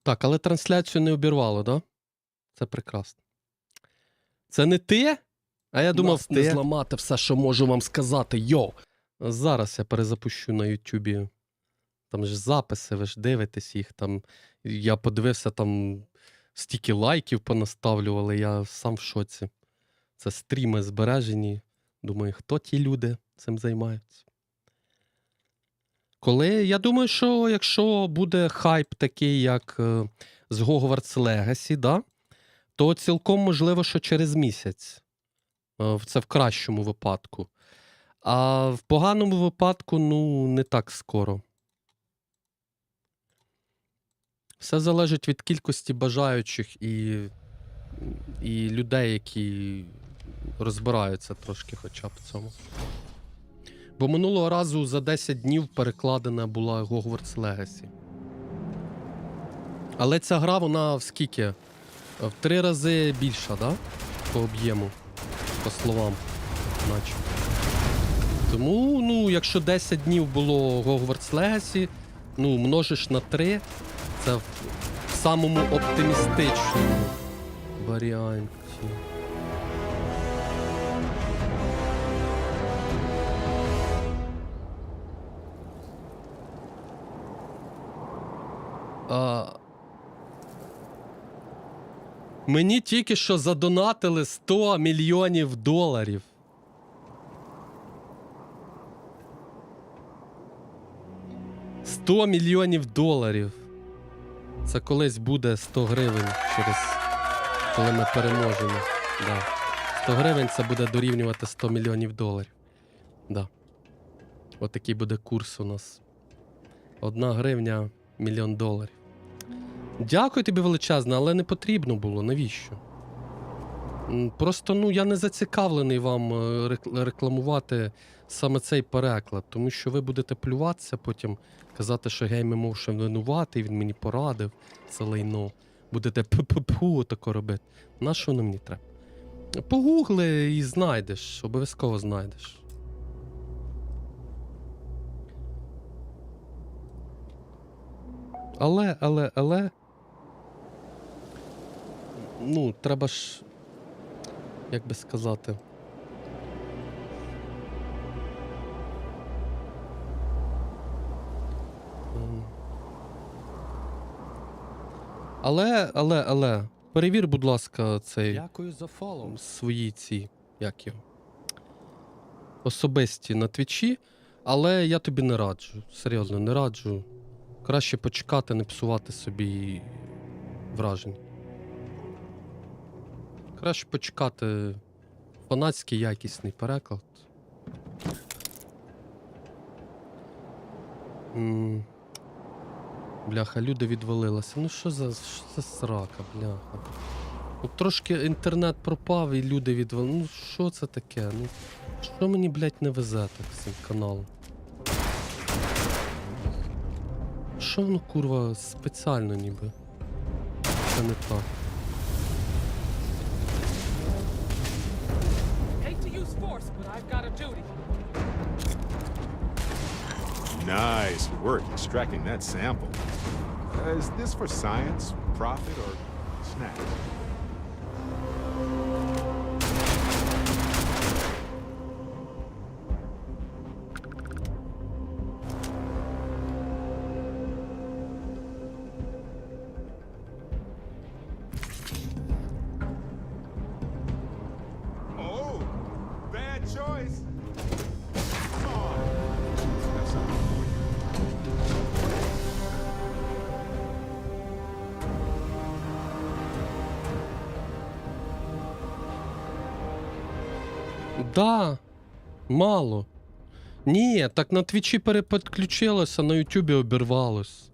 Так, але трансляцію не обірвало, да? Це прекрасно. Це не ти? А я думав, Нас не ти. зламати все, що можу вам сказати, йоу. Зараз я перезапущу на Ютубі. Там ж записи, ви ж дивитесь їх. Там, я подивився, там стільки лайків понаставлювали, я сам в шоці. Це стріми збережені. Думаю, хто ті люди цим займаються? Я думаю, що якщо буде хайп такий, як з Hogwarts Legacy, да, то цілком можливо, що через місяць. Це в кращому випадку. А в поганому випадку, ну, не так скоро. Все залежить від кількості бажаючих і людей, які розбираються трошки хоча б в цьому. Бо минулого разу за 10 днів перекладена була Hogwarts Legacy. Але ця гра, вона в скільки? В 3 рази більша, да? По об'єму, по словам, наче. Тому, ну, якщо 10 днів було Hogwarts Legacy, ну, множиш на 3, це в самому оптимістичному варіанті. Мені тільки що задонатили 100 мільйонів доларів. $100 мільйонів. Це колись буде 100 гривень коли ми переможемо. Да. 100 гривень це буде дорівнювати 100 мільйонів доларів. Да. Отакий буде курс у нас. 1 гривня $1 мільйон. Дякую тобі величезне, але не потрібно було. Навіщо? Просто, ну, я не зацікавлений вам рекламувати саме цей переклад, тому що ви будете плюватися потім, казати, що Game Emotion винуватий, він мені порадив, це лайно. Будете пу-пу-пу тако робити. На що воно мені треба? Погугли і знайдеш, обов'язково знайдеш. Але... Ну, треба ж, як би сказати... Але, перевір, будь ласка, цей... Дякую за фоллоу. Свої ці, як його, особисті на твічі, але я тобі не раджу, серйозно, не раджу. Краще почекати, не псувати собі вражень. Краще почекати фанатський якісний переклад. Бляха, люди відвалилися. Ну що за срака, бляха. От трошки інтернет пропав і люди відвалилися. Ну що це таке? Ну, що мені, блядь, не везе так з цим каналом? Що воно, курва, спеціально ніби? Це не так. Nice work extracting that sample. Is this for science, profit, or snack? Oh, bad choice. Come on. Have something for you. Да, мало. Ні, так на твічі переподключилося, на ютубі обірвалось.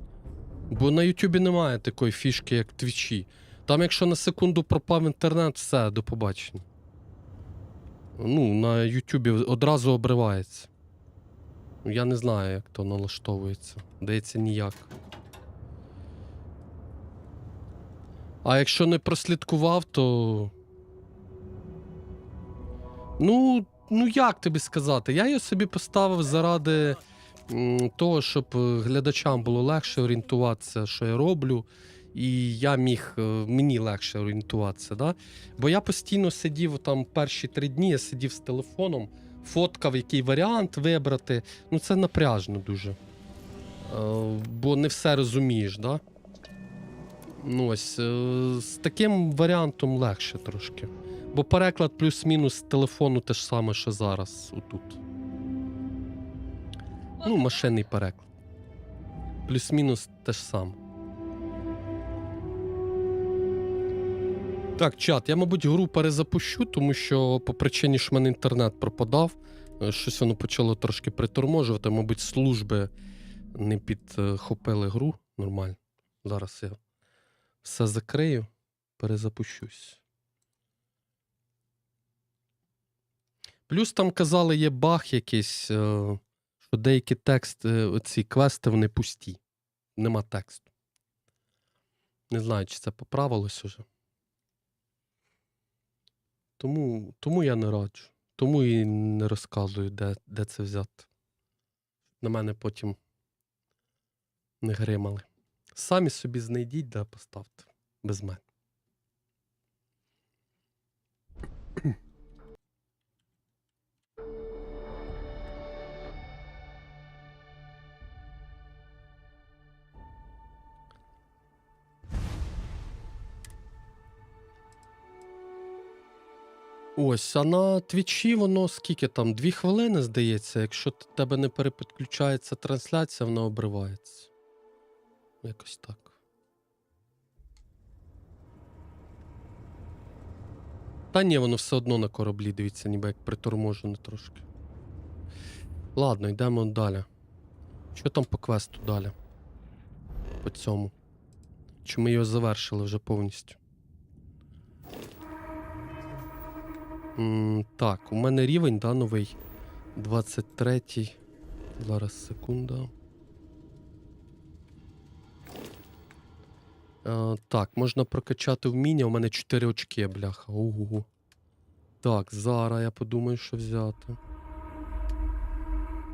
Бо на ютубі немає такої фішки, як твічі. Там, якщо на секунду пропав інтернет, все, до побачення. Ну, на ютубі одразу обривається. Я не знаю, як то налаштовується. Здається, ніяк. А якщо не прослідкував, то... Ну, як тобі сказати? Я її собі поставив заради того, щоб глядачам було легше орієнтуватися, що я роблю, і я міг, мені легше орієнтуватися, да? Бо я постійно сидів там перші 3 дні, я сидів з телефоном, фоткав, який варіант вибрати. Ну це напряжно дуже. Бо не все розумієш, да? Ну ось, з таким варіантом легше трошки. Бо переклад плюс-мінус з телефону те ж саме, що зараз, отут. Ну, машинний переклад. Плюс-мінус те ж саме. Так, чат, я, мабуть, гру перезапущу, тому що по причині, що в мене інтернет пропадав, щось воно почало трошки приторможувати, мабуть, служби не підхопили гру нормально. Зараз я все закрию, перезапущусь. Плюс там казали, є баг якийсь, що деякі тексти, оці квести, вони пусті. Нема тексту. Не знаю, чи це поправилось уже. Тому я не раджу. Тому і не розказую, де це взяти. На мене потім не гримали. Самі собі знайдіть, де поставте. Без мене. Ось, а на твічі воно скільки там? 2 хвилини, здається. Якщо в тебе не перепідключається трансляція, вона обривається. Якось так. Та ні, воно все одно на кораблі, дивіться, ніби як приторможено трошки. Ладно, йдемо далі. Що там по квесту далі? По цьому. Чи ми його завершили вже повністю? Так, у мене рівень, да, новий. 23-й. Зараз, секунда. Так, можна прокачати вміння. У мене 4 очки, бляха. Ого. Так, зараз я подумаю, що взяти.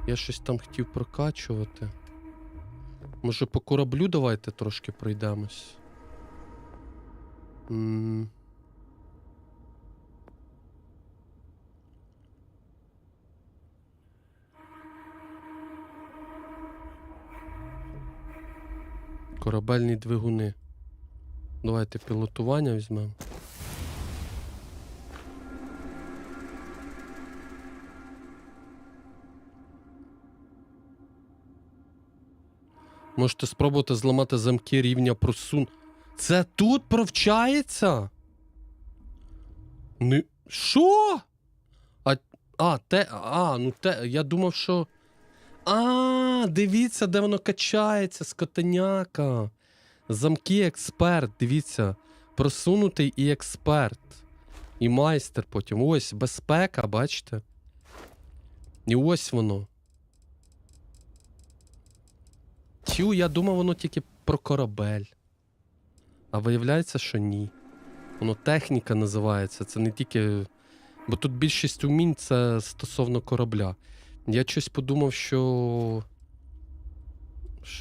Я щось там хотів прокачувати. Може по кораблю давайте трошки пройдемось. Корабельні двигуни. Давайте пілотування візьмемо. Можете спробувати зламати замки рівня просун. Це тут провчається? Не... Що? Я думав, що... Дивіться, де воно качається, скотеняка. Замки експерт, дивіться. Просунутий і експерт. І майстер потім. Ось, безпека, бачите? І ось воно. Тю, я думав, воно тільки про корабель. А виявляється, що ні. Воно техніка називається, це не тільки... Бо тут більшість умінь це стосовно корабля. Я щось подумав, що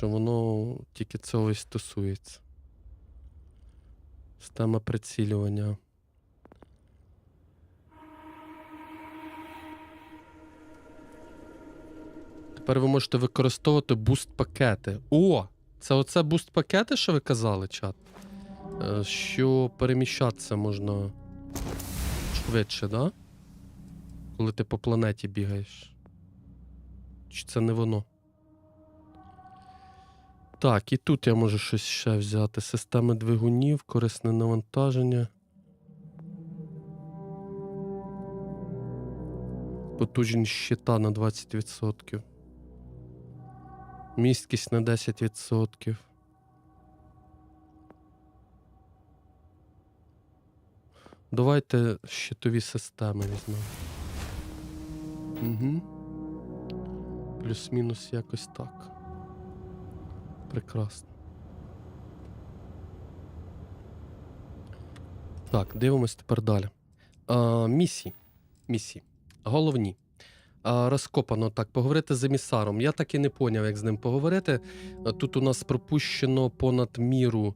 воно тільки цього і стосується. Система прицілювання. Тепер ви можете використовувати буст-пакети. О! Це оце буст-пакети, що ви казали, чат? Що переміщатися можна швидше, да? Коли ти по планеті бігаєш. Чи це не воно? Так, і тут я можу щось ще взяти. Системи двигунів, корисне навантаження. Потужність щита на 20%. Місткість на 10%. Давайте щитові системи візьмемо. Угу. Плюс-мінус якось так. Прекрасно. Так, дивимось тепер далі. Місії. Головні. Розкопано так, поговорити з емісаром. Я так і не поняв, як з ним поговорити. Тут у нас пропущено понад міру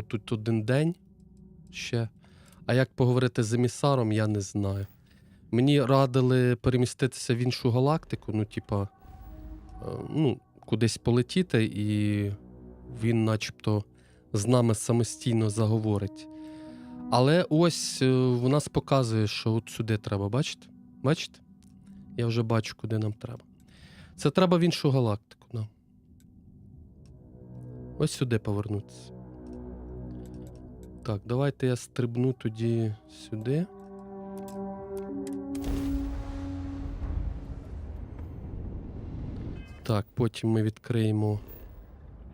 Тут 1 день ще. А як поговорити з емісаром, я не знаю. Мені радили переміститися в іншу галактику, ну, типа, кудись полетіти, і він начебто з нами самостійно заговорить. Але ось у нас показує, що от сюди треба, бачите? Бачите? Я вже бачу, куди нам треба. Це треба в іншу галактику, да. Ось сюди повернутися. Так, давайте я стрибну тоді сюди. Так, потім ми відкриємо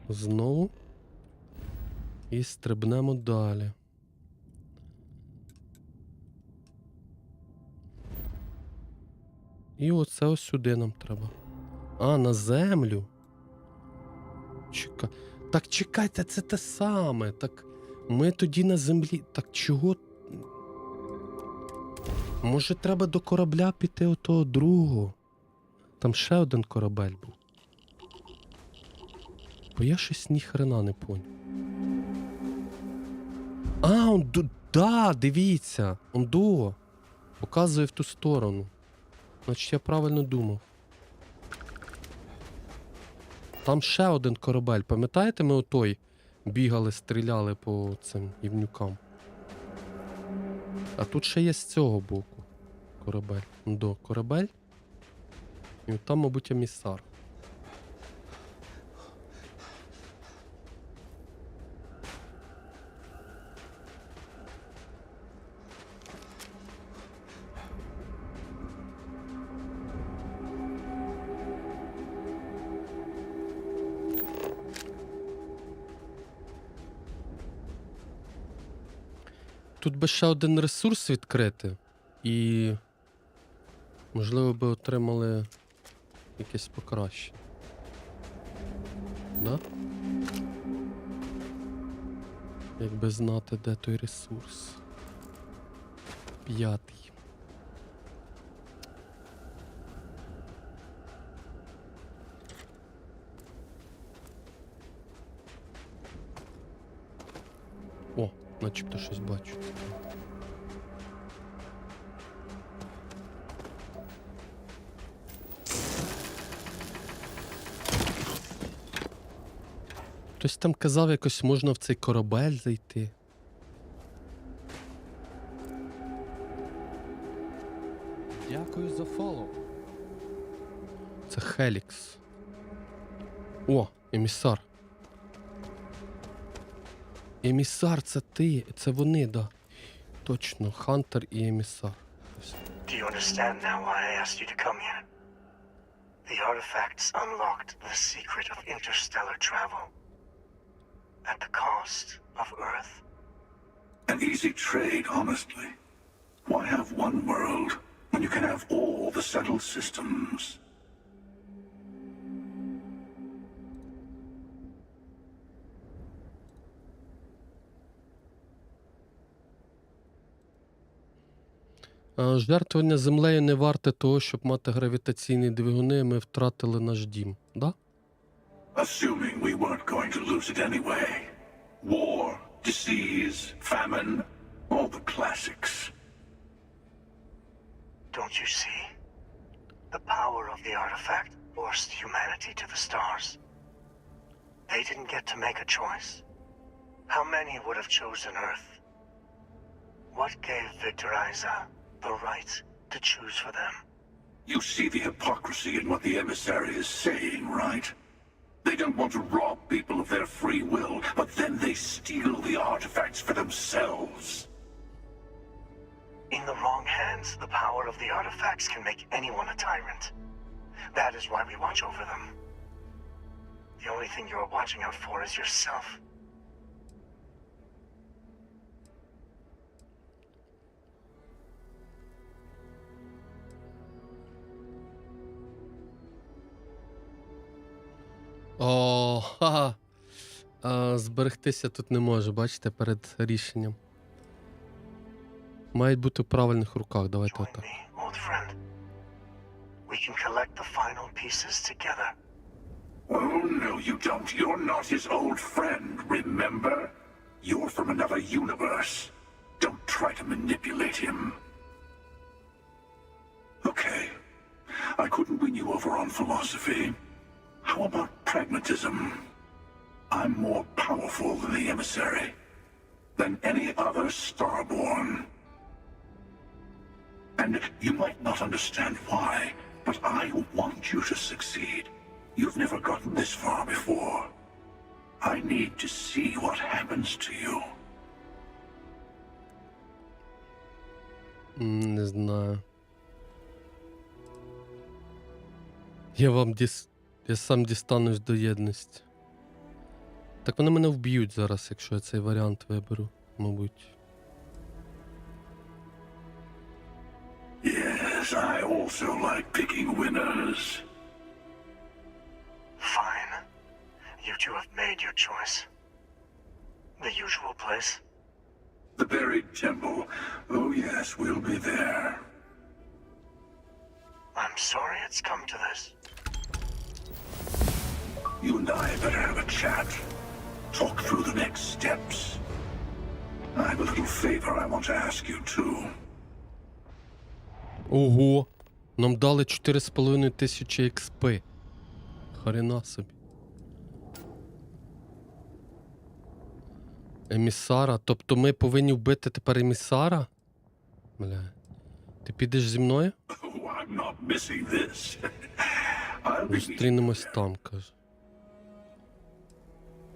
знову і стрибнемо далі. І оце ось сюди нам треба. А, на землю. Так чекайте, це те саме. Так ми тоді на землі. Так чого? Може треба до корабля піти отого другого? Там ще один корабель був. Бо я щось ніхрена не поняв. А, да, дивіться. Ондо. Показує в ту сторону. Значить, я правильно думав. Там ще один корабель. Пам'ятаєте, ми отой бігали, стріляли по цим гівнюкам? А тут ще є з цього боку корабель. Ондо, корабель. І там, мабуть, емісар. Тут би ще один ресурс відкрити, і можливо би отримали якесь покращення. Да? Якби знати, де той ресурс. 5. О, начебто щось бачу. Хтось там казав, якось можна в цей корабель зайти. Дякую за фоллоу. Це Хелікс. О, емісар. Емісар, це ти, це вони, да. Точно, Хантер і емісар. Do you understand now why I asked you to come here? The artifacts unlocked the secret of interstellar travel. At the cost of Earth. An easy trade, honestly. Why have one world when you can have all the settled systems? Жертвування землею не варте того, щоб мати гравітаційні двигуни, ми втратили наш дім, да? Assuming we weren't going to lose it anyway. War, disease, famine, all the classics. Don't you see? The power of the artifact forced humanity to the stars. They didn't get to make a choice. How many would have chosen Earth? What gave Victor Isa the right to choose for them? You see the hypocrisy in what the emissary is saying, right? They don't want to rob people of their free will, but then they steal the artifacts for themselves. In the wrong hands, the power of the artifacts can make anyone a tyrant. That is why we watch over them. The only thing you're watching out for is yourself. О, ха-ха. Зберегтися тут не може, бачите, перед рішенням. Мають бути в правильних руках, давайте Join отак. me, old friend. We can collect the final pieces together. Oh, no, you don't. You're not his old friend, remember? from another universe. Don't try to manipulate him. Okay. I couldn't win you over on philosophy. How about pragmatism? I'm more powerful than the emissary, than any other starborn. And you might not understand why, but I want you to succeed. You've never gotten this far before. I need to see what happens to you. Не знаю. Я сам дістанусь до єдності. Так вони мене вб'ють зараз, якщо я цей варіант виберу, мабуть. Yes, I also like picking winners. Fine. You two have made your choice. The usual place. The buried temple. Oh yes, we'll be there. I'm sorry it's come to this. You and I better have a chat. Talk through the next steps. I have a little favor I want to ask you too. Ого! Нам дали 4,5 тисячі експи. Хрена собі. Емісара? Тобто ми повинні вбити тепер емісара? Бля. Ти підеш зі мною? Oh, I'm not missing this. I'll be Зустрінемось там, каже.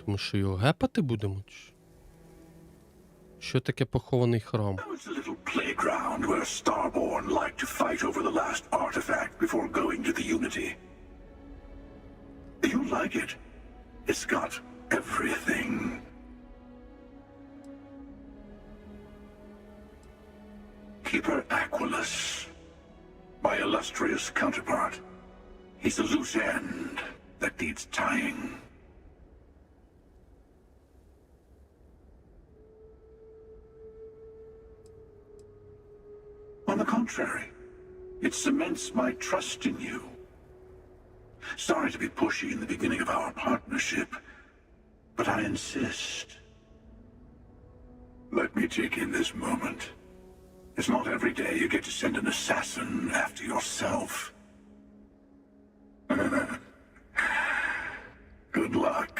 Тому що його гепати будемо? Чи? Що таке похований храм? It's a little playground where Starborn like to fight over the last artifact before going to the Unity. You like it? It's got everything. Keeper Aquilus, my illustrious counterpart. He's a loose end that needs tying. On the contrary, it cements my trust in you. Sorry to be pushy in the beginning of our partnership, but I insist. Let me take in this moment. It's not every day you get to send an assassin after yourself. Good luck.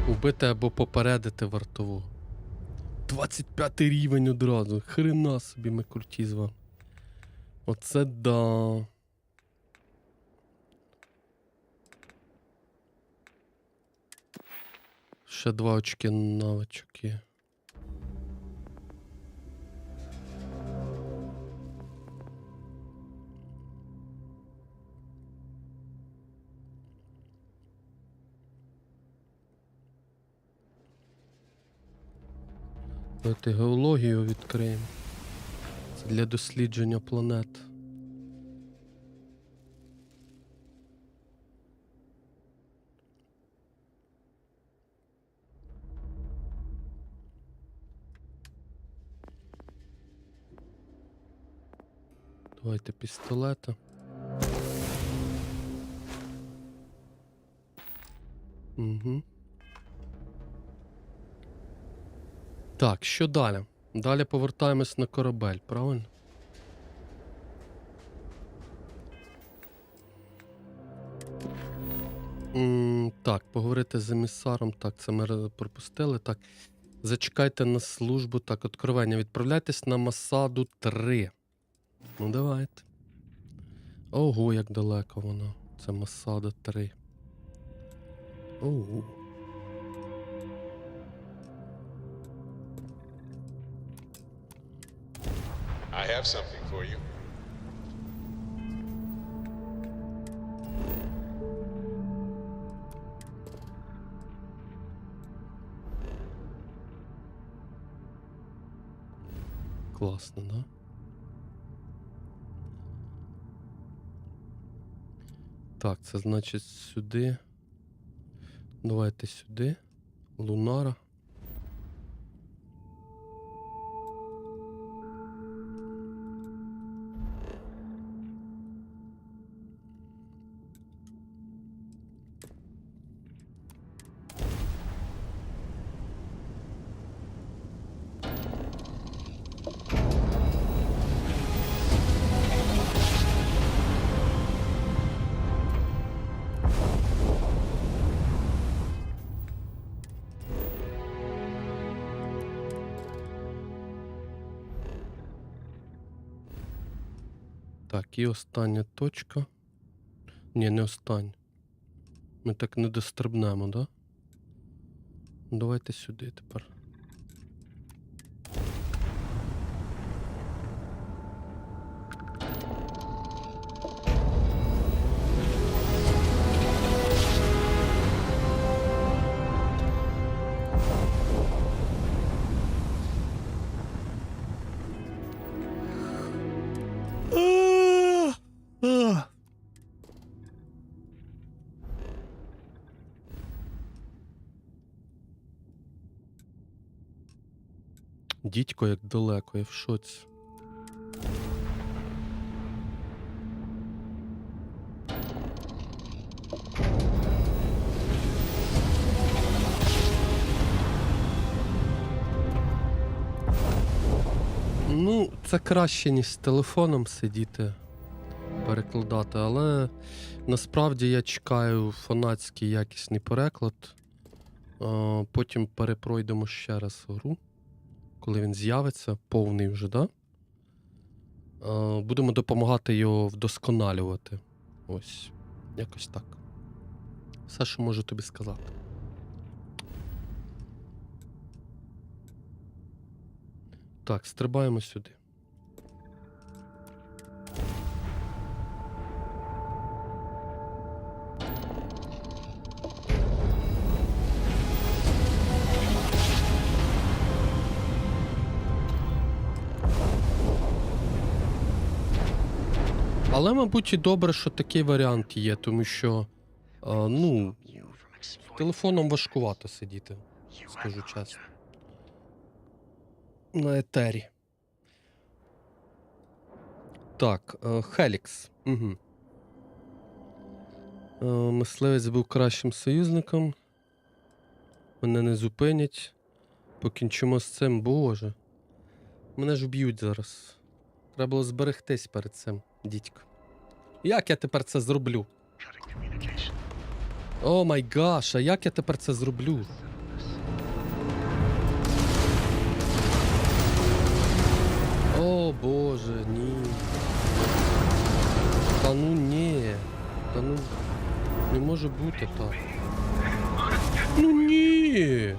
Убити або попередити вартового. 25 рівень одразу. Хрена собі ми круті з вами. Оце да. Ще 2 очки навичок є. Давайте геологію відкриємо. Це для дослідження планет. Давайте пістолета. Угу. Так, що далі? Далі повертаємось на корабель, правильно? Так, поговорити з емісаром. Так, це ми пропустили. Так, зачекайте на службу. Так, откровення. Відправляйтесь на Масаду 3. Ну, давайте. Ого, як далеко воно. Це Масада 3. Ого. I have something for you. Класно, да? Так, це значить сюди. Давайте сюди. Лунара. Так, і остання точка. Ні, не остання. Ми так не дострибнемо, да? Давайте сюди тепер. Дідько, як далеко, я в шоці. Ну, це краще, ніж з телефоном сидіти, перекладати, але насправді я чекаю фанатський якісний переклад. Потім перепройдемо ще раз гру, коли він з'явиться, повний вже, да? Будемо допомагати його вдосконалювати. Ось, якось так. Все, що можу тобі сказати. Так, стрибаємо сюди. Але, мабуть, і добре, що такий варіант є, тому що, ну, з телефоном важкувато сидіти, скажу чесно. На етері. Так, Хелікс. Угу. Мисливець був кращим союзником. Мене не зупинять. Покінчимо з цим, боже. Мене ж вб'ють зараз. Треба було зберегтись перед цим, дідько. Як я тепер це зроблю? О май гаш, а як я тепер це зроблю? О боже, ні. Та ну ні. Та ну не може бути так. Ну ні.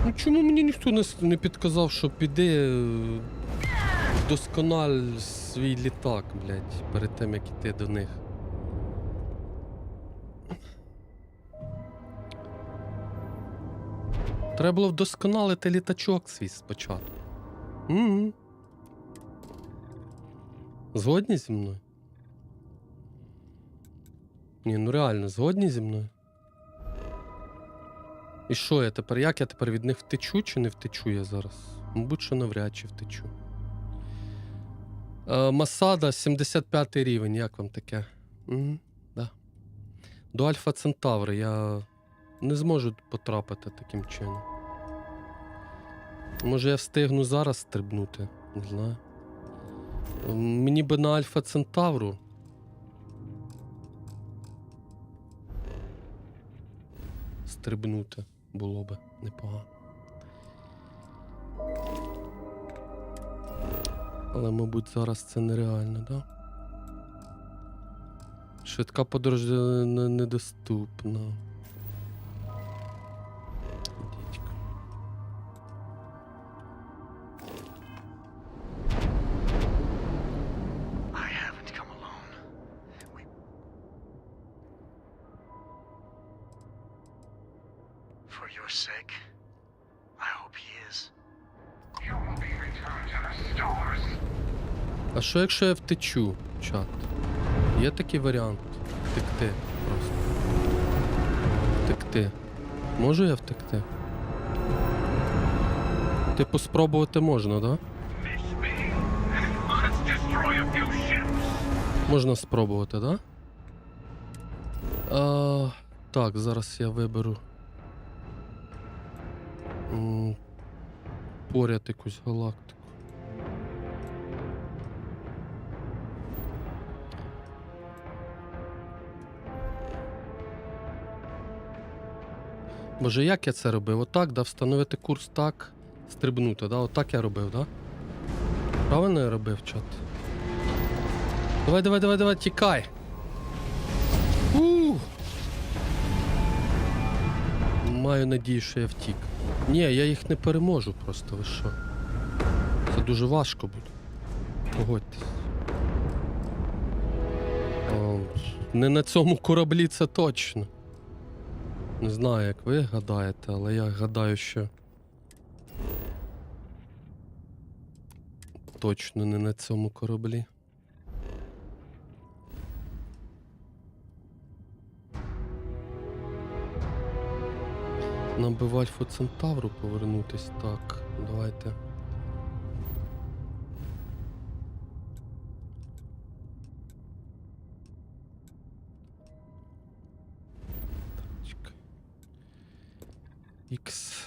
Ну чому мені ніхто не підказав, що піди доскональ свій літак, блядь, перед тим, як іти до них. Треба було вдосконалити літачок свій спочатку. Угу. Згодні зі мною? Ні, ну реально, згодні зі мною? І що я тепер? Як я тепер від них втечу чи не втечу я зараз? Мабуть, що навряд чи втечу. Масада, 75 рівень, як вам таке? Угу, да. До Альфа Центаври я не зможу потрапити таким чином. Може я встигну зараз стрибнути? Не знаю. Мені би на Альфа Центавру. Стрибнути було би непогано. Але, мабуть, зараз це нереально, да? Швидка подорож недоступна. Дідько. I haven't come alone. For your sake, I hope he is. You will be returned to the stars. А що якщо я втечу, чат? Є такий варіант? Втекти просто. Втекти. Можу я втекти? Типу спробувати можна, да? Можна спробувати, да? Так, зараз я виберу поряд якусь галактику. Боже, як я це робив? Отак, да? Встановити курс так, стрибнути, да? Отак я робив, да? Правильно я робив, чат? Давай, давай, давай, давай, тікай. Маю надію, що я втік. Ні, я їх не переможу просто, ви що? Це дуже важко буде. Погодьтесь. Не на цьому кораблі це точно. Не знаю, як ви гадаєте, але я гадаю, що точно не на цьому кораблі. Нам би в Альфу Центавру повернутись. Так, давайте. Ікс.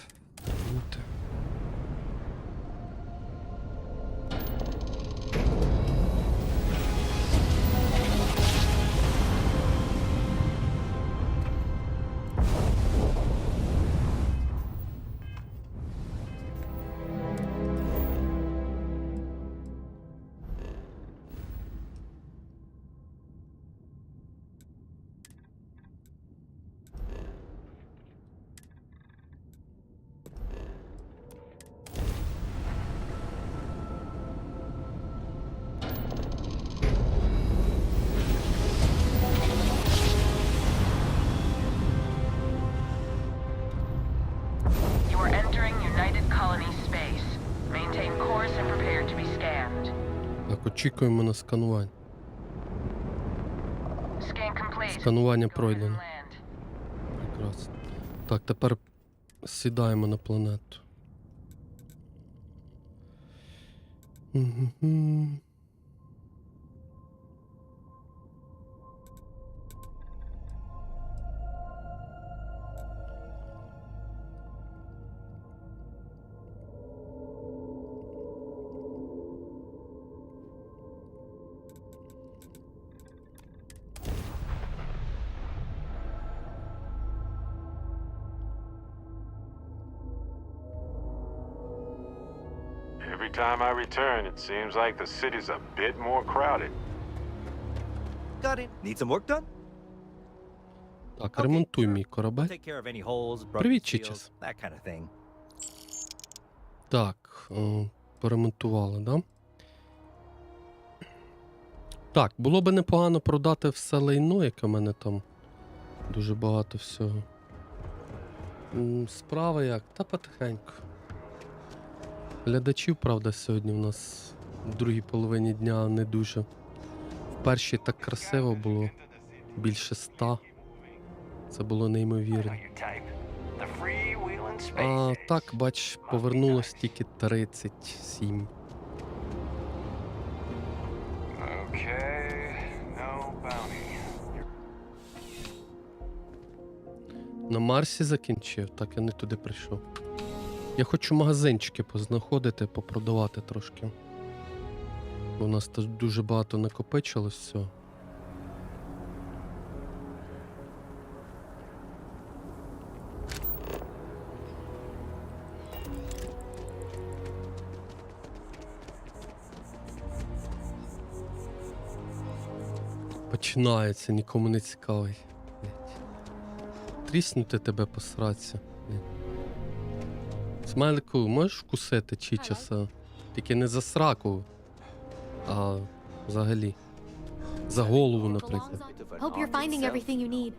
Так, очікуємо на сканування. Сканування пройдено. Прекрасно. Так, тепер сідаємо на планету. Every time I return, it seems like the city's a bit more crowded. Got it. Need some work done? Так, ремонтуй мій корабель. Take care of any holes, broken Привіт, seals, Чічас. that kind of thing. Так, поремонтували, да? Так, було би непогано продати все лайно, яке в мене там дуже багато всього. Справа як? Та потихеньку. Глядачів, правда, сьогодні у нас в другій половині дня не дуже. В першій так красиво було. Більше 100. Це було неймовірно. А так, бач, повернулось тільки 37. На Марсі закінчив, так я не туди прийшов. Я хочу магазинчики познаходити, попродавати трошки. Бо у нас тут дуже багато накопичилось всього. Починається, нікому не цікавий. Тріснути тебе посраться. Смайлику, можеш вкусити Чічаса? Тільки не за сраку, а взагалі. За голову, наприклад. Hope you're finding everything you need.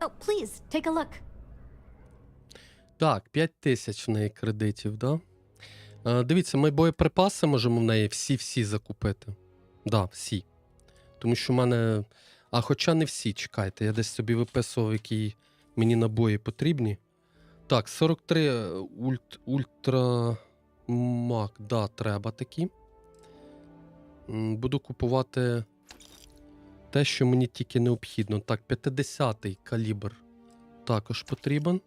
Oh, please, take a look. Так, 5000 в неї кредитів, да? Дивіться, ми боєприпаси можемо в неї всі закупити. Да, всі. Тому що в мене... А хоча не всі, чекайте, я десь собі виписував, які мені набої потрібні. Так, 43 ультра мак, да, треба такі. Буду купувати те, що мені тільки необхідно. Так, 50-й калібр також потрібен.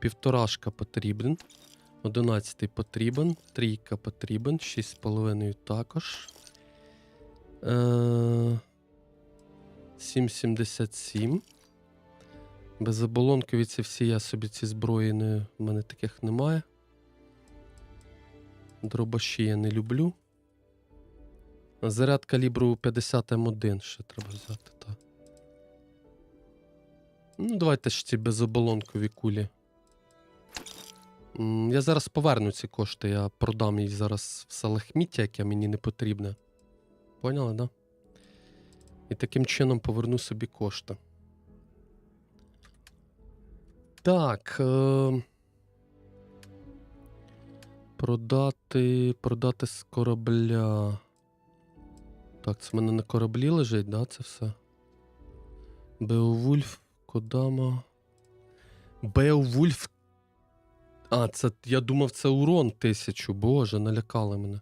1,5 потрібен. 11-й потрібен. 3 потрібен. 6,5 також. 7,77. Безоболонкові ці всі, я собі ці зброї не... в мене таких немає. Дробаші я не люблю. Заряд калібру 50 М1 ще треба взяти, так. Ну, давайте ж ці безоболонкові кулі. Я зараз поверну ці кошти, я продам їх зараз все лахміття, яке мені не потрібне. Поняли, да? І таким чином поверну собі кошти. Так. Продати з корабля. Так, це в мене на кораблі лежить, да, це все? Беовульф, Кодама. Беовульф. А, це, я думав, це урон 1000. Боже, налякали мене.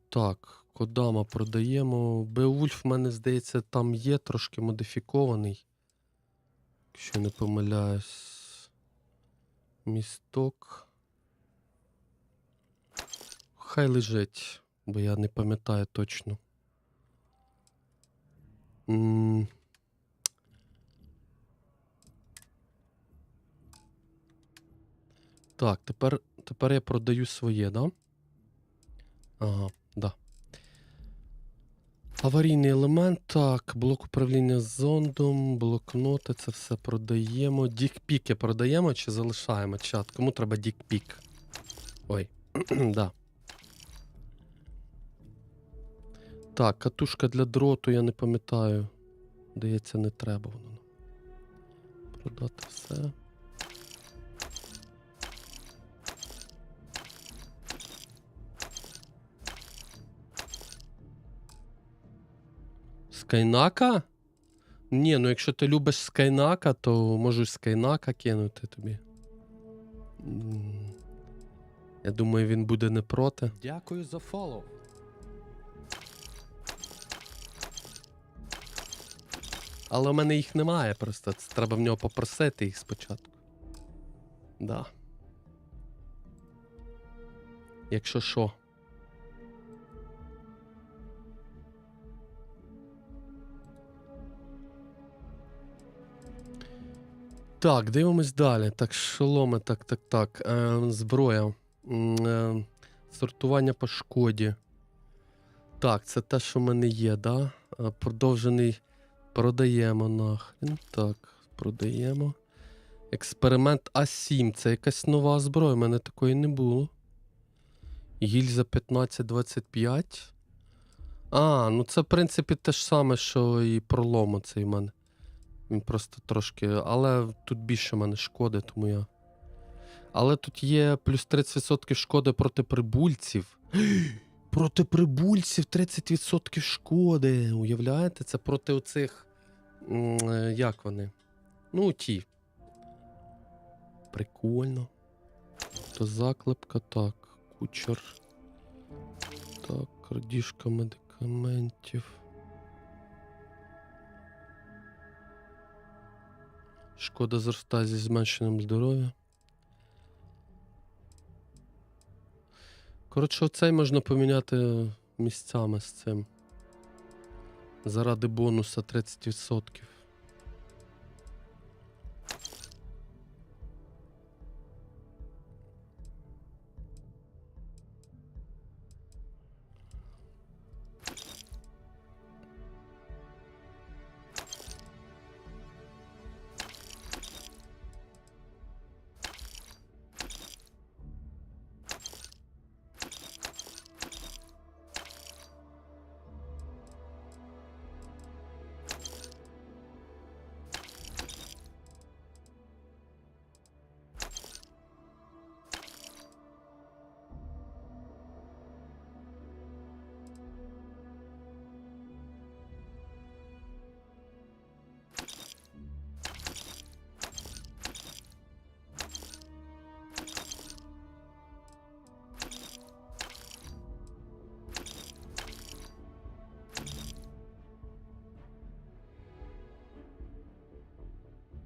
Так, Кодама продаємо. Беовульф в мене, здається, там є, трошки модифікований. Якщо не помиляюсь. Місток. Хай лежить, бо я не пам'ятаю точно. Так, тепер я продаю своє, да? Ага, да. Аварійний елемент, так, блок управління зондом, блокноти, це все продаємо. Дікпіки продаємо чи залишаємо, чат? Кому треба дікпік? Ой, да. Так, катушка для дроту, я не пам'ятаю. Здається, не треба воно. Продати все. Скайнака? Ні, ну якщо ти любиш Скайнака, то можу Скайнака кинути тобі. Я думаю, він буде не проти. Дякую за фоллоу. Але в мене їх немає просто. Це треба в нього попросити їх спочатку. Да. Якщо що. Так, дивимось далі. Так, шоломи, так. Зброя. Сортування по шкоді. Так, це те, що в мене є, да? Продовжений. Продаємо нахрен. Так, продаємо. Експеримент А7. Це якась нова зброя. У мене такої не було. Гільза 15-25. А, ну це в принципі те ж саме, що і пролом цей в мене. Він просто трошки... Але тут більше в мене шкоди, тому я... Але тут є плюс 30% шкоди проти прибульців. Проти прибульців 30% шкоди. Уявляєте? Це проти оцих... Як вони? Ну, ті. Прикольно. То заклепка, так. Кучер. Так, крадіжка медикаментів. Шкода зростає зі зменшенням здоров'я. Коротше, оцей можна поміняти місцями з цим. Заради бонуса 30%.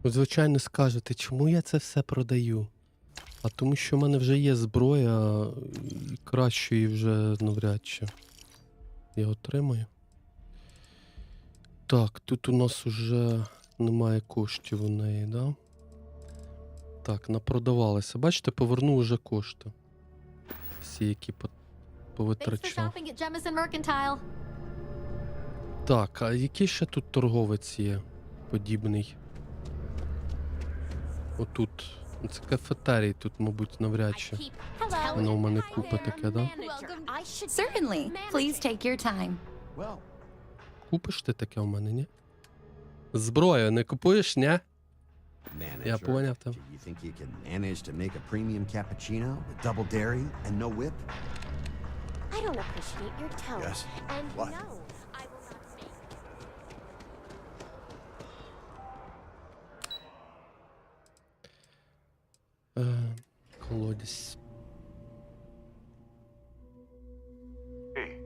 Звичайно, скажете, чому я це все продаю? А тому що в мене вже є зброя, і кращої вже навряд чи я отримаю. Так, тут у нас уже немає коштів у неї, да? Так, напродавалася. Бачите, поверну вже кошти. Всі, які for повитрачав. shopping at Jemison Mercantile. Так, а який ще тут торговець є подібний? Отут. Це кафетерій, тут, мабуть, навряд чи. Воно у мене купа таке, да? Certainly. Please take your time. Well, Купиш ти таке у мене, ні? Зброю не купуєш, ні? Я Manager, поняв там. do you think you can manage to make a premium cappuccino with double dairy and no whip? I don't appreciate your tone. Yes. And What? no, I will not make. Колодязь. Hey,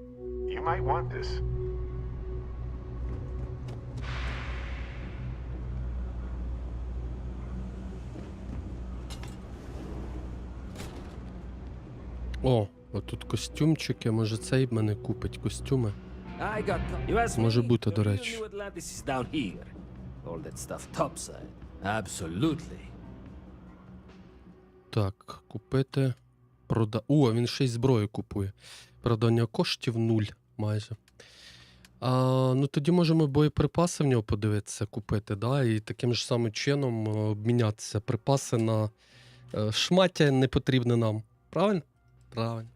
you might want this. О, отут костюмчики, може цей в мене купить костюми. Може бути, до речі. Так, купити. О, він ще й зброю купує. Продання коштів 0 майже. Ну тоді можемо боєприпаси в нього подивитися, купити, да? І таким ж самим чином обмінятися. Припаси на шмаття не потрібне нам. Правильно? Правильно.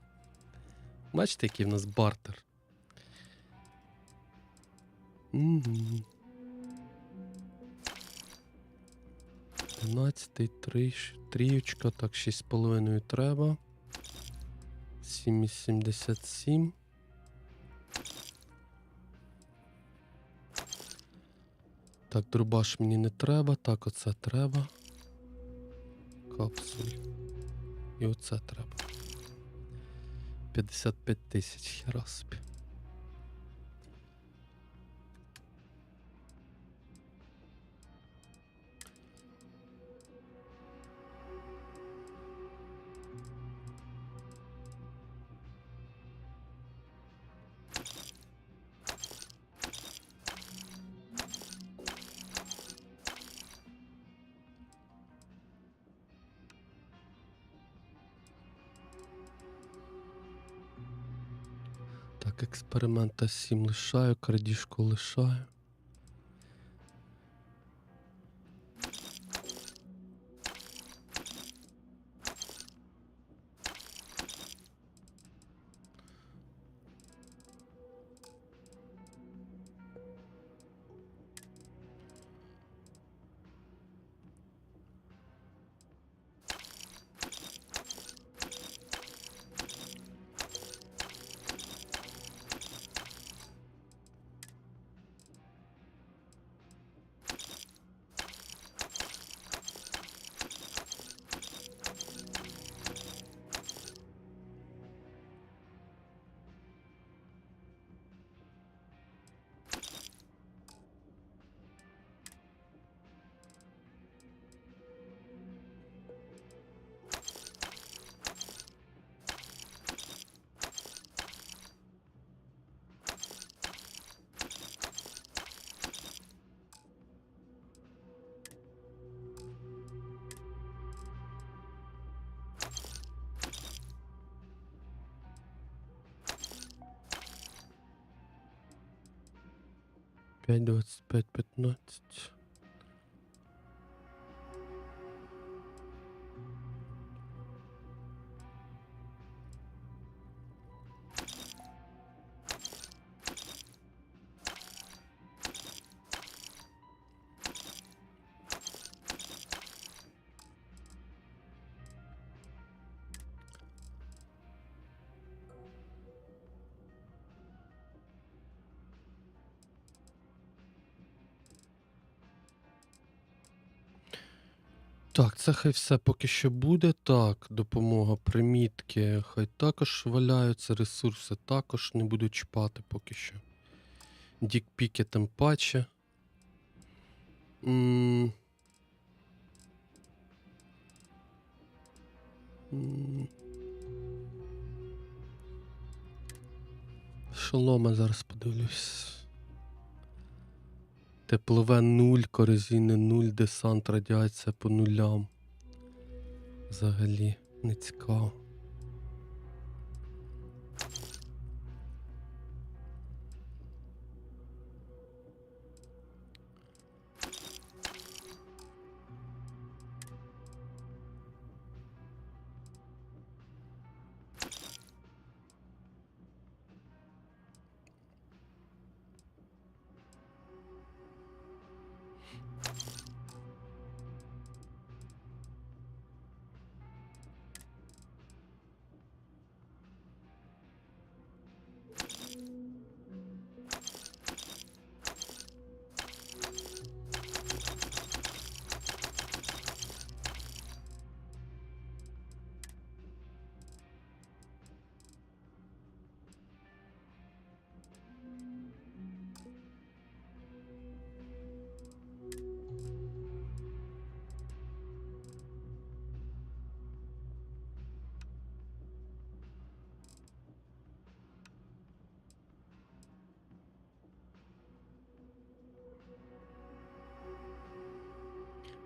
Бачите, який в нас бартер. Угу. 12-й, трієчка, так, 6,5 треба. 7,77. Так, дробаш мені не треба. Так, оце треба. Капсуль. І оце треба. 55 тисяч, я раз собі. Так, експеримента 7 лишаю, крадіжку лишаю. П'ять, 25, 15. Так, це хай все поки що буде. Так, допомога, примітки хай також валяються, ресурси також не буду чіпати поки що. Дікпіки тим паче. Шолома зараз подивлюсь. Теплове 0, корозійне 0, десант, радіація по нулям. Взагалі не цікаво.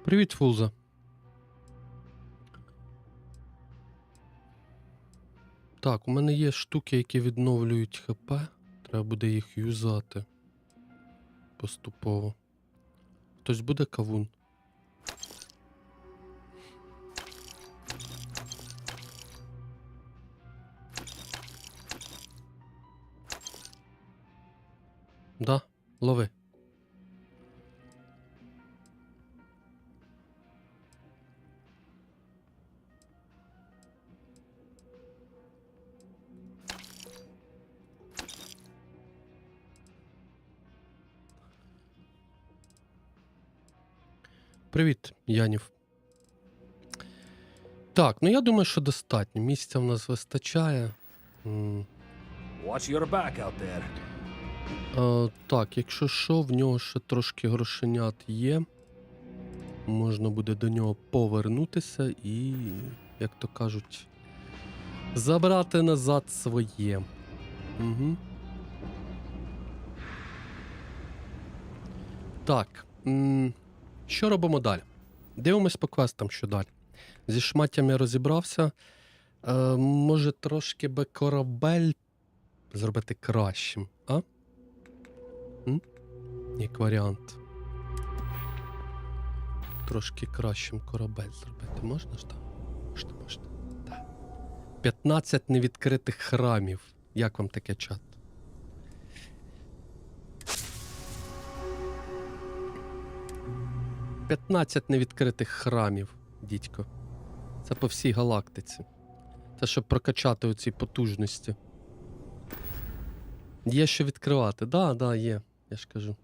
Привіт, Фулза. Так, у мене є штуки, які відновлюють ХП. Треба буде їх юзати. Поступово. Хтось буде кавун? Да, лови. Привіт, Янів. Так, ну я думаю, що достатньо. Місця в нас вистачає. Watch your back out there. Так, якщо що, в нього ще трошки грошенят є. Можна буде до нього повернутися і, як то кажуть, забрати назад своє. Угу. Так. Що робимо далі? Дивимось по квестам, що далі. Зі шматтям я розібрався. Може трошки би корабель зробити кращим, а? Як варіант. Трошки кращим корабель зробити. Можна ж там? Можна. Так. 15 невідкритих храмів. Як вам таке, чат? – 15 невідкритих храмів, дідько. Це по всій галактиці. Це щоб прокачати оці потужності. Є що відкривати. Да, є. Я ж кажу.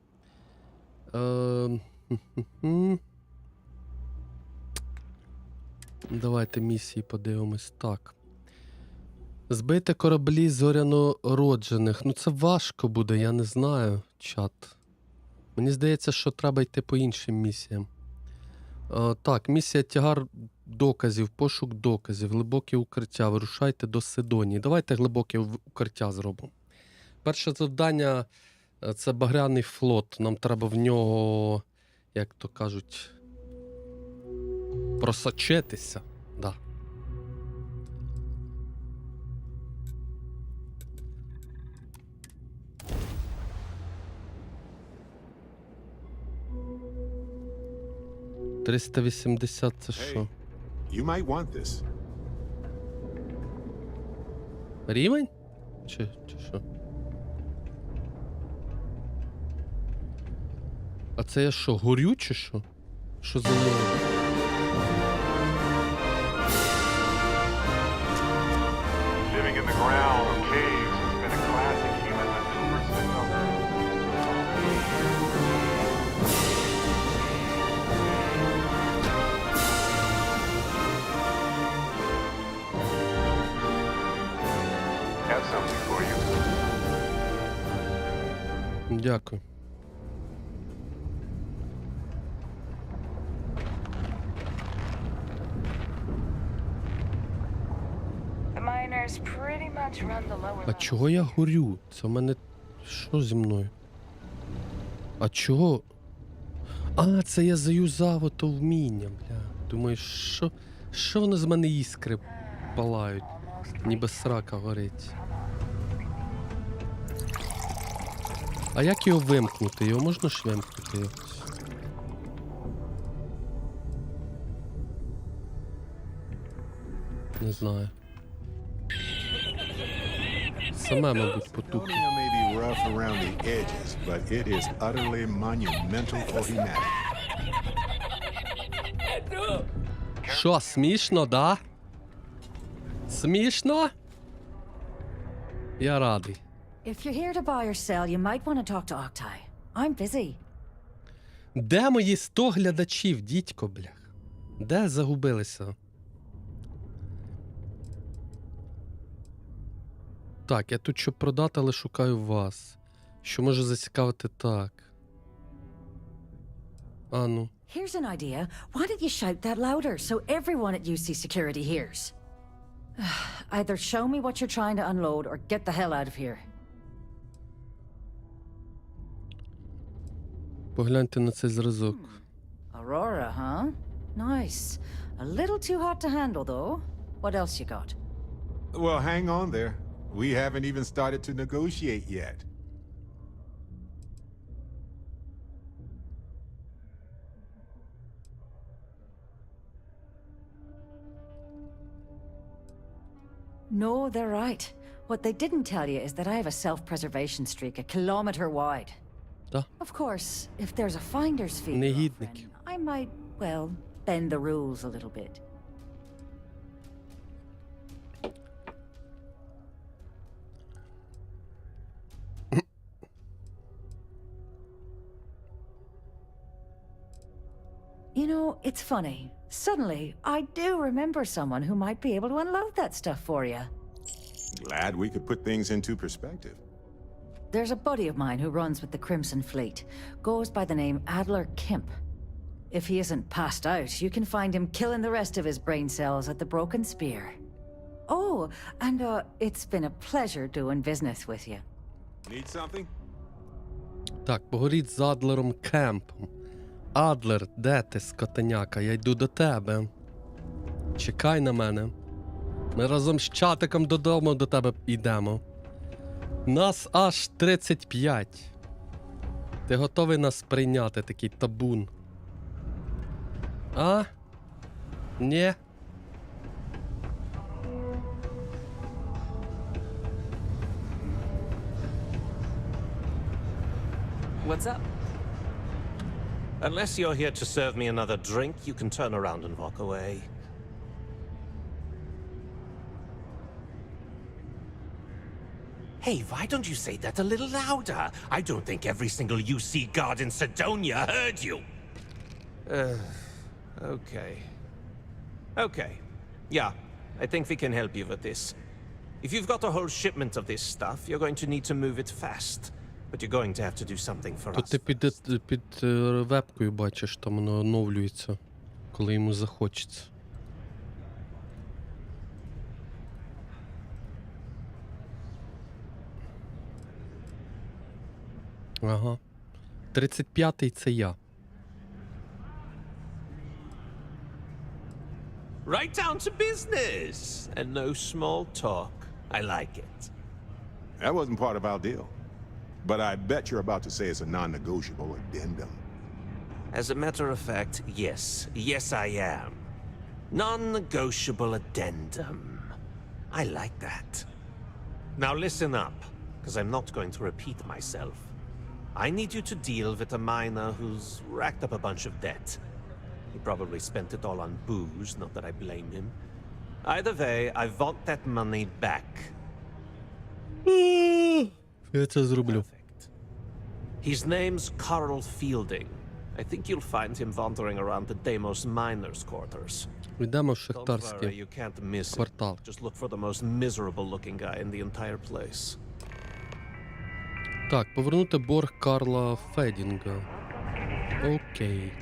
Давайте місії подивимось. Так. Збити кораблі зоряно-роджених. Ну це важко буде, я не знаю, чат. Мені здається, що треба йти по іншим місіям. Так, місія тягар доказів, пошук доказів, глибоке укриття. Вирушайте до Сидонії. Давайте глибоке укриття зробимо. Перше завдання – це багряний флот. Нам треба в нього, як то кажуть, просочитися. Да. – 380 це що? You might want this. Рівень? Чи що? А це я що, горю чи що? Що за нього? Living in the ground or caves has been a classic human maneuver system. Have something for you. Дякую. А чого я горю? Це в мене... Що зі мною? А чого? А, це я заюзав ото вміння, бля. Думаю, що воно з мене іскри палають? Ніби срака горить. А як його вимкнути? Його можна ж вимкнути якось? Не знаю. Саме, мабуть, потухне. Estonia may be rough around the edges, but it is utterly monumental for humanity. Що, смішно, да? Смішно? Я радий. If you're here to buy or sell, you might want to talk to Octai. I'm busy. Де мої 100 глядачів, дідько, блях? Де загубилися? Так, я тут щоб продати, але шукаю вас. Що може зацікавити так? А ну. Here's an idea. Why don't you shout that louder so everyone at UC Security hears? Either show me what you're trying to unload or get the hell out of here. Погляньте на цей зразок. Aurora, huh? Nice. A little too hot to handle, though. What else you got? Well, hang on there. We haven't even started to negotiate yet. No, they're right. What they didn't tell you is that I have a self-preservation streak a kilometer wide. Да. Of course, if there's a finder's fee, Негідник. I might, well, bend the rules a little bit. You know, it's funny. Suddenly, I do remember someone who might be able to unload that stuff for you. Glad we could put things into perspective. There's a buddy of mine who runs with the Crimson Fleet. Goes by the name Adler Kemp. If he isn't passed out, you can find him killing the rest of his brain cells at the Broken Spear. Oh, and it's been a pleasure doing business with you. Need something? Так, поговоріть з Адлером Кемпом. Адлер, де ти, скотеняка? Я йду до тебе. Чекай на мене. Ми разом з чатиком додому до тебе йдемо. Нас аж 35. Ти готовий нас прийняти, такий табун? А? Ні? What's up? Unless you're here to serve me another drink, you can turn around and walk away. Hey, why don't you say that a little louder? I don't think every single UC guard in Sidonia heard you. Okay. Okay. Yeah, I think we can help you with this. If you've got a whole shipment of this stuff, you're going to need to move it fast. But you're going to have to do something for Тут us. ти під вебкою бачиш, там воно оновлюється, коли йому захочеться. Ага. 35-й це я. Right down to business, and no small talk. I like it. That wasn't part of our deal. But I bet you're about to say it's a non-negotiable addendum. As a matter of fact, yes. Yes, I am. Non-negotiable addendum. I like that. Now listen up, because I'm not going to repeat myself. I need you to deal with a miner who's racked up a bunch of debt. He probably spent it all on booze, not that I blame him. Either way, I want that money back. Я це зроблю. His name's Carl Fielding. I think you'll find him wandering around the Deimos miners' quarters. Йдемо в Don't worry, шахтарський you can't miss квартал. it. Just look for the most miserable looking guy in the entire place. Так, повернути борг Карла Федінга. Окей.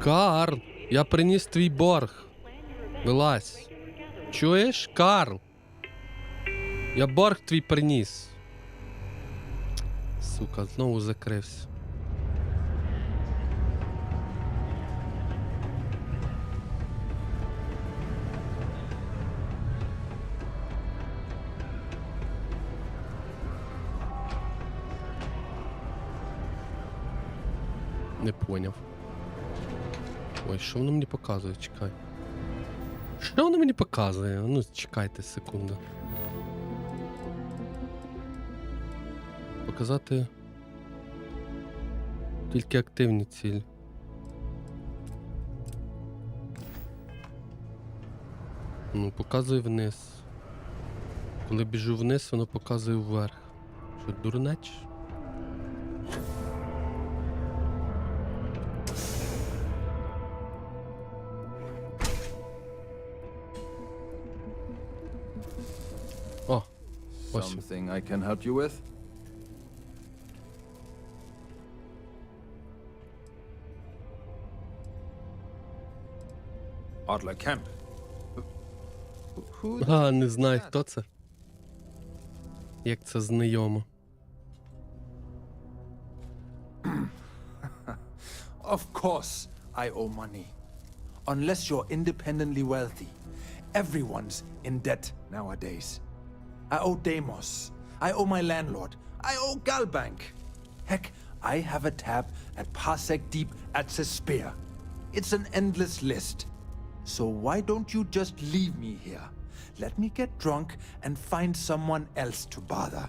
Карл, я приніс твій борг. Вилазь. Чуєш, Карл? Я борг твій приніс. Сука, знову закрився. Не поняв. Ой, що воно мені показує? Чекай. Що воно мені показує? Ну, чекайте секунду. Показати. Тільки активні цілі. Ну, показує вниз. Коли біжу вниз, воно показує вверх. Що, дурнеч? О, ось. Something I can help you with? Adler Kemp. А, не знаю, хто це. Як це знайомо. Of course I owe money. Unless you're independently wealthy. Everyone's in debt nowadays. I owe Deimos. I owe my landlord. I owe Galbank. Heck, I have a tab at Parsec Deep at Cespear. It's an endless list. So why don't you just leave me here? Let me get drunk and find someone else to bother.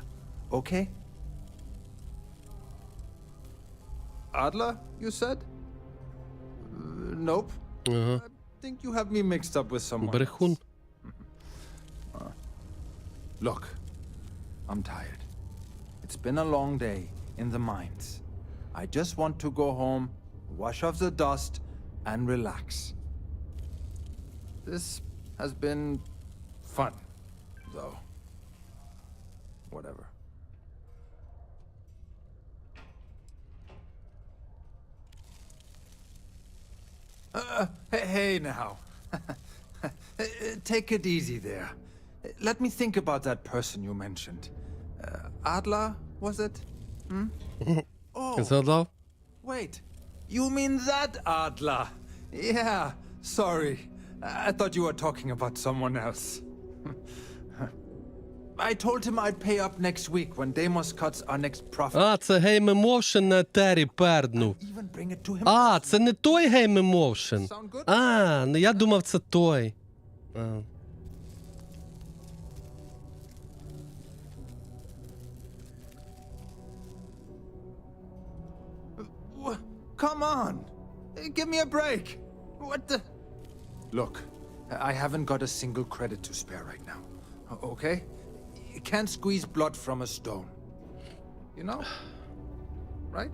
Okay? Adler, you said? Nope. Ага. I think you have me mixed up with someone Брехун. else. Look, I'm tired. It's been a long day in the mines. I just want to go home, wash off the dust, and relax. This has been fun, though. Whatever. Hey now. Take it easy there. Let me think about that person you mentioned. Adler, was it? Oh, Згадав? wait. You mean that Adler? Yeah, sorry. I thought you were talking about someone else. I told him I'd pay up next week when Deimos cuts our next profit. А, це Game Emotion на етері перднув. Even bring it to him. А, це не той Game Emotion. Sound good? А, ну я думав, це той. А. Come on. Give me a break. What the? Look, I haven't got a single credit to spare right now. Okay? You can't squeeze blood from a stone. You know? Right?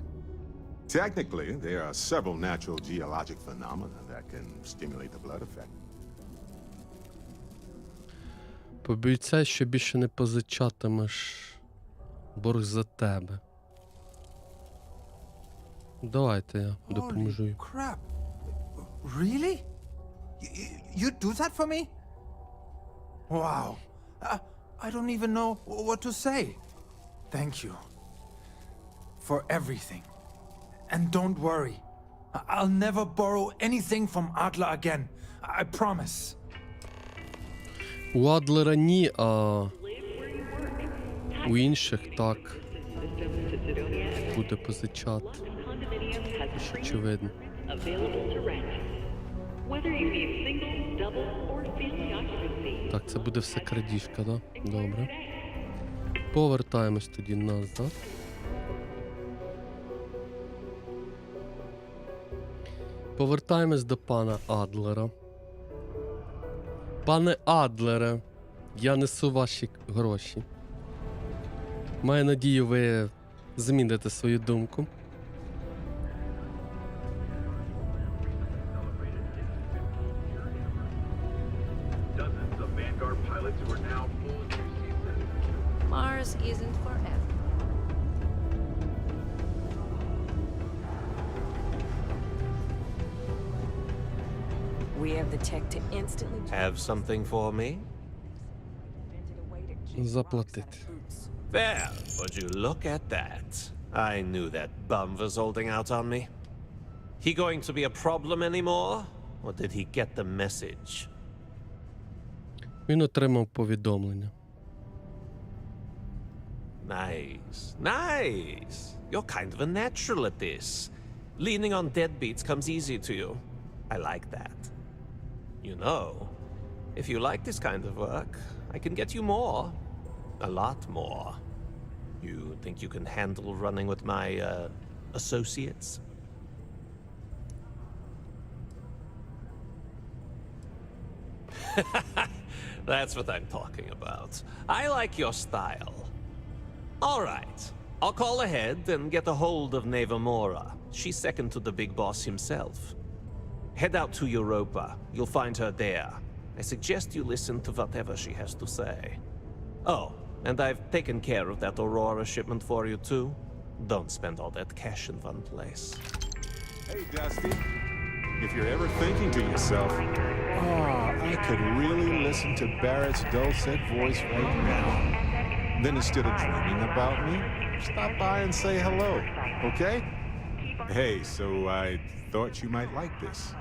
Technically, there are several natural geologic phenomena that can stimulate the blood effect. Пообіцяй, що більше не позичатимеш борг за тебе. Давайте я допоможу. Holy crap. Really? You do that for me? Wow. I don't even know what to say. Thank you. For everything. And don't worry. I'll never borrow anything from Adler again. I promise. У Адлера ні, а у інших так. Буде позичати. Що очевидно. Так, це буде все крадіжка, да? Добре. Повертаємось тоді назад. Повертаємось до пана Адлера. Пане Адлере, я несу ваші гроші. Маю надію, ви зміните свою думку. Mars isn't forever. We have the tech to instantly Have something for me? Заплатити. Well, would you look at that? I knew that bum was holding out on me. He going to be a problem anymore? Or did he get the message? Він отримав повідомлення. Nice, nice. You're kind of a natural at this. Leaning on deadbeats comes easy to you. I like that. You know, if you like this kind of work, I can get you more. A lot more. You think you can handle running with my, associates? That's what I'm talking about. I like your style. All right. I'll call ahead and get a hold of Nevamora. She's second to the big boss himself. Head out to Europa. You'll find her there. I suggest you listen to whatever she has to say. Oh, and I've taken care of that Aurora shipment for you too. Don't spend all that cash in one place. Hey, Dusty. If you're ever thinking to yourself, I could really listen to Barrett's dulcet voice right now, then instead of dreaming about me, stop by and say hello, okay? Hey, so I thought you might like this.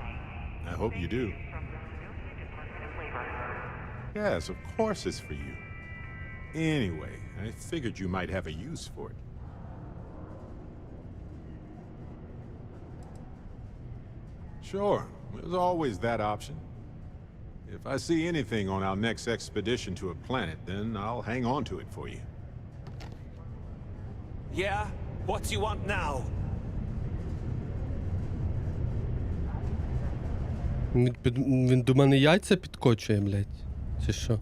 I hope you do. Yes, of course it's for you. Anyway, I figured you might have a use for it. Sure, there's always that option. If I see anything on our next expedition to a planet, then I'll hang on to it for you. Yeah? What do you want now? Він до мене яйця підкочує, блядь? Чи що?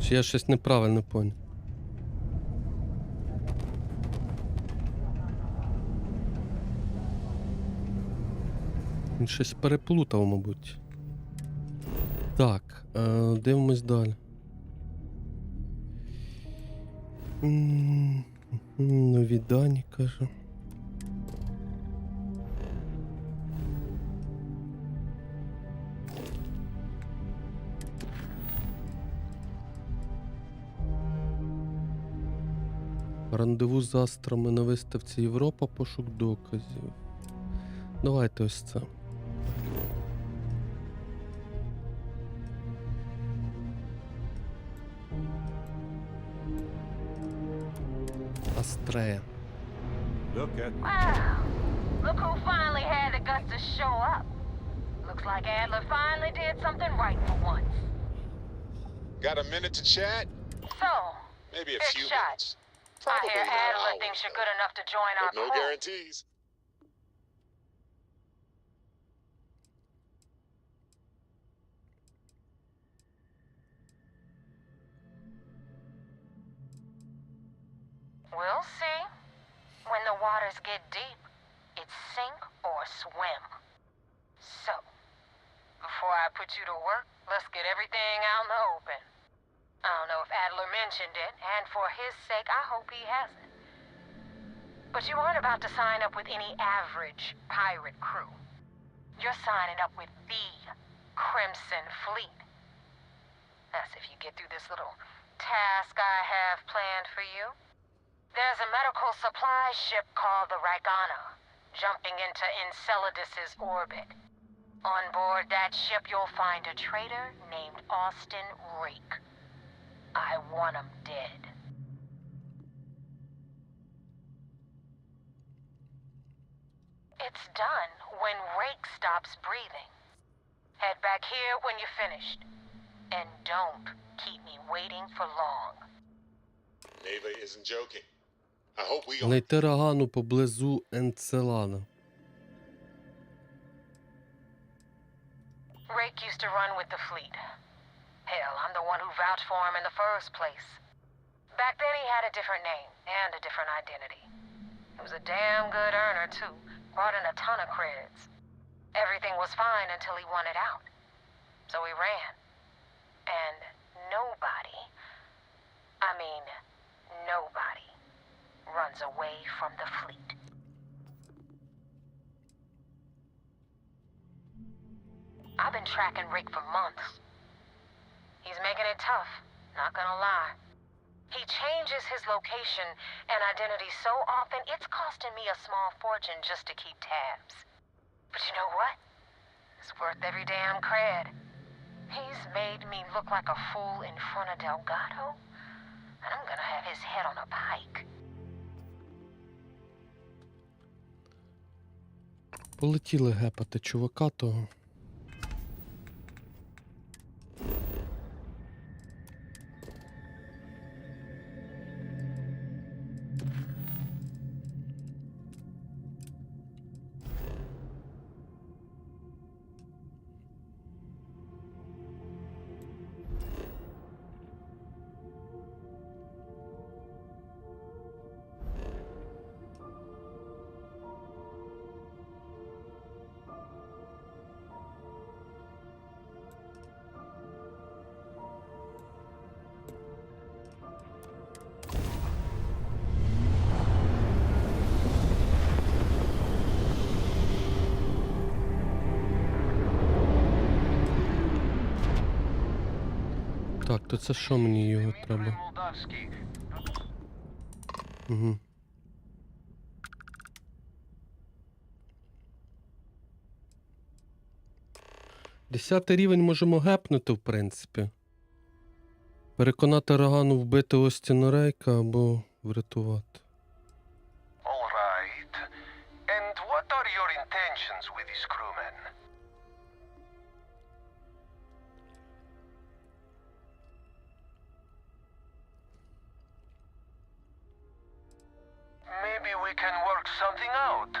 Чи я щось неправильно поняв? Він щось переплутав, мабуть. Так, дивимось далі. Нові дані, каже. Рандеву з астрами на виставці Європа, пошук доказів. Давайте ось це. Астрея. Look at... Wow. Look who finally had the guts to show up. Looks like Adler finally did something right for once. Got a minute to chat? So, Maybe a big few shot. minutes. I hear Adler thinks you're good enough to join our no crew. guarantees. We'll see. When the waters get deep, it's sink or swim. So, before I put you to work, let's get everything out in the open. I don't know if Adler mentioned it, and for his sake, I hope he hasn't. But you aren't about to sign up with any average pirate crew. You're signing up with the Crimson Fleet. That's if you get through this little task I have planned for you. There's a medical supply ship called the РЕКЛАМА, jumping into Enceladus's orbit. On board that ship, you'll find a traitor named Austin Reek. I want him dead. It's done when Rake stops breathing. Head back here when you're finished. And don't keep me waiting for long. Neva isn't joking. I hope we Знайти Рагану поблизу Енцелада. Rake used to run with the fleet. Hell, I'm the one who vouched for him in the first place. Back then he had a different name and a different identity. He was a damn good earner too. Brought in a ton of creds. Everything was fine until he wanted out. So he ran. And nobody, I mean nobody, runs away from the fleet. I've been tracking Rick for months. He's making it tough, not gonna lie. He changes his location and identity so often, it's costing me a small fortune just to keep tabs. But you know what? It's worth every damn cred. He's made me look like a fool in front of Delgado, and I'm gonna have his head on a pike. Полетіли гепати чувака того. Так, то це що мені його треба? Угу. Десятий рівень можемо гепнути, в принципі. Переконати Рогану вбити Остіна Рейка або врятувати. All right. And what are your intentions with these crewmen? Maybe we can work something out.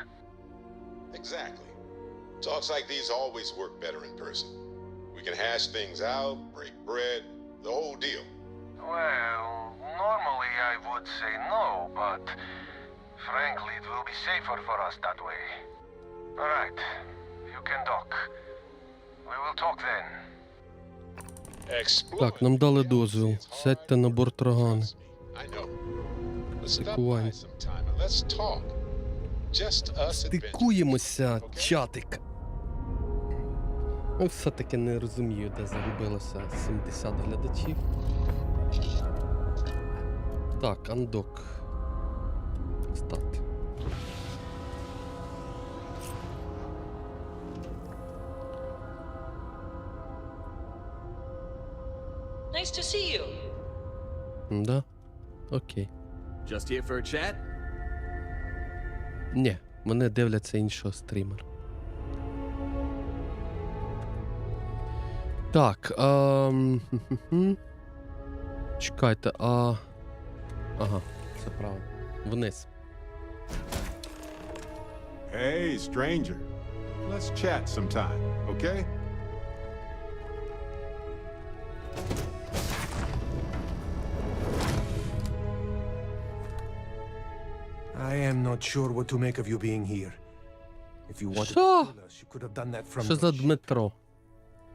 Exactly. Talks like these always work better in person. We can hash things out, break bread, the whole deal. Well, normally I would say no, but frankly, it will be safer for us that way. All right, you can dock. We will talk then. Так, нам дали дозвіл. Сядьте на борт Рогани. I know. But stop Стикувань. by sometime and let's talk. Just us adventurers. Стикуємося, чатик. Ну, все-таки не розумію, де загубилося 70 глядачів. Так, андок. Стати. Nice to see you. Да? Окей. Just here for a chat? Ні, мене дивляться іншого стрімера. Так, чекайте, ага, це правильно. Вниз. Hey, stranger. Let's chat sometime, okay? I am not sure what to make of you being here. If you wanted Що? to kill us, you could have done that from Що your за ship. Дмитро?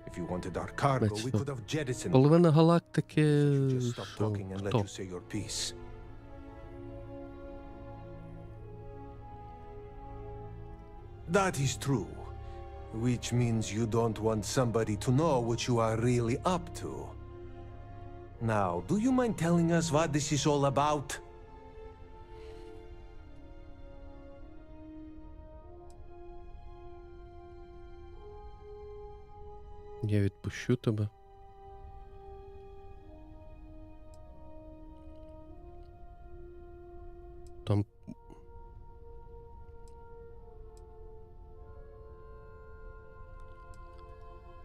If you wanted our cargo, we could have jettisoned it. Половина галактики... Just stop Що? talking and let Хто? you say your piece. That is true. Which means you don't want somebody to know what you are really up to. Now, do you mind telling us what this is all about? Я відпущу тебе. Там...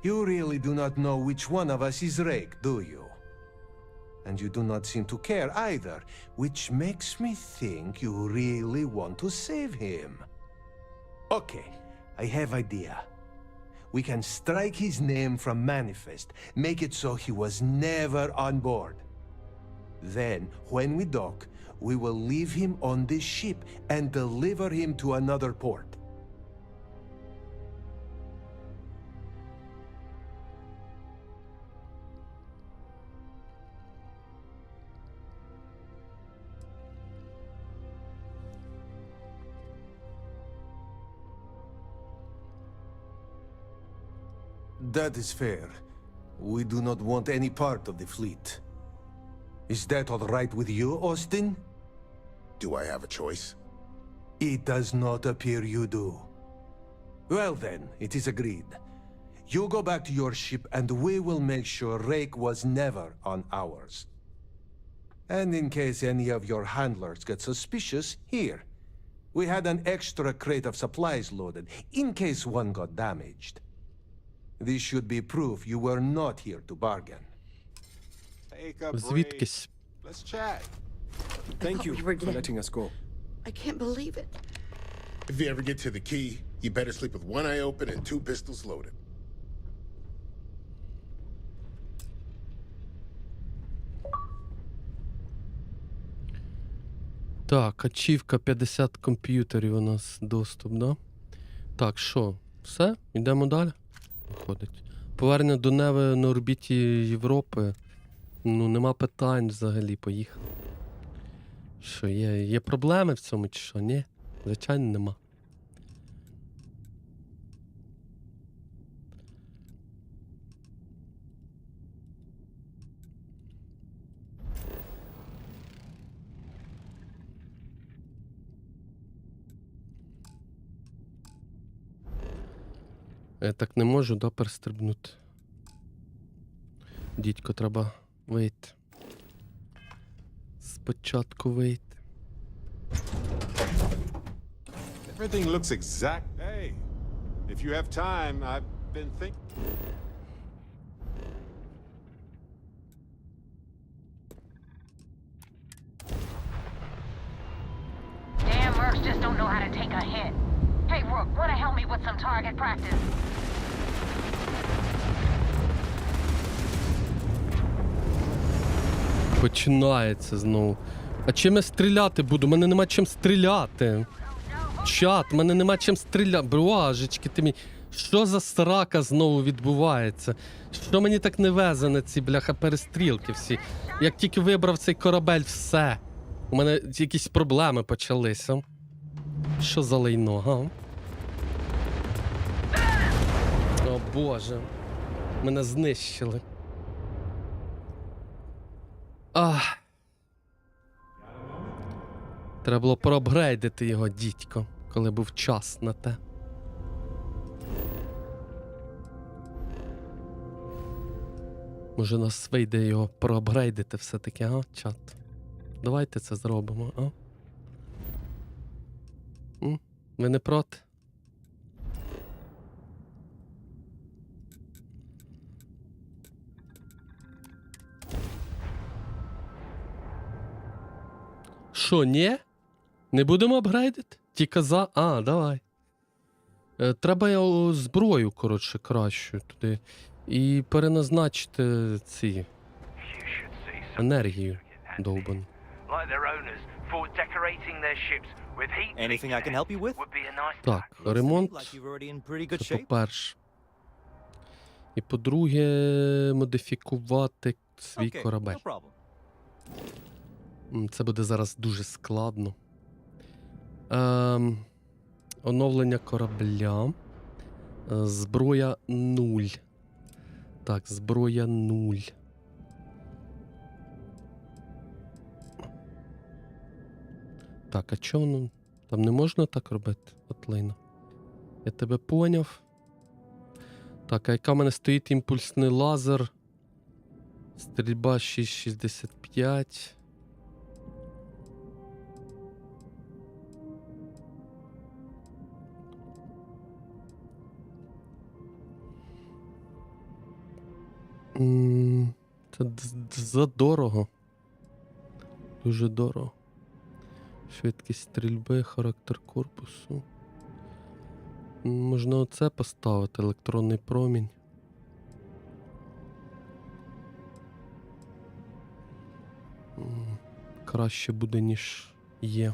You really do not know which one of us is Rake, do you? And you do not seem to care either, which makes me think you really want to save him. Okay, I have idea. We can strike his name from Manifest, make it so he was never on board. Then, when we dock, we will leave him on this ship and deliver him to another port. That is fair. We do not want any part of the fleet. Is that all right with you, Austin? Do I have a choice? It does not appear you do. Well then, it is agreed. You go back to your ship and we will make sure Rake was never on ours. And in case any of your handlers get suspicious, here. We had an extra crate of supplies loaded, in case one got damaged. This should be proof you were not here to bargain. Take a break. Звідкись. Let's chat. Thank you for letting us go. I can't believe it. If you ever get to the key, you better sleep with one eye open and 2 pistols loaded. Так, ачівка 50 комп'ютерів у нас доступ, да? Так, що? Все? Йдемо далі? Виходить. Повернення до Неви на орбіті Європи. Ну, нема питань взагалі, поїхали. Що, є проблеми в цьому чи що? Ні? Звичайно, нема. Я так не можу, да, перестрибнути. Дідько, треба вийти. Спочатку вийти. Everything looks exact. Hey, if you have time, I've been thinking. Damn mercs just don't know how to take a hit. Hey, Rook, wanna help me with some target practice? Починається знову. А чим я стріляти буду? У мене нема чим стріляти. Чат, у мене нема чим стріляти. Божечки, ти мій. Що за срака знову відбувається? Що мені так не везе на ці, бляха, перестрілки всі? Як тільки вибрав цей корабель, все. У мене якісь проблеми почалися. Що за лайно, га? О, Боже. Мене знищили. Ах. Треба було проапгрейдити його, дідько, коли був час на те. Може нас вийде його проапгрейдити все-таки, а, чат? Давайте це зробимо, а? Ви не проти? Що, ні? Не будемо апгрейдити? Тільки за... А, давай. Треба його зброю, коротше, кращу туди. І переназначити ці... енергію довбану. Anything I can help you with? Так, ремонт. Це по-перше. І по-друге, модифікувати свій корабель. Це буде зараз дуже складно. Оновлення корабля. Зброя 0. Так, зброя 0. Так, а чого воно? Там не можна так робити? От лайно. Я тебе поняв. Так, а яка в мене стоїть імпульсний лазер? Стрільба 6,65. Це задорого. Дуже дорого. Швидкість стрільби, характер корпусу. Можна оце поставити, електронний промінь. Краще буде, ніж є.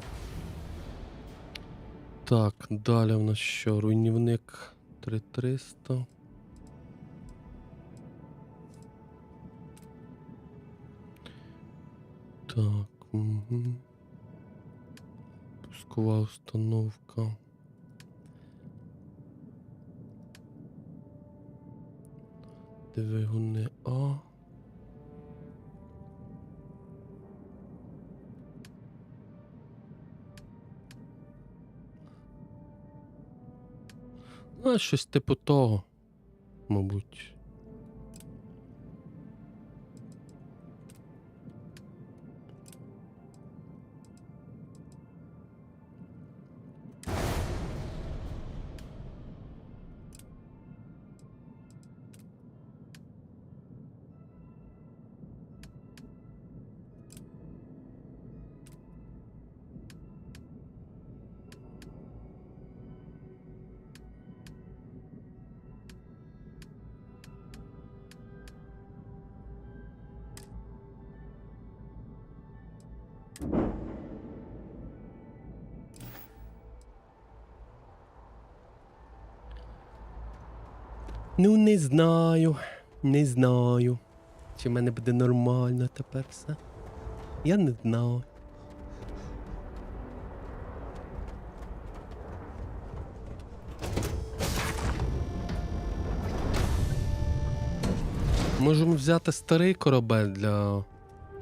Так, далі в нас що? Руйнівник 3300. Так, угу. Пускова установка. Двигуни А. Ну, щось типу того, мабуть. Ну, не знаю. Не знаю. Чи в мене буде нормально тепер все? Я не знаю. Можемо взяти старий корабель для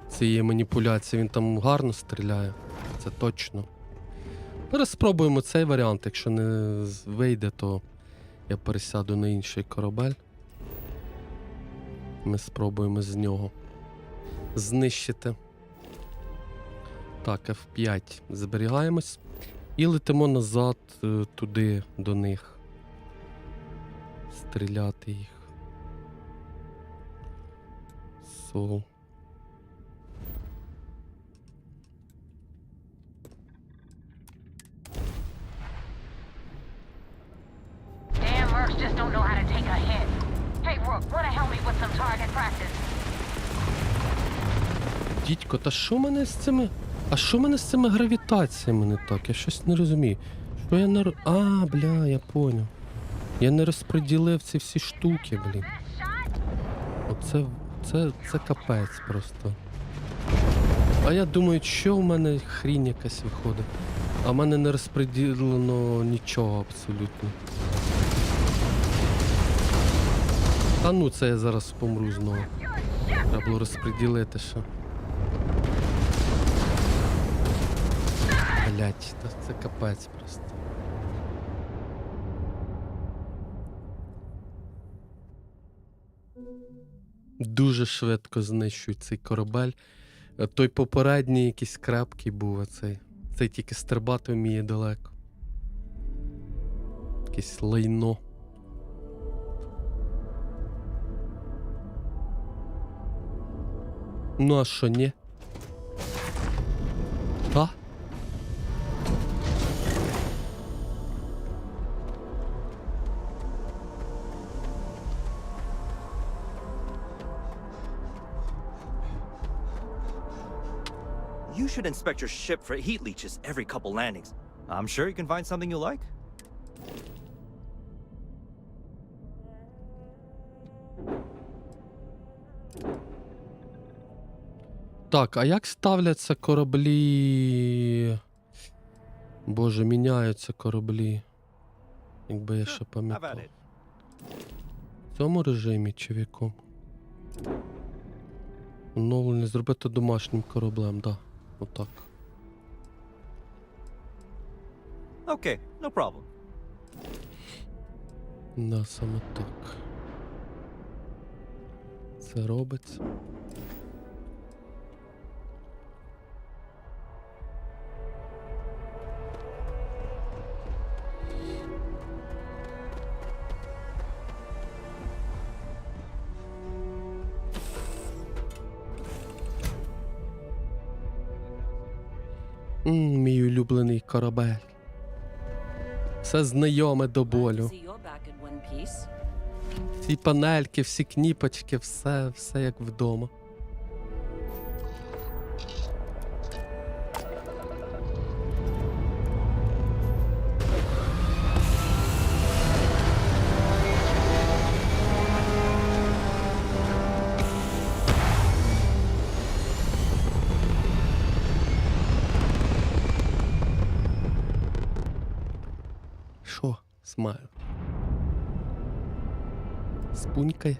цієї маніпуляції. Він там гарно стріляє. Це точно. Зараз спробуємо цей варіант. Якщо не вийде, то Я пересяду на інший корабель. Ми спробуємо з нього знищити. Так, F5 зберігаємось. І летимо назад туди, до них. Стріляти їх. So. Damn mercs just don't know how to take a hit. Hey, Rook, wanna help me with some target practice? Дідько, та що мене з цими... А що мене з цими гравітаціями не так? Я щось не розумію. Що я не... А, бля, я поняв. Я не розподілив ці всі штуки, блін. Оце... Це капець просто. А я думаю, що в мене хрінь якась виходить. А в мене не розподілено нічого абсолютно. А ну, це я зараз помру знову. Треба було розподілити ще. Блять, це капець просто. Дуже швидко знищують цей корабель. Той попередній якийсь крепкий був, а цей тільки стрибати вміє далеко. Якесь лайно. Ну а що, ні? Та? You should inspect your ship for heat leeches every couple landings. I'm sure you can find something you like. Так, а як ставляться кораблі? Боже, міняються кораблі. Якби я ще пам'ятав. В цьому режимі чи в якому? Оновлення зробити домашнім кораблем, да. Отак. Okay, no problem. Да, саме так. Це робиться. Мій улюблений корабель. Все знайоме до болю. Всі панельки, всі кніпочки, все як вдома. Що, смайл? Спунькаєш?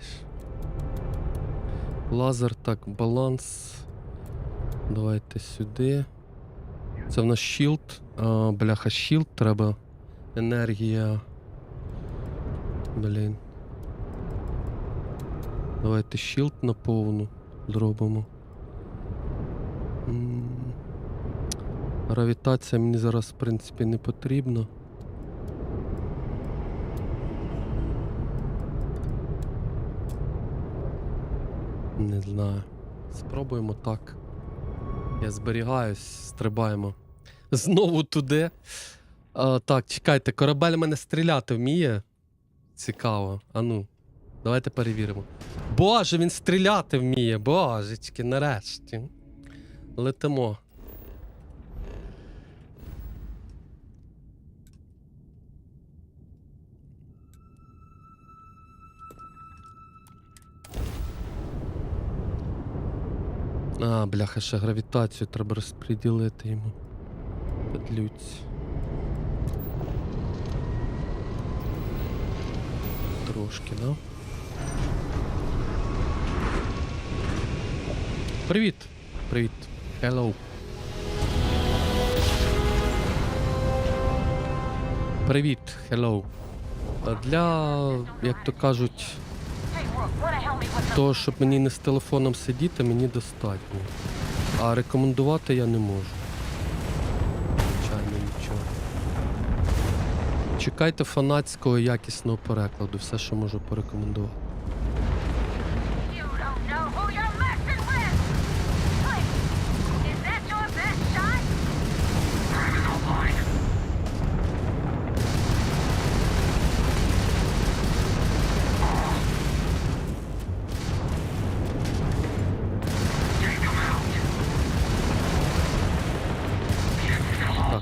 Лазер, так, баланс. Давайте сюди. Це в нас щілд. Бляха, щілд треба. Енергія. Блін. Давайте щілд на повну зробимо. Гравітація мені зараз, в принципі, не потрібна. Не знаю. Спробуємо так. Я зберігаюсь, стрибаємо. Знову туди. Так, чекайте, корабель мене стріляти вміє? Цікаво. А ну, давайте перевіримо. Боже, він стріляти вміє. Божечки, нарешті. Летимо. А, бляха, ще гравітацію треба розподілити йому. Подлюць. Трошки, да? Привіт! Привіт. Hello. Привіт, hello. Для, як то кажуть, того, щоб мені не з телефоном сидіти, мені достатньо. А рекомендувати я не можу. Звичайно, нічого. Чекайте фанатського якісного перекладу, все, що можу порекомендувати.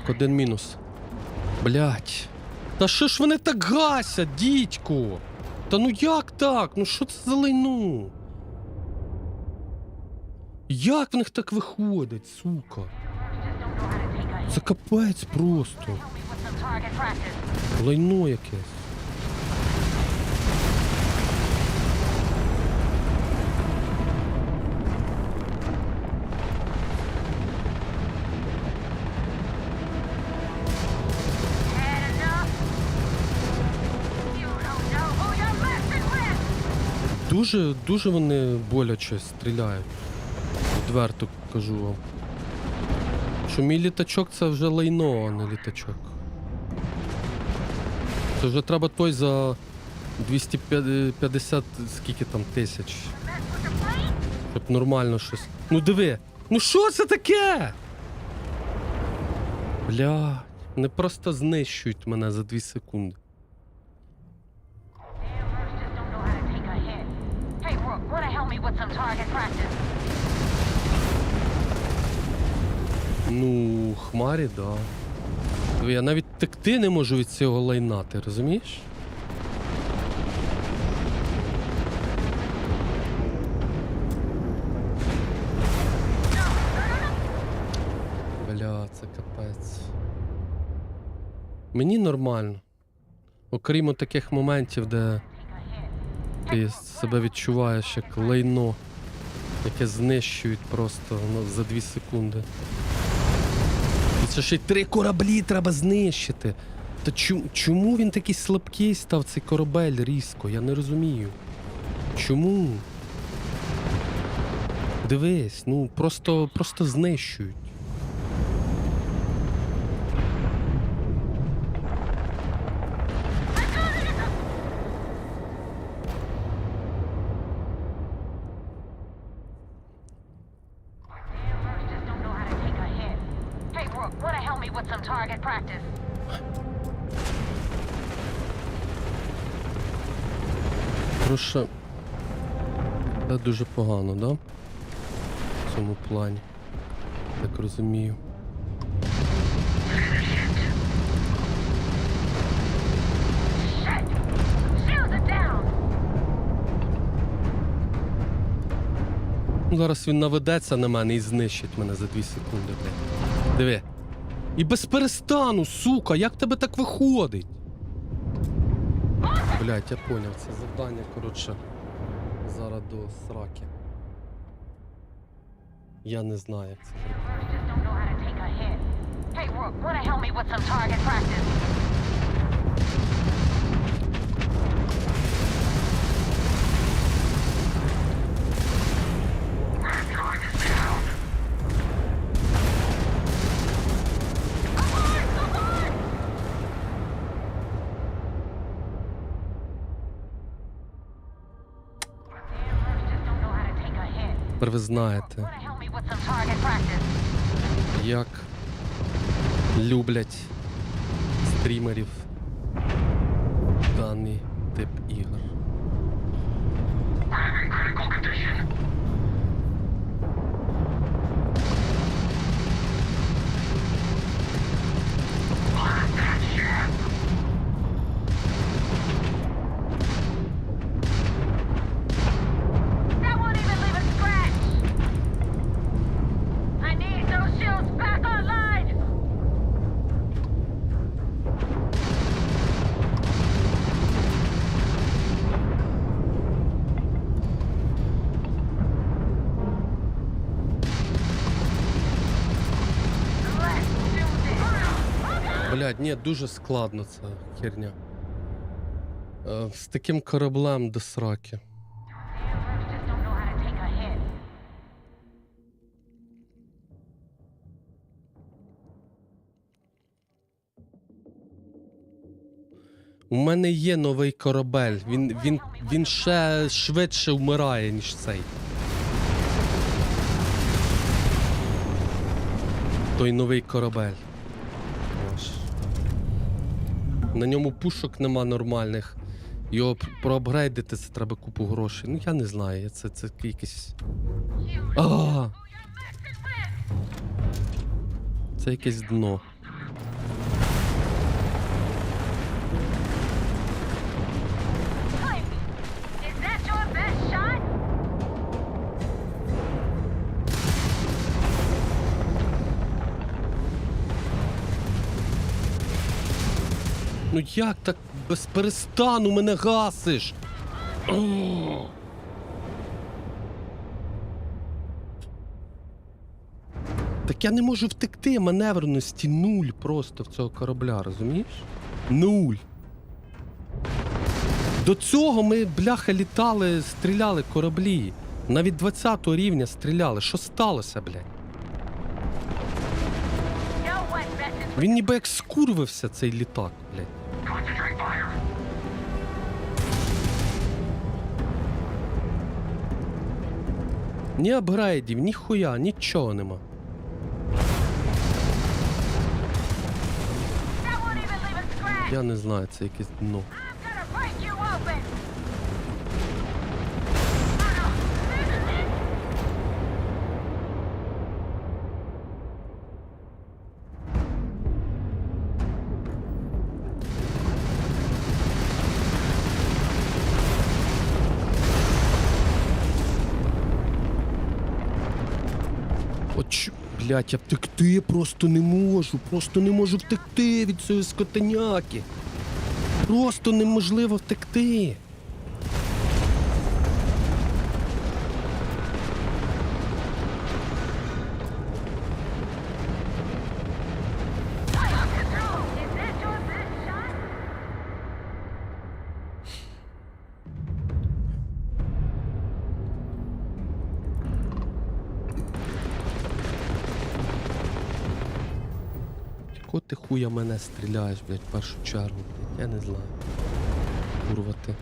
Так, один мінус. Блять. Та що ж вони так гасять, дідько? Та ну як так? Ну що це за лайно? Як в них так виходить, сука? Це капець просто. Лайно якесь. Дуже вони боляче стріляють. Відверто кажу вам. Що мій літачок це вже лайно, а не літачок. Це вже треба той за 250 скільки там тисяч. Щоб нормально щось. Ну диви! Ну що це таке? Бля, вони просто знищують мене за 2 секунди. Ну, хмарі, да. Я навіть текти не можу від цього лайна, ти розумієш? Бля, це капець. Мені нормально. Окрім таких моментів, де ти себе відчуваєш як лайно, яке знищують просто за 2 секунди. І це ще й 3 кораблі треба знищити. Та чому він такий слабкий став, цей корабель, різко? Я не розумію. Чому? Дивись, ну просто знищують. Прошу. Це дуже погано, да? В цьому плані. Так розумію. Зараз він наведеться на мене і знищить мене за 2 секунди, блядь. Диви. І без перестану, сука, як тебе так виходить? Блядь, я поняв, це завдання, коротше, зараз до сраки. Я не знаю, як це Тепер ви знаєте, як люблять стрімерів даний тип ігор. Блядь, ні, дуже складно ця херня. З таким кораблем до сраки. У мене є новий корабель. Він ще швидше вмирає, ніж цей. Той новий корабель. Ось. На ньому пушок нема нормальних. Його проапгрейдити, це треба купу грошей. Ну я не знаю, це якесь... Це якесь дно. Ну як так без перестану мене гасиш? Так я не можу втекти, маневреності нуль просто в цього корабля, розумієш? Нуль. До цього ми, бляха, літали, стріляли кораблі. Навіть 20-го рівня стріляли. Що сталося, блядь? Він ніби як скурвився, цей літак, блядь. Ні апгрейдів, ні хуя, нічого нема. Я не знаю, це якесь дно. Блять, я втекти просто не можу втекти від цієї скотаняки. Просто неможливо втекти. Ко ти хуя мене стріляєш, блядь, в першу чергу, блядь, я не знаю. Курва ти.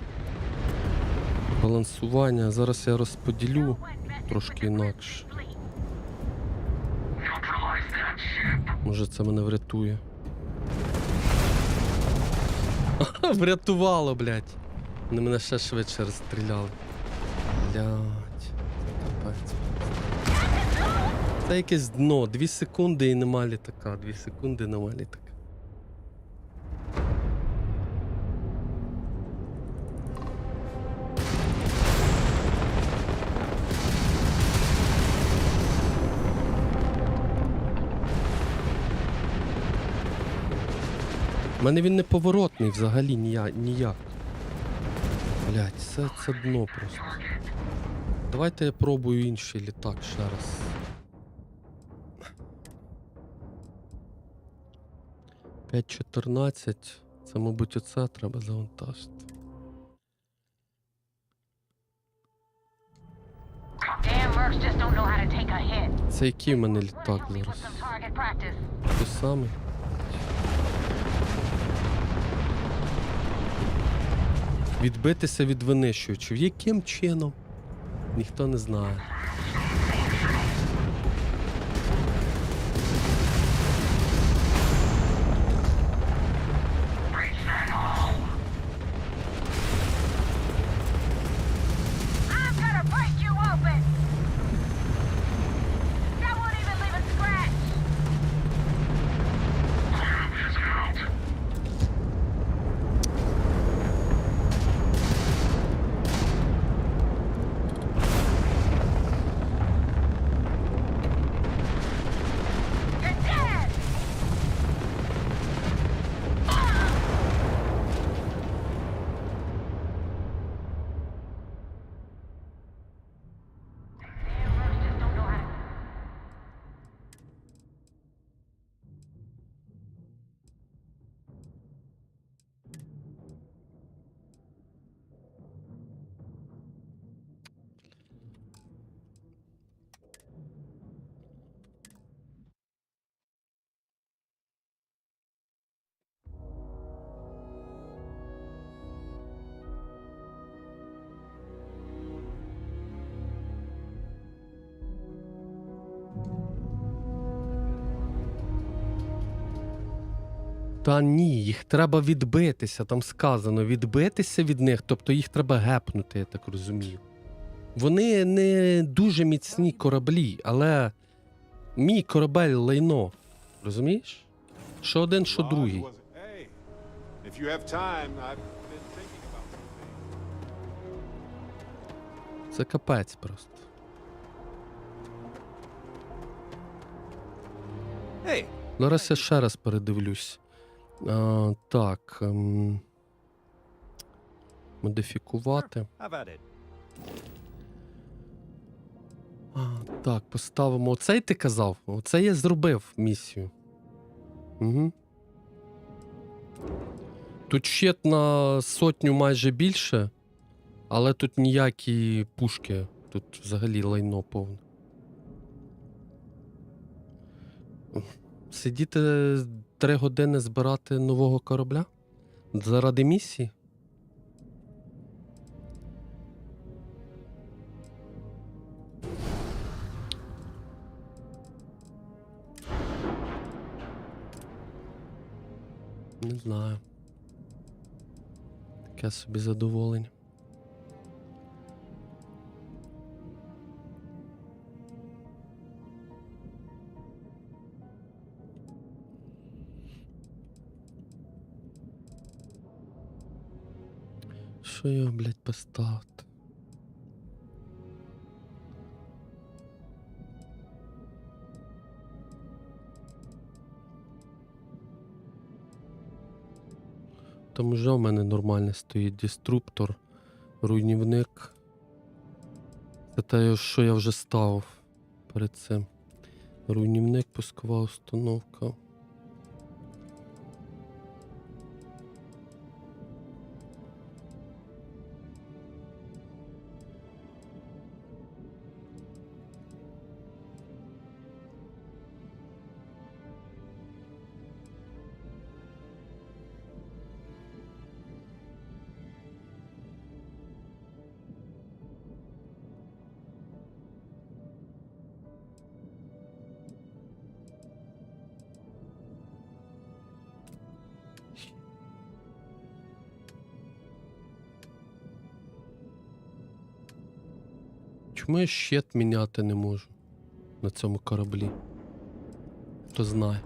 Балансування, зараз я розподілю трошки інакше. Може це мене врятує. Врятувало, блядь. Вони мене ще швидше розстріляли. Блядь, капець. Це якесь дно, 2 секунди і нема літака, 2 секунди нема літака. У мене він неповоротний взагалі ніяк. Блядь, це дно просто. Давайте я пробую інший літак ще раз. $5.14. Це, мабуть, оце треба завантажити. Це який в мене літак зараз? Той самий? Відбитися від винищувачів. Яким чином? Ніхто не знає. Та ні, їх треба відбитися, там сказано, відбитися від них, тобто їх треба гепнути, я так розумію. Вони не дуже міцні кораблі, але мій корабель лайно, розумієш? Що один, що другий. If you have time, I've been thinking about something. Це капець просто. Hey. Зараз я ще раз передивлюсь. Так. Модифікувати. Так, поставимо. Оцей ти казав? Оце я зробив місію. Угу. Тут щит на 100 майже більше, але тут ніякі пушки. Тут взагалі лайно повне. Сидіти 3 години збирати нового корабля? Заради місії? Не знаю. Таке собі задоволення. Що його, блядь, поставити? Там вже в мене нормально стоїть деструктор, руйнівник. Це те, що я вже ставив перед цим. Руйнівник, пускова установка. Чому я щит міняти не можу на цьому кораблі? Хто знає.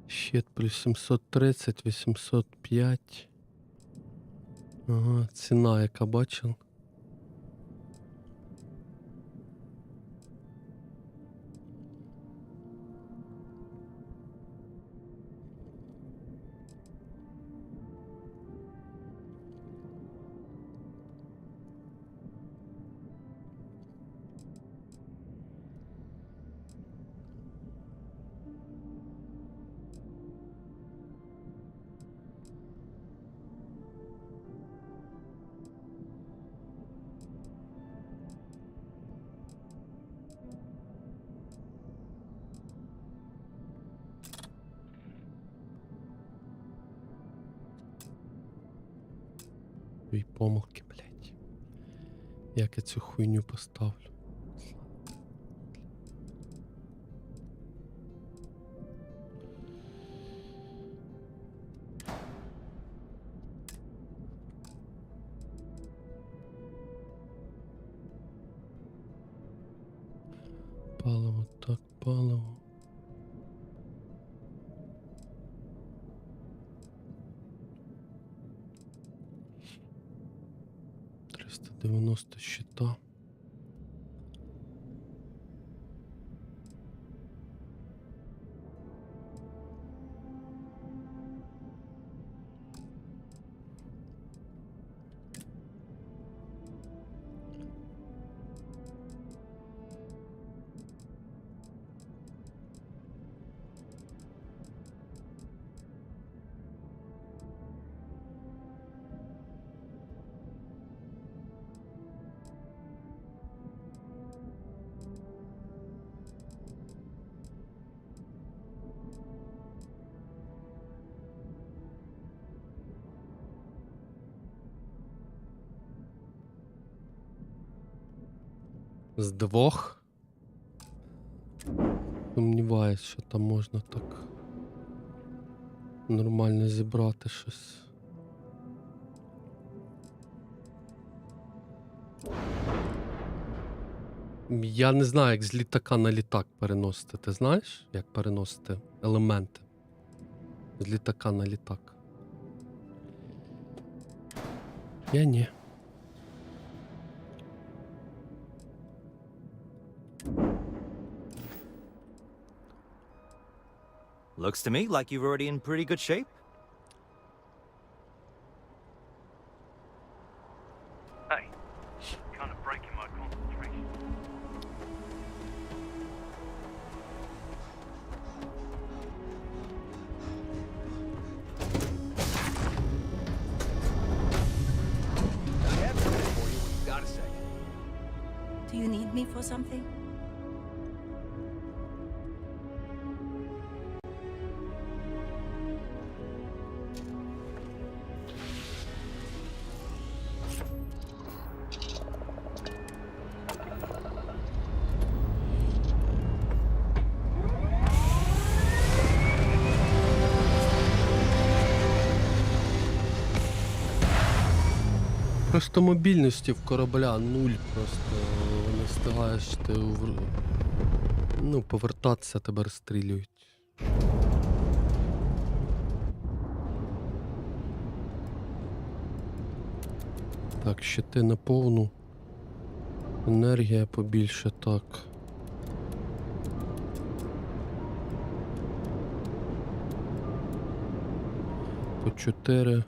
Щит плюс 730, 805. Ага, ціна, яка бачив. Твої помилки, блядь. Як я цю хуйню поставлю? Паливо, так, паливо. $390 щита. З 2. Сумніваюсь, що там можна так нормально зібрати щось. Я не знаю, як з літака на літак переносити. Ти знаєш, як переносити елементи з літака на літак? Я ні. Looks to me like you're already in pretty good shape. Hey, kind of breaking my concentration. I have something for you when you got a second. Do you need me for something? Просто мобільності в корабля 0, просто не встигаєш ти повертатися, тебе розстрілюють. Так, щити на повну. Енергія побільше, так. По 4.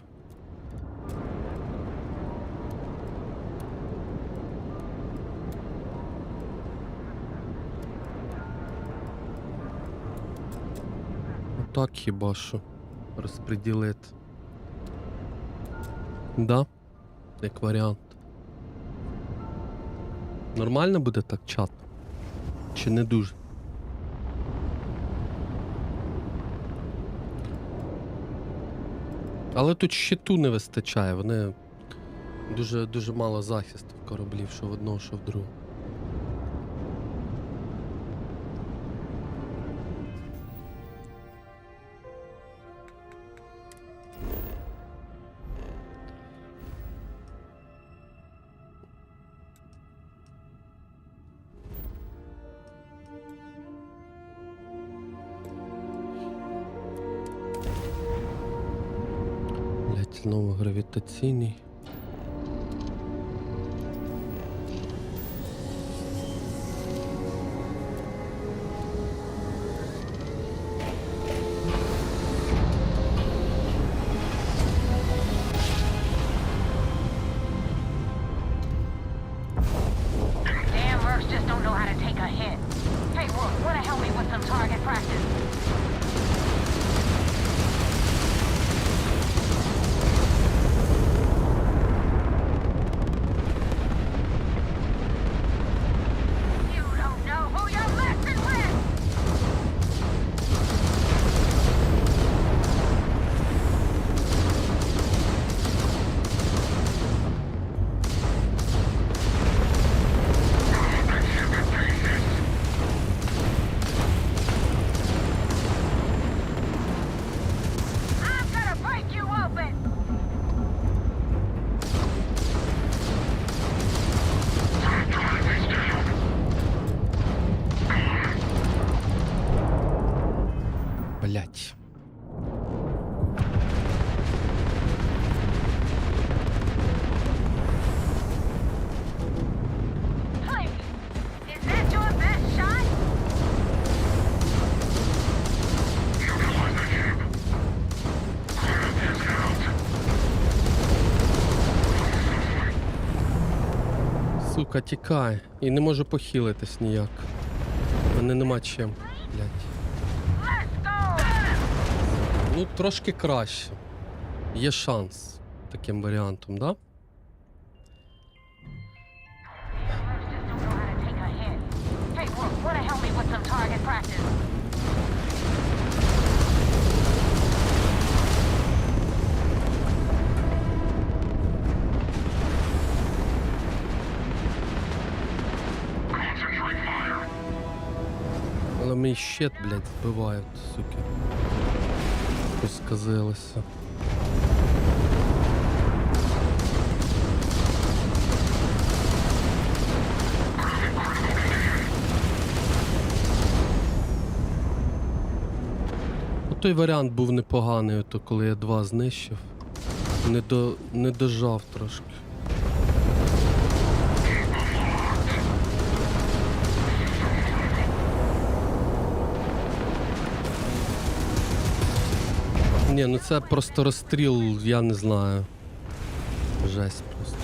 Так хіба що розподілити. Да, як варіант. Нормально буде так чат? Чи не дуже? Але тут щиту не вистачає, вони дуже мало захисту в кораблів, що в одного, що в другого. Знову гравітаційний. Damn mercs just don't know how to take a hit. Hey, Wolf, wanna help me with some target practice? Блять. Сука, тікай. І не можу похилитись ніяк. Мене нема чим. Блять. Ну, трошки краще. Є шанс таким варіантом, да? мій щит, блядь, збивають, суки. Щось сказилося. Той варіант був непоганий, то коли я 2 знищив. Не дожав трошки. Ні, ну це просто розстріл, я не знаю. Жесть просто.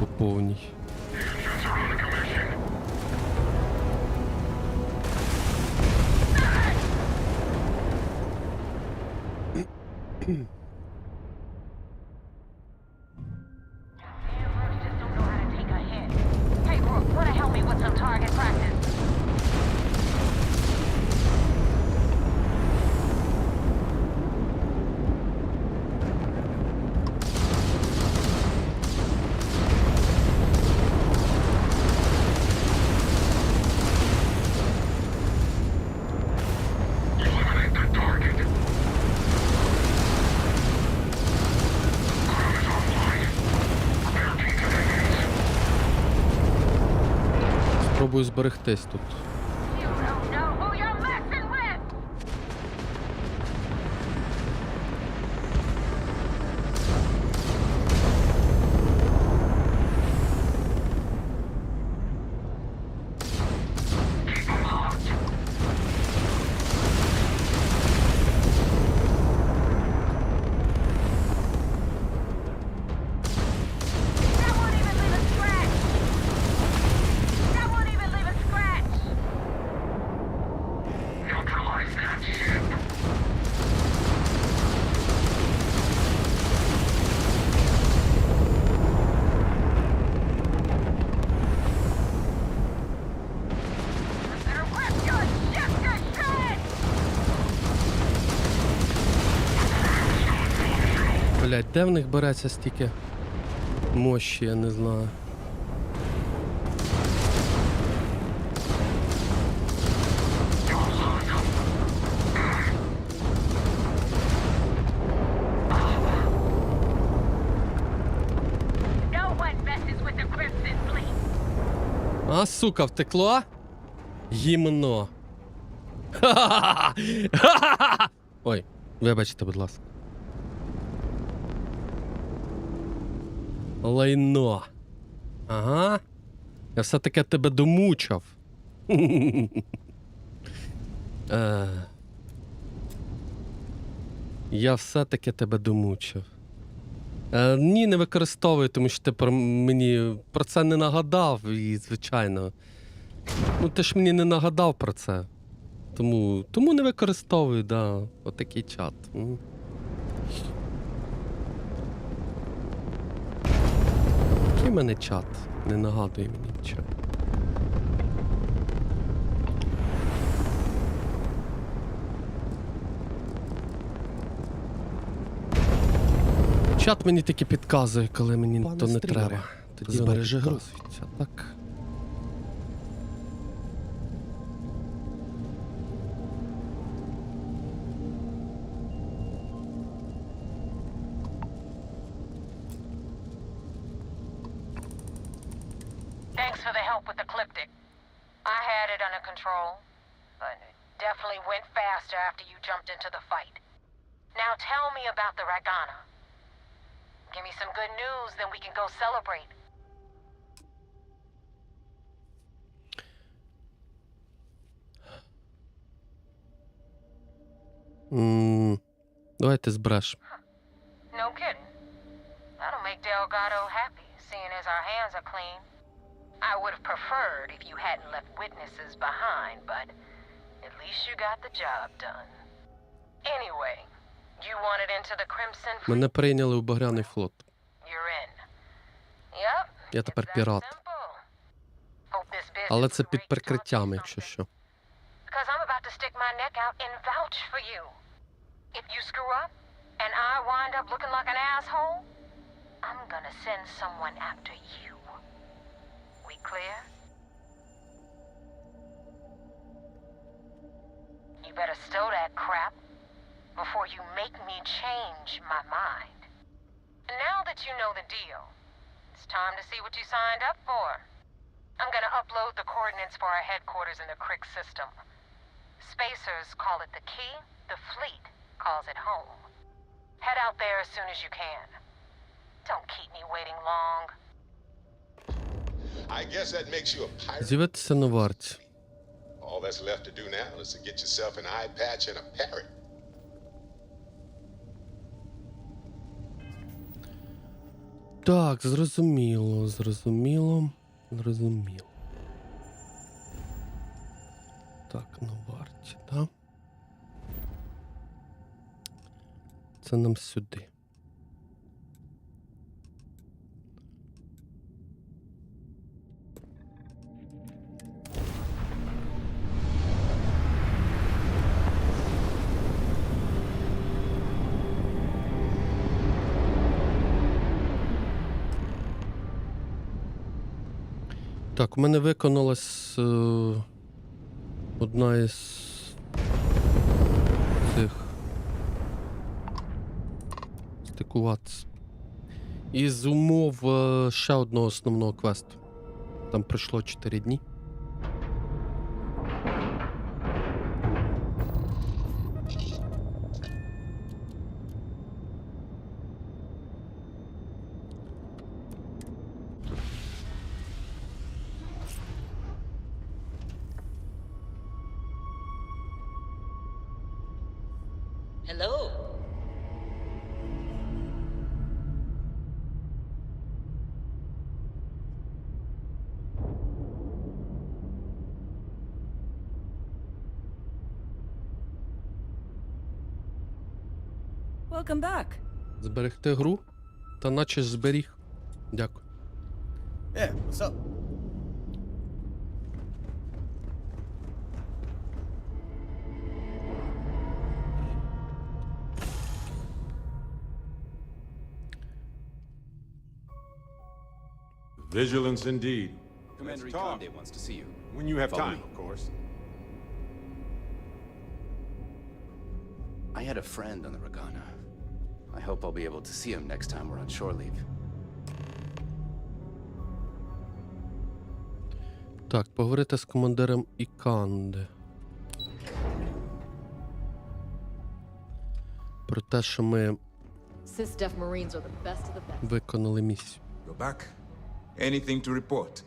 По повній. Спробую зберегтись тут. Блять, де в них береться стільки мощі, я не знаю. А, сука, втекло? Гімно. Ой, вибачте, будь ласка. Лайно. Ага. Я все-таки тебе домучав. Я все-таки тебе домучив. Ні, не використовую, тому що ти мені про це не нагадав, і, звичайно. Ну, ти ж мені не нагадав про це. Тому не використовую, да. Отакий чат. Який в мене чат? Не нагадує мені нічого. Чат мені таки підказує, коли мені то не треба. Тоді збережи гру. Так. Thanks for the help with the Ecliptic. I had it under control, but it definitely went faster after you jumped into the fight. Now tell me about the Ragana. Give me some good news, then we can go celebrate. Давайте збереш. No kidding. That'll make Delgado happy, seeing as our hands are clean. I would have preferred if you hadn't left witnesses behind, but at least you got the job done. Anyway, you wanted into the Crimson Fleet? Мене прийняли у Багряний флот. You're in. Yep. Я тепер пірат. Але це під прикриттям, якщо що. Because I'm about to stick my neck out and vouch for you. If you screw up, and I wind up looking like an asshole, I'm gonna send someone after you. We clear? You better stow that crap before you make me change my mind. Now that you know the deal, it's time to see what you signed up for. I'm gonna upload the coordinates for our headquarters in the Crick system. Spacers call it the key, the fleet calls it home. Head out there as soon as you can. Don't keep me waiting long. I guess that makes you a pirate. З'явитися на варті. All that's left to do now is to get yourself an eye patch and a parrot. Так, зрозуміло. Так, на варті, да? Це нам сюди. Так, у мене виконалась одна із цих стикуватися. Із умов ще одного основного квесту. Там пройшло 4 дні. Hello. Welcome back. Зберегти гру? Та наче ж зберіг. Дякую. Yeah, what's up? Vigilance indeed. Commander Let's talk. Conde wants to see you. When you have Follow time, me. of course. I had a friend on the Regana. I hope I'll be able to see him next time we're on shore leave. Так, поговорити з командиром Іканди. Про те, що ми виконали місію. You're back. Anything to report?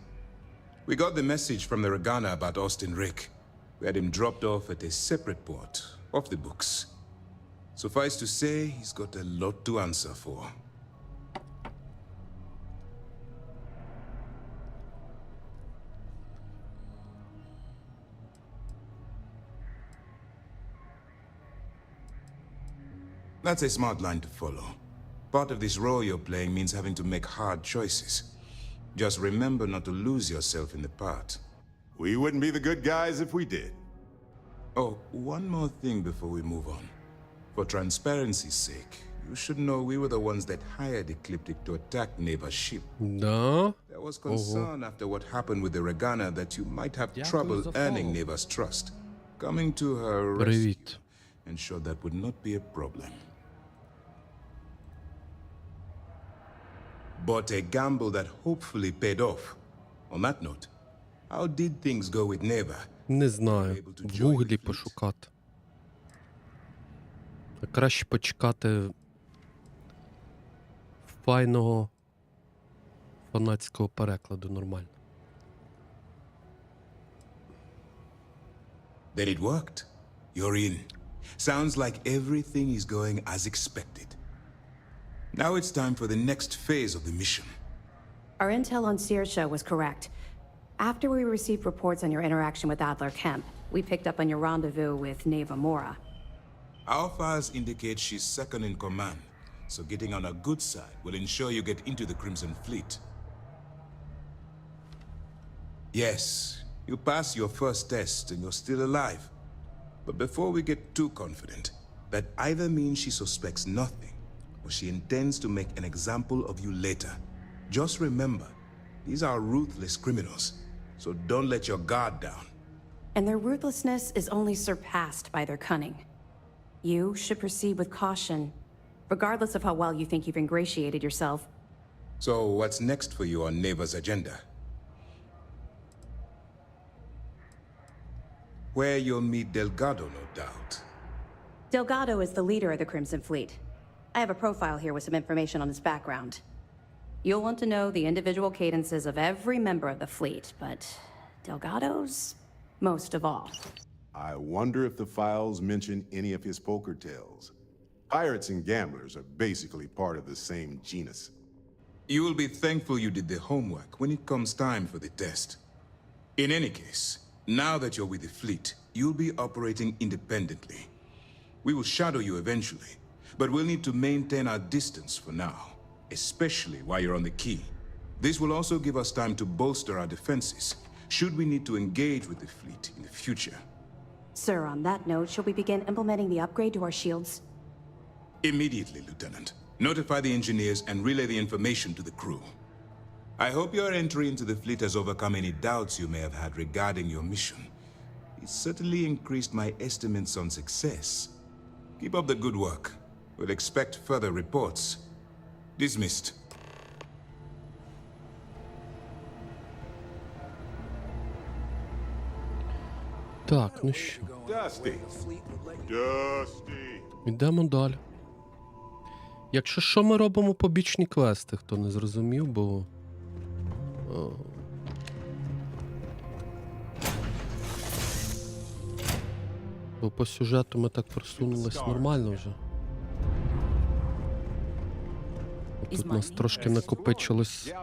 We got the message from the Regana about Austin Rick. We had him dropped off at a separate port, off the books. Suffice to say, he's got a lot to answer for. That's a smart line to follow. Part of this role you're playing means having to make hard choices. Just remember not to lose yourself in the part. We wouldn't be the good guys if we did. Oh, one more thing before we move on. For transparency's sake, you should know we were the ones that hired Ecliptic to attack Neva's ship. Да? There was concern after what happened with the Regana that you might have trouble earning Neva's trust. Coming to her rescue ensured that would not be a problem. But a gamble that hopefully paid off. On that note, how did things go with Neva? Не знаю. В гуглі пошукати. А краще почекати файного фанатського перекладу нормально. Then it worked. You're in. Sounds like everything is going as expected. Now it's time for the next phase of the mission. Our intel on Saoirse was correct. After we received reports on your interaction with Adler Kemp, we picked up on your rendezvous with Neva Mora. Our files indicate she's second in command, so getting on her good side will ensure you get into the Crimson Fleet. Yes, you passed your first test and you're still alive. But before we get too confident, that either means she suspects nothing, or she intends to make an example of you later. Just remember, these are ruthless criminals, so don't let your guard down. and their ruthlessness is only surpassed by their cunning. You should proceed with caution, regardless of how well you think you've ingratiated yourself. So what's next for you on Neva's agenda? Where you'll meet Delgado, no doubt. Delgado is the leader of the Crimson Fleet. I have a profile here with some information on his background. You'll want to know the individual cadences of every member of the fleet, but Delgado's most of all. I wonder if the files mention any of his poker tales. Pirates and gamblers are basically part of the same genus. You will be thankful you did the homework when it comes time for the test. In any case, now that you're with the fleet, you'll be operating independently. We will shadow you eventually, but we'll need to maintain our distance for now, especially while you're on the key. This will also give us time to bolster our defenses, should we need to engage with the fleet in the future. Sir, on that note, shall we begin implementing the upgrade to our shields? Immediately, Lieutenant. Notify the engineers and relay the information to the crew. I hope your entry into the fleet has overcome any doubts you may have had regarding your mission. It certainly increased my estimates on success. Keep up the good work. We'll expect further reports. Dismissed. Так, ну що. Dusty. Йдемо далі. Якщо що, ми робимо побічні квести, хто не зрозумів, бо... Бо по сюжету ми так просунулись нормально вже. Тут у нас трошки накопичилось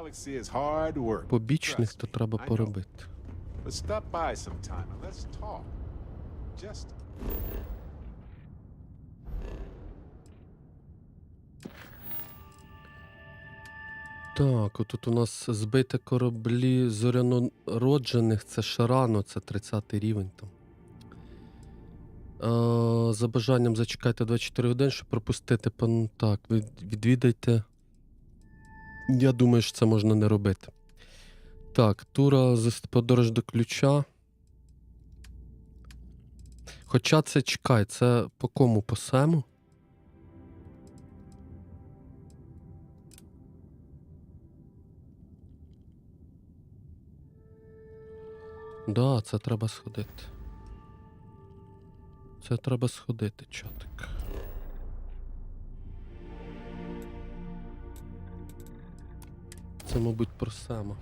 побічних, то треба поробити. Так, отут у нас збити кораблі зорянороджених, це ще рано, це 30-й рівень там. За бажанням зачекайте 24 години, щоб пропустити. Так, відвідайте. Я думаю, що це можна не робити. Так, тура подорож до ключа. Хоча це, чекай, це по кому? По Сему? Да, це треба сходити. Це треба сходити, чатик. Це, мабуть, про Сема.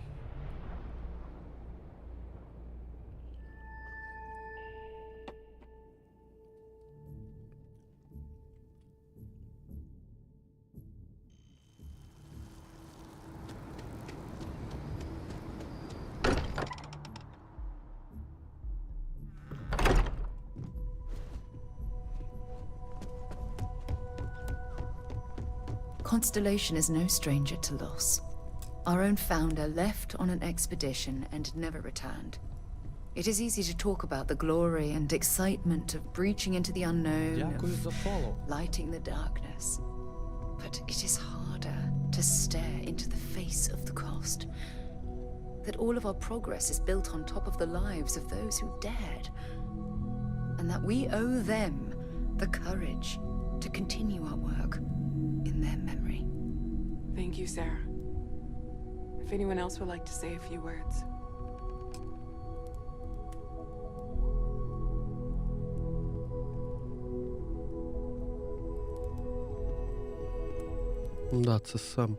Constellation is no stranger to loss. Our own founder left on an expedition and never returned. It is easy to talk about the glory and excitement of breaching into the unknown, of lighting the darkness. But it is harder to stare into the face of the cost. That all of our progress is built on top of the lives of those who dared. And that we owe them the courage to continue our work in their memory. Thank you, Sarah. If anyone else would like to say a few words. Да, це сам.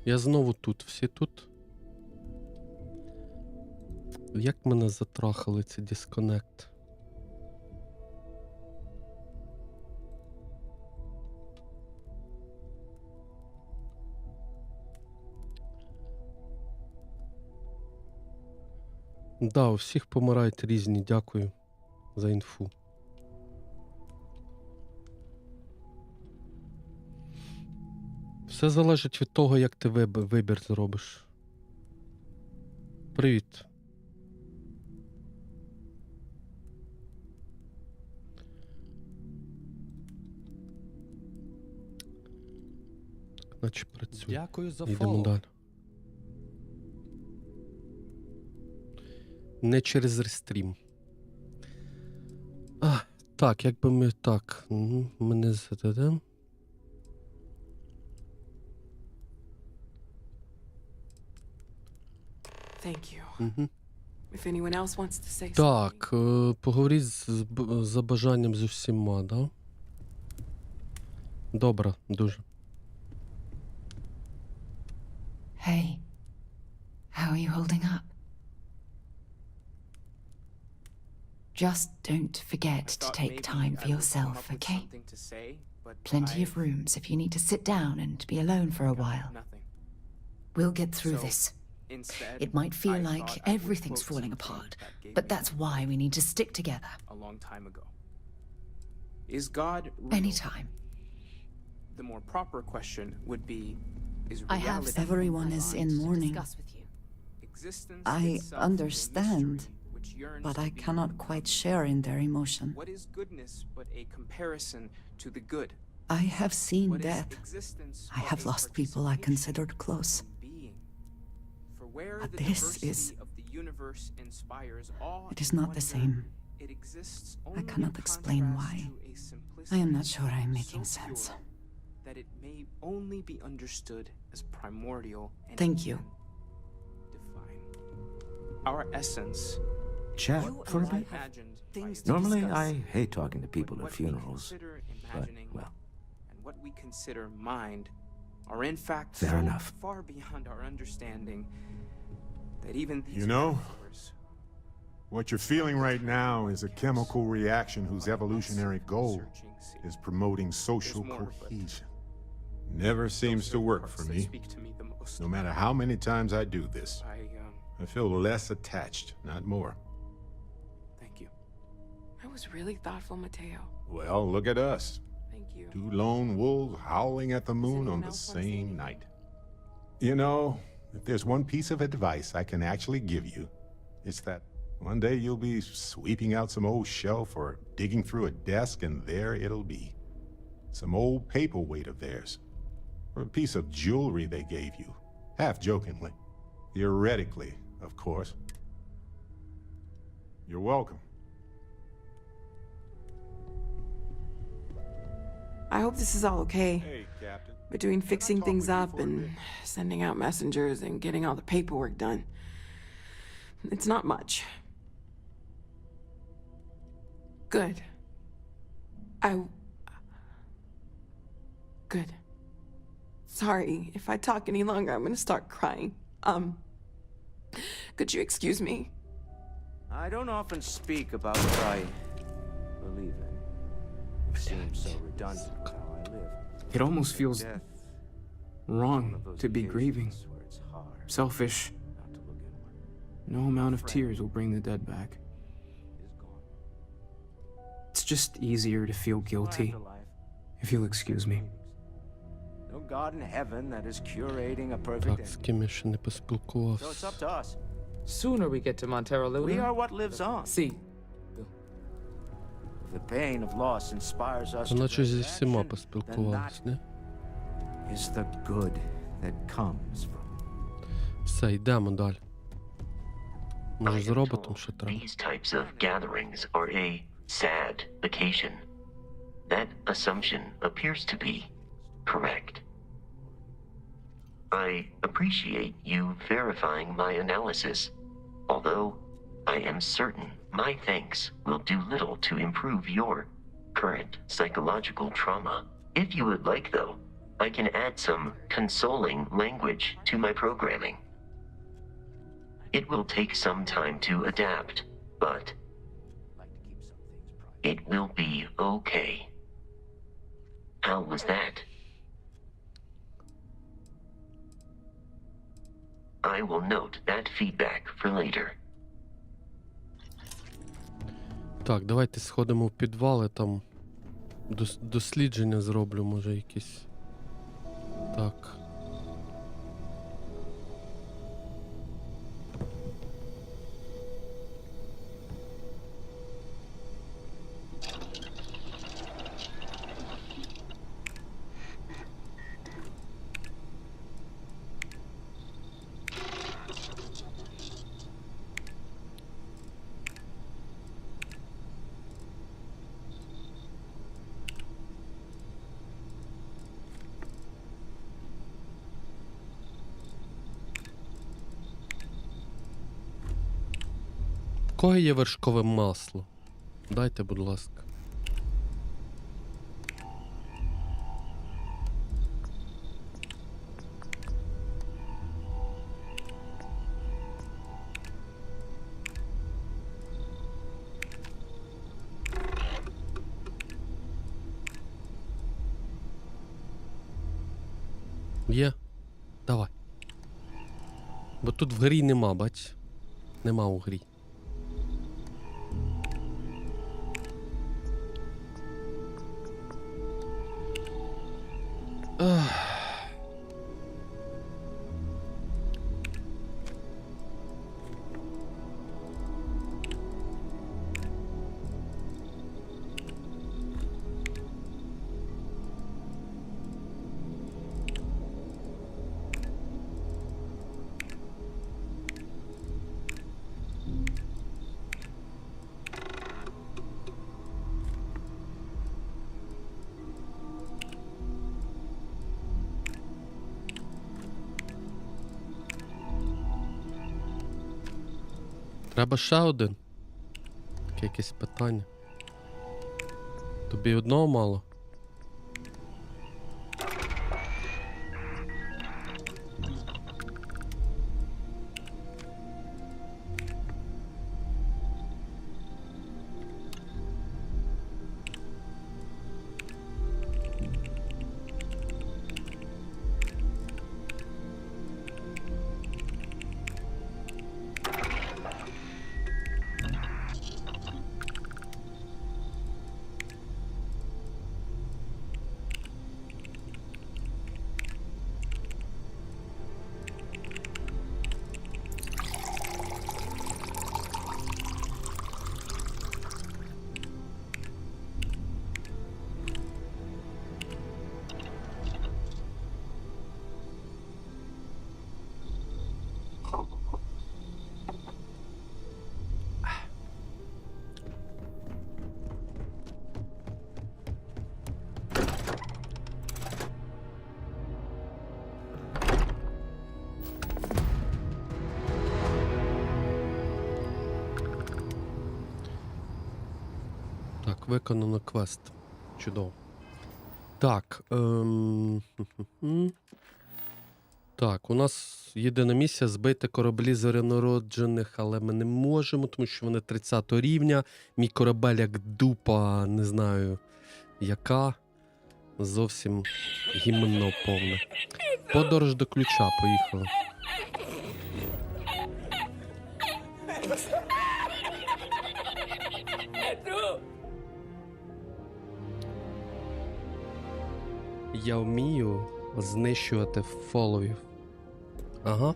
Я знову тут, всі тут. Як мене затрахали ці дисконект? Да, у всіх помирають різні, дякую за інфу. Все залежить від того, як ти вибір зробиш. Привіт. Так, наче працює. Дякую за Йдемо фоллоу. далі. Не через рестрім. Так, якби ми так. Мене зададемо. Thank you. If anyone else wants to say something. Так, поговоріть за бажанням з усіма, да? Добре, дуже. Hey, how are you holding up? Just don't forget to take time for yourself, okay? Plenty of rooms if you need to sit down and be alone for a while. We'll get through this. It might feel like everything's falling apart, but that's why we need to stick together. A long time ago. Is God real? Anytime. The more proper question would be, is I have reality everyone is in mourning. existence I itself understand, a mystery which yearns but to I be cannot quite share in their emotion. What is goodness but a comparison to the good? I have seen What is death. existence I but have a lost people I considered close. being? For where But the this diversity is- of the universe inspires awe It is and not the wonder, same. it exists I only cannot in explain contrast why. to a simplicity I am not sure I am making so sense. pure that it may only be understood as primordial and Thank you. divine. Our essence. Chat for a bit? Imagined Normally, I hate talking to people at funerals, but, well, and what we consider mind are in fact Fair so enough. far beyond our understanding that even these You know, metaphors what you're feeling right now is a chemical reaction whose evolutionary goal is promoting social cohesion. Never seems to work for me. No matter how many times I do this, I feel less attached, not more. Thank you. I was really thoughtful, Mateo. Well, look at us. Thank you. Two lone wolves howling at the moon on the same night. You know, if there's one piece of advice I can actually give you, it's that one day you'll be sweeping out some old shelf or digging through a desk and there it'll be. Some old paperweight of theirs. Or a piece of jewelry they gave you. Half jokingly. Theoretically, of course. You're welcome. I hope this is all okay. Hey, Captain. Between fixing things up and sending out messengers and getting all the paperwork done. It's not much. Good. Good. Sorry, if I talk any longer, I'm gonna start crying. Could you excuse me? I don't often speak about what I believe in. It seems so redundant with how I live. It almost feels Death, wrong one of those to be grieving. occasions where it's hard Selfish. not to look inward. No amount of tears will bring the dead back. It's just easier to feel guilty, if you'll excuse me. No God in heaven that is curating a perfect Так, з end. ким я ще не So it's поспілкувався. up to us. Sooner we get to Montero Luna. We are what lives on. See. The pain of loss inspires us Та to наче зі take всіма action, then поспілкувались, не? that is the good that comes from. Все, йдемо далі. Може з роботом ще треба. These types of gatherings are a sad occasion. That assumption appears to be correct. I appreciate you verifying my analysis, although I am certain my thanks will do little to improve your current psychological trauma. If you would like, though, I can add some consoling language to my programming. It will take some time to adapt, but it will be okay. How was that? I will note that feedback for later. Так, давайте сходимо в підвали, там дослідження зроблю, може якісь. Так. В кого є вершкове масло? Дайте, будь ласка. Є? Давай. Бо тут в грі нема, бач? Нема у грі. Треба ще один. Таке якесь питання. Тобі одного мало? Так, виконано квест. Чудово. Так. Так, у нас єдина місія збити кораблі зорянороджених, але ми не можемо, тому що вони 30 рівня. Мій корабель як дупа, не знаю яка. Зовсім гімно повне. Подорож до ключа, поїхали. Я вмію знищувати фоловів. Ага.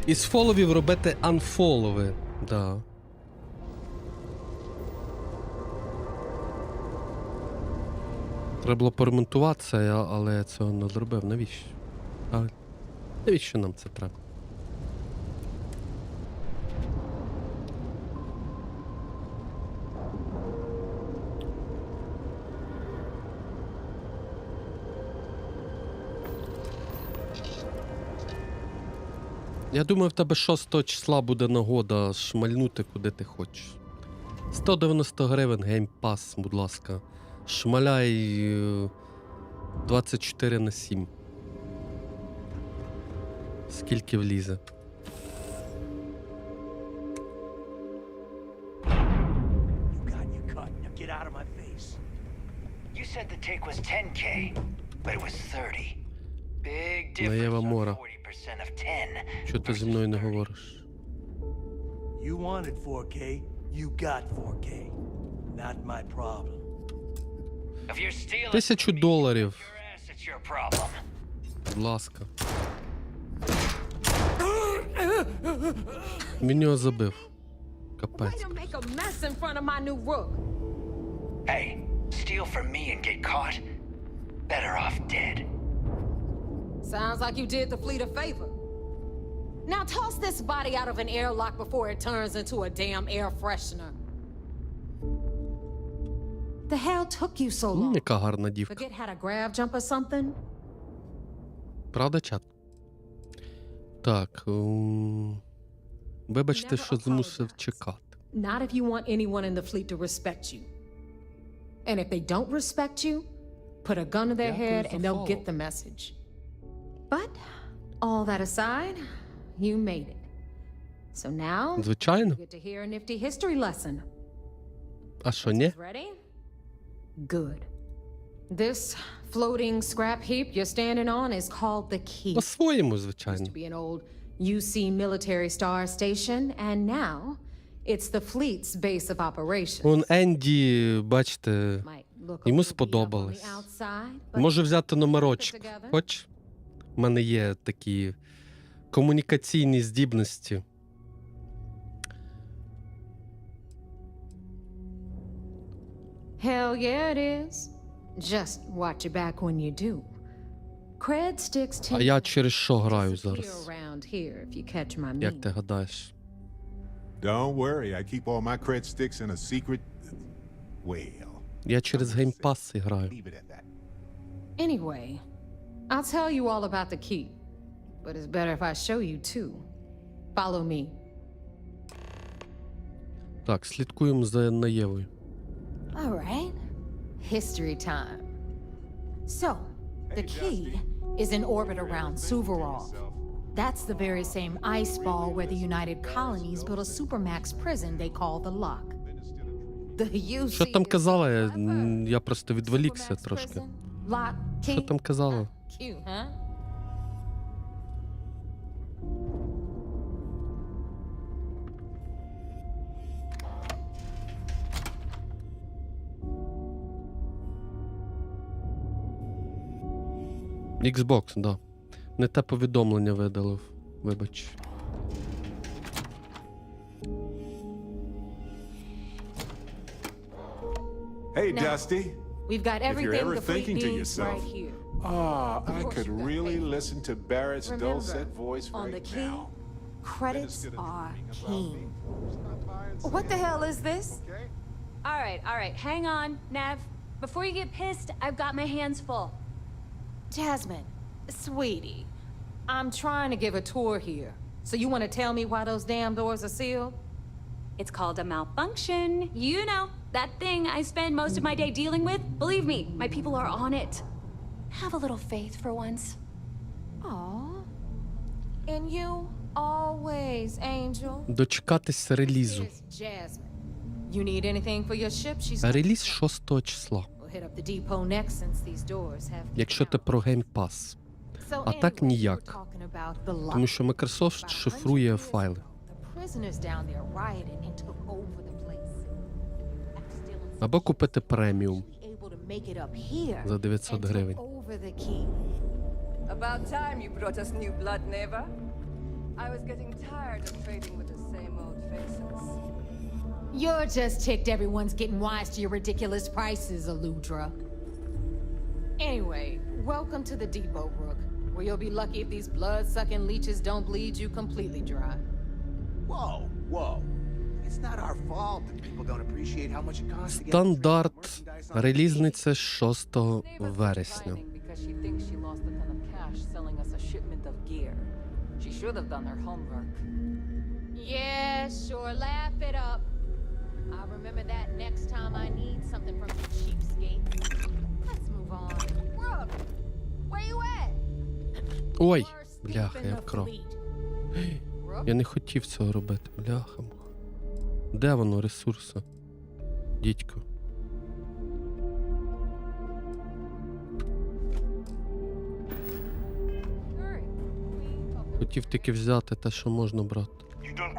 Із фоловів робити анфолови. Да. Треба було поремонтуватися, але я цього не зробив. Навіщо? Навіщо нам це треба? Я думаю, в тебе 6 числа буде нагода шмальнути куди ти хочеш. 190 гривень геймпас, будь ласка. Шмаляй 24/7. Скільки влізе. Наєва Мора. Чого ти зі мною не говориш? You wanted 4K. You got 4K. Not my problem. If you're stealing $1000. your ass, it's your problem. Будь ласка. Він його забив. Капець. Hey, steal from me and get caught? Better off dead. Sounds like you did the fleet a favor. Now toss this body out of an airlock before it turns into a damn air freshener. The hell took you so long? Яка гарна дівка. Forget how to grab jump or something? Правда, чат? Так. Вибачте, що змусив чекати. Not if you want anyone in the fleet to respect you. And if they don't respect you, put a gun to their head and they'll get the message. But, all that aside, you made it. So now, Звичайно. you get to hear a nifty history lesson. А що, ні? Ready? Good. This floating scrap heap you're standing on is called the Key. По-своєму, Used звичайно. to be an old UC military star station, and now it's the fleet's base of operations. Вон Енді, бачите, Might look a йому little beat up on сподобалось. the outside, but Може взяти номерочок. keep it together. Хоч? У мене є такі комунікаційні здібності. Hell yeah, it is. Just watch your back when you do. Cred sticks to А я через що граю disappear зараз? around here, if you catch my Як meaning. ти гадаєш? Don't worry, I keep all my cred sticks in a secret... Well, Я через геймпаси граю. leave it at that. Anyway, I'll tell you all about the key. But it's better if I show you too. Follow me. Так, слідкуємо за Наєвою. All right. History time. So, the key is in orbit around Suvorov. That's the very same ice ball where the United Colonies built a supermax prison they call the Lock. The UC Що там is казала? clever. Я просто відволікся Supermax трошки. prison, Lock, Що key. там казала? Cute, huh? Xbox, да. Не те повідомлення видалив. Вибач. Hey, Now, Dusty. We've got If you're everything ever the fleet thinking to needs yourself, right here. I could really listen to Barrett's Remember, dulcet voice on the right key, now. credits are king. What the hell is this? All right, hang on, Nev. Before you get pissed, I've got my hands full. Jasmine, sweetie, I'm trying to give a tour here. So you want to tell me why those damn doors are sealed? It's called a malfunction. You know, that thing I spend most of my day dealing with. Believe me, my people are on it. Have a little faith for once. Aw. And you always, Angel. Дочекатись релізу. Here's Jasmine. You need anything for your ship? She's Реліз 6 числа. We'll hit up the depot next since these doors have Якщо ти про геймпас. So А так anyway, ніяк. we're talking about the Lock. Тому що Microsoft шифрує файли. The prisoners down there rioted and took over the place. After stealing Або купити преміум able to make it up here за 900 гривень. over the key. About time you brought us new blood, Neva. I was getting tired of trading with the same old faces. You're just ticked everyone's getting wise to your ridiculous prices, Aludra. Anyway, welcome to the depot, Rook, where you'll be lucky if these blood-sucking leeches don't bleed you completely dry. Whoa. It's not our fault that people don't appreciate how much it costs to get Стандарт релізниця 6 вересня. Because she thinks she lost a ton of cash selling us a shipment of gear. She should have done her homework. Yeah, sure, laugh it up. I'll remember that next time I need something from you cheapskates. Let's move on. Rook, where you at? Ой, бляха, я вкрав. Я не хотів цього робити, бляха. Де воно, ресурси? Дідько. Хотів тільки взяти те, що можна брати.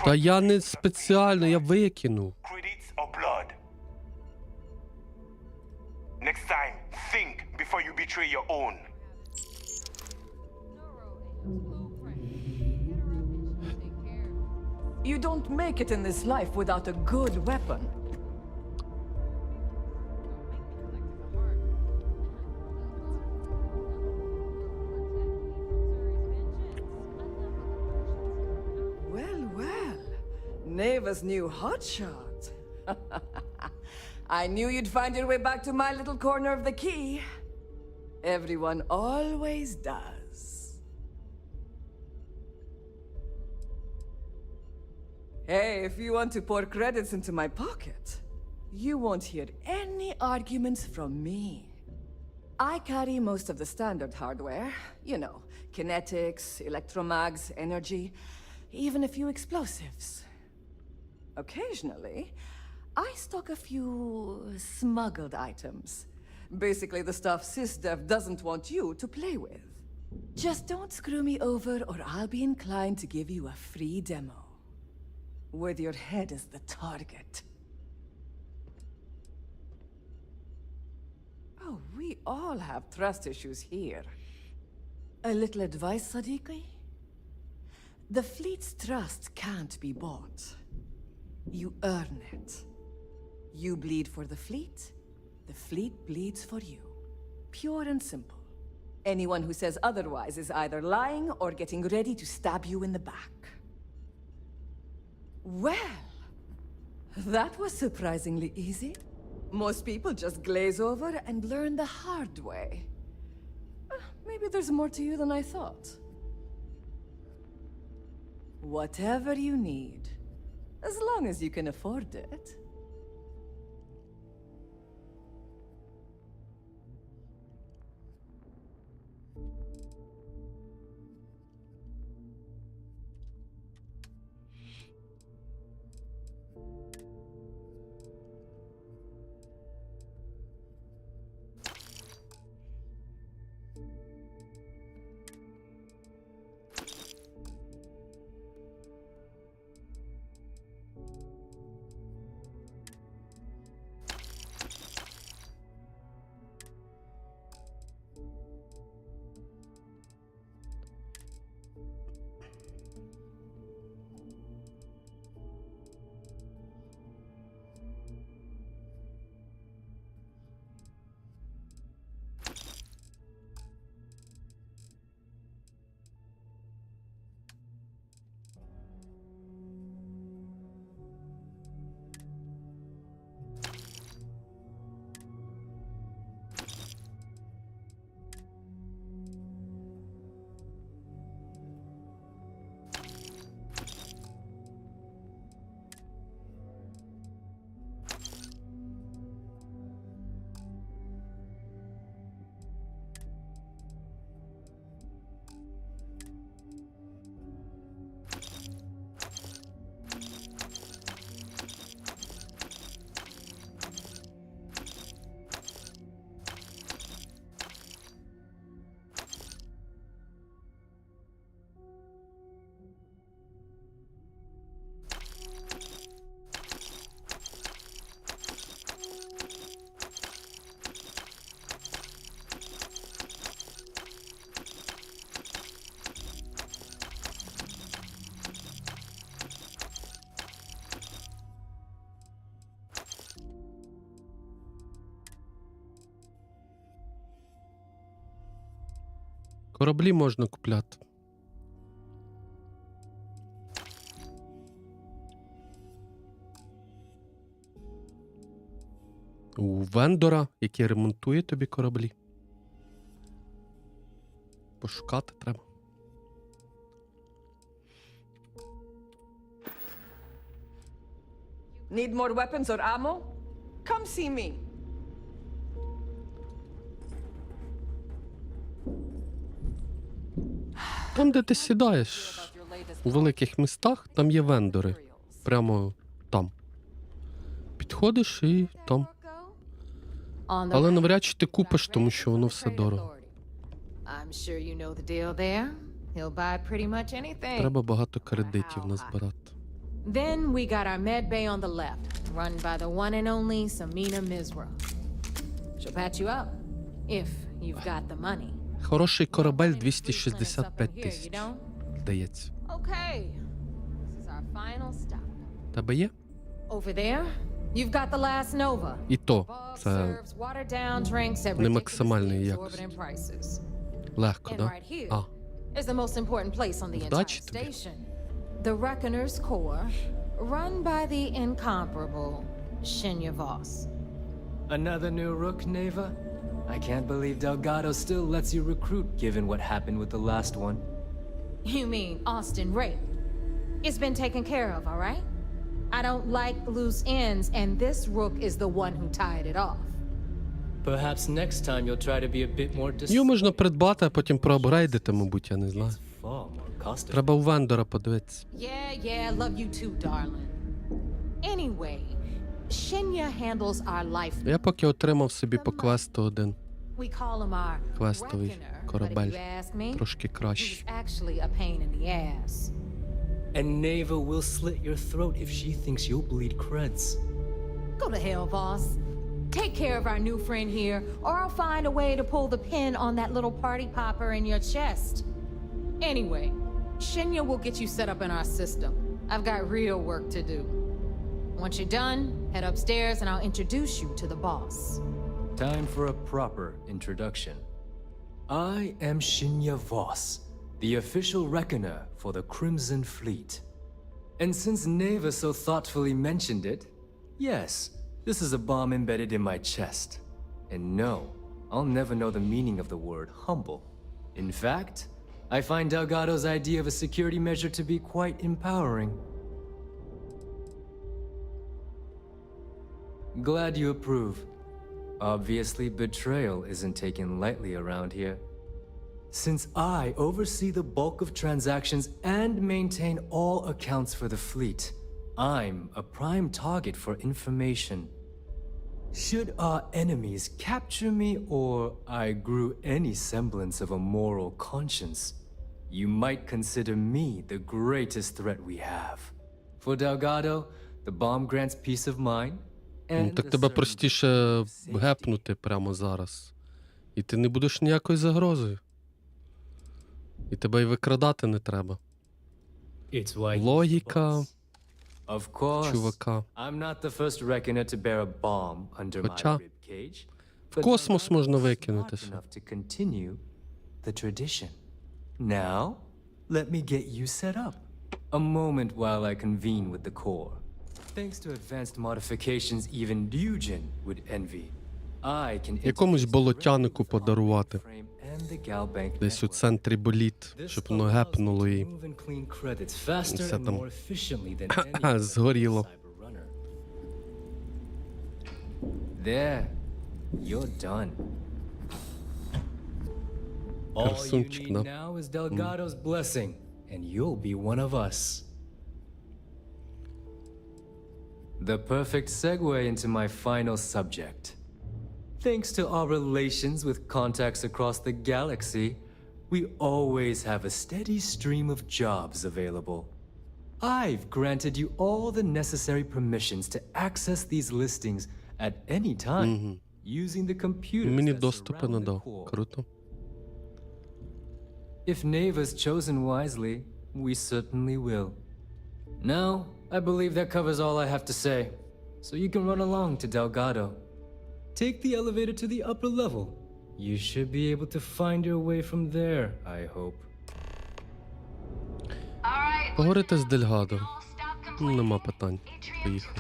Та я не спеціально, я викинув. Quit Next time, think before you betray your own. You don't make it in this life without a good weapon. Well, Neva's new hotshot. I knew you'd find your way back to my little corner of the key. Everyone always does. Hey, if you want to pour credits into my pocket, you won't hear any arguments from me. I carry most of the standard hardware. You know, kinetics, electromags, energy, even a few explosives. Occasionally, I stock a few smuggled items. Basically the stuff SysDev doesn't want you to play with. Just don't screw me over or I'll be inclined to give you a free demo. With your head as the target. Oh, we all have trust issues here. A little advice, Sadiqi? The fleet's trust can't be bought. You earn it. You bleed for the fleet bleeds for you. Pure and simple. Anyone who says otherwise is either lying or getting ready to stab you in the back. Well, that was surprisingly easy. Most people just glaze over and learn the hard way. Maybe there's more to you than I thought. Whatever you need, as long as you can afford it. Кораблі можна купляти. У вендора, який ремонтує тобі кораблі. Пошукати треба. Need more weapons or ammo? Come see me. Там, де ти сідаєш, у великих містах, там є вендори. Прямо там. Підходиш і там. Але навряд чи ти купиш, тому що воно все дорого. Треба багато кредитів назбирати. Then we got our med bay on the left, run by the one and only Samina Misra. She'll patch you up, if you've got the money. Хороший корабель 265 тисяч. Здається. Okay, this is our final stop. Тебе є? Over there, you've got the last Nova. І то, це Serves watered-down drinks at не ridiculously максимальної якості. exorbitant prices. Легко, And да? right here А, is the most important place on the entire Вдачі тобі. station. The Reckoner's Core, run by the incomparable Shinya Voss. Another new rook, Neva? I can't believe Delgado still lets you recruit, given what happened with the last one. You mean Austin Ray? It's been taken care of, all right? I don't like loose ends, and this rook is the one who tied it off. Perhaps next time you'll try to be a bit more її можна придбати, а потім проапгрейдити, мабуть, я не знаю. far more costly. Треба у вендора подивитися. Yeah, love you too, darling. Anyway, Shinya handles our life. Я поки отримав собі по квесту один We call him our квестовий Reckoner, but корабель. if you ask me, Трошки кращий. he's actually a pain in the ass. And Neva will slit your throat if she thinks you'll bleed creds. Go to hell, boss. Take care of our new friend here, or I'll find a way to pull the pin on that little party popper in your chest. Anyway, Shinya will get you set up in our system. I've got real work to do. Once you're done, head upstairs and I'll introduce you to the boss. Time for a proper introduction. I am Shinya Voss, the official reckoner for the Crimson Fleet. And since Neva so thoughtfully mentioned it, yes, this is a bomb embedded in my chest. And no, I'll never know the meaning of the word humble. In fact, I find Delgado's idea of a security measure to be quite empowering. Glad you approve. Obviously, betrayal isn't taken lightly around here. Since I oversee the bulk of transactions and maintain all accounts for the fleet, I'm a prime target for information. Should our enemies capture me or I grew any semblance of a moral conscience, you might consider me the greatest threat we have. For Delgado, the bomb grants peace of mind. Так тебе простіше гепнути прямо зараз. І ти не будеш ніякою загрозою. І тебе й викрадати не треба. Логіка чувака. Хоча в космос можна викинутися. Now, let me get you set up. A moment while I convene with the core. Thanks to advanced modifications even Dujin would envy. I can Якомусь болотянику подарувати. Десь у центрі боліт, щоб воно гепнуло і все там згоріло. There, you're done. All you need now is Delgado's blessing, and you'll be one of us. The perfect segue into my final subject. Thanks to our relations with contacts across the galaxy, we always have a steady stream of jobs available. I've granted you all the necessary permissions to access these listings at any time, using the computers Мені that доступи surround the надав. core. Круто. If Neva's chosen wisely, we certainly will. Now, I believe that covers all I have to say, so you can run along to Delgado. Take the elevator to the upper level. You should be able to find your way from there, I hope. Поговорити з Дельгадо. Нема питань. Поїхали.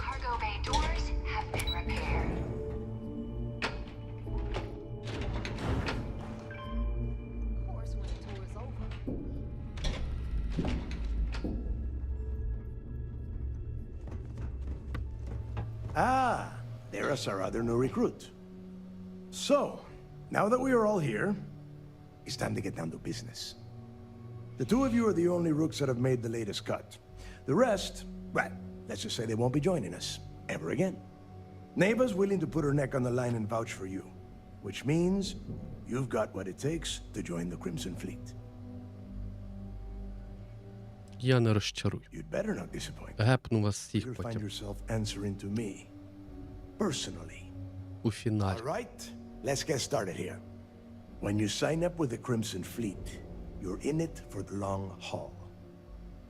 Ah, there's our other new recruit. So, now that we are all here, it's time to get down to business. The two of you are the only rooks that have made the latest cut. The rest, well, let's just say they won't be joining us ever again. Neva's willing to put her neck on the line and vouch for you, which means you've got what it takes to join the Crimson Fleet. Я не розчарую. You'd better not disappoint. Гепну вас всіх You'll find потім. yourself answering to me, personally. У фіналі. All right? Let's get started here. When you sign up with the Crimson Fleet, you're in it for the long haul.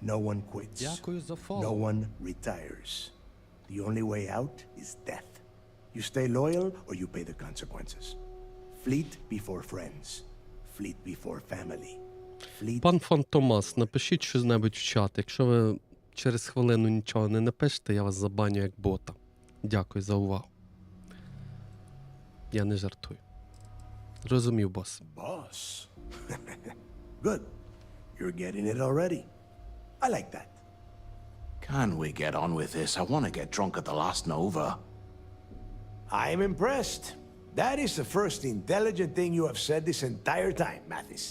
No one quits. Дякую за фоллоу. No one retires. The only way out is death. You stay loyal or you pay the consequences. Fleet before friends. Fleet before family. Fleet... Пан Фантомас, напишіть щось-небудь в чат. Якщо ви через хвилину нічого не напишете, я вас забаню як бота. Дякую за увагу. Я не жартую. Розумів, бос. Boss. Good. You're getting it already. I like that. Can we get on with this? I want to get drunk at the last Nova. I'm impressed. That is the first intelligent thing you have said this entire time, Mathis.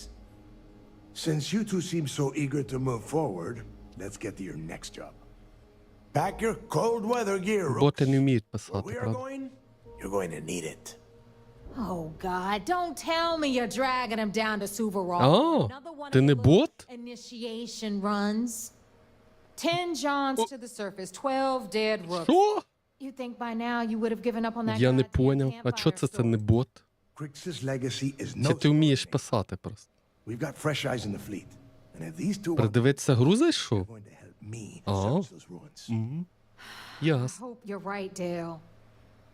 Since you two seem so eager to move forward, let's get to your next job. Pack your cold weather gear, Rooks. Боти не вміють Where писати, we are правда? going, you're going to need it. Oh, God, don't tell me you're dragging him down to Suvorov. А, Another one ти of не your бот? initiation runs. 10 Johns to the surface, 12 dead rooks. Що? You think by now you would have given up on that Я не goddamn поняв. А campfire чо це не бот? Crix's legacy is Чи no... ти вмієш писати просто? We've got fresh eyes in the fleet. And if these two... Придивитися гру зайшов? me А? search those ruins. Мгм. I Ясно. hope you're right, Dale.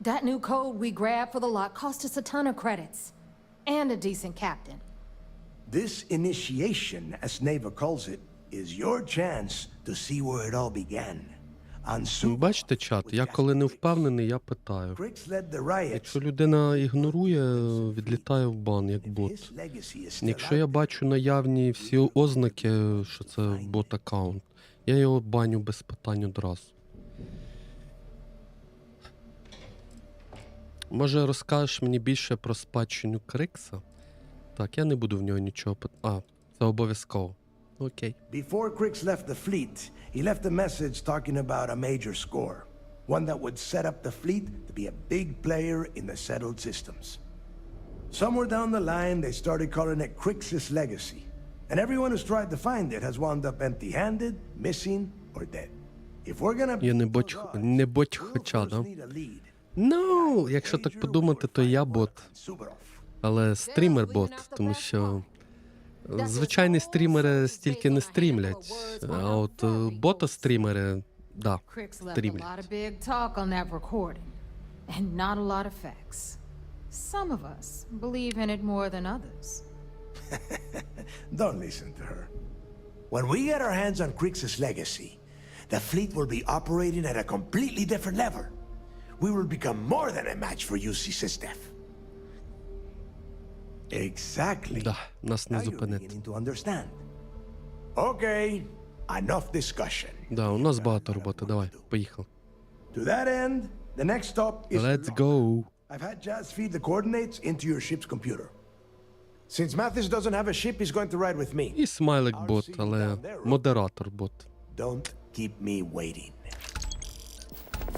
That new code we grabbed for the lot cost us a ton of credits. And a decent captain. This initiation, as Neva calls it, is your chance to see where it all began. On Бачите, чат, я коли не впевнений, я питаю. Crix led the riots. Якщо людина ігнорує, відлітає в бан, як бот. His legacy is still Якщо я бачу наявні всі ознаки, що це бот-аккаунт, я його баню без питань одразу. Може розкажеш мені більше про спадщину Крикса? Так, я не буду в нього нічого питати. А, це обов'язково. Окей. Before Crix left the fleet, he left a message talking about a major score. One that would set up the fleet to be a big player in the settled systems. Somewhere down the line, they started calling it Crix's legacy. And everyone who's tried to find it has wound up empty-handed, missing, or dead. If we're gonna... Я не боть хоча, да? Ну, якщо так подумати, то я бот. Але стрімер-бот, тому що звичайні стрімери стільки не стрімлять. А от бота-стрімери, да, Crix left a стрімлять. lot of big talk on that recording. And not a lot of facts. Some of us believe in it more than others. Don't listen to her. When we get our hands on Crix's legacy, the fleet will be operating at a completely different level. We will become more than a match for UC's staff. Exactly. Да, нас не Now you're зупинити. beginning to understand. Okay, enough discussion. Да, у нас багато роботи, давай, поїхали. To that end, the next stop is Let's go. I've had Jazz feed the coordinates into your ship's computer. Since Mathis doesn't have a ship, he's going to ride with me. І смайлик бот, але модератор бот. Don't keep me waiting.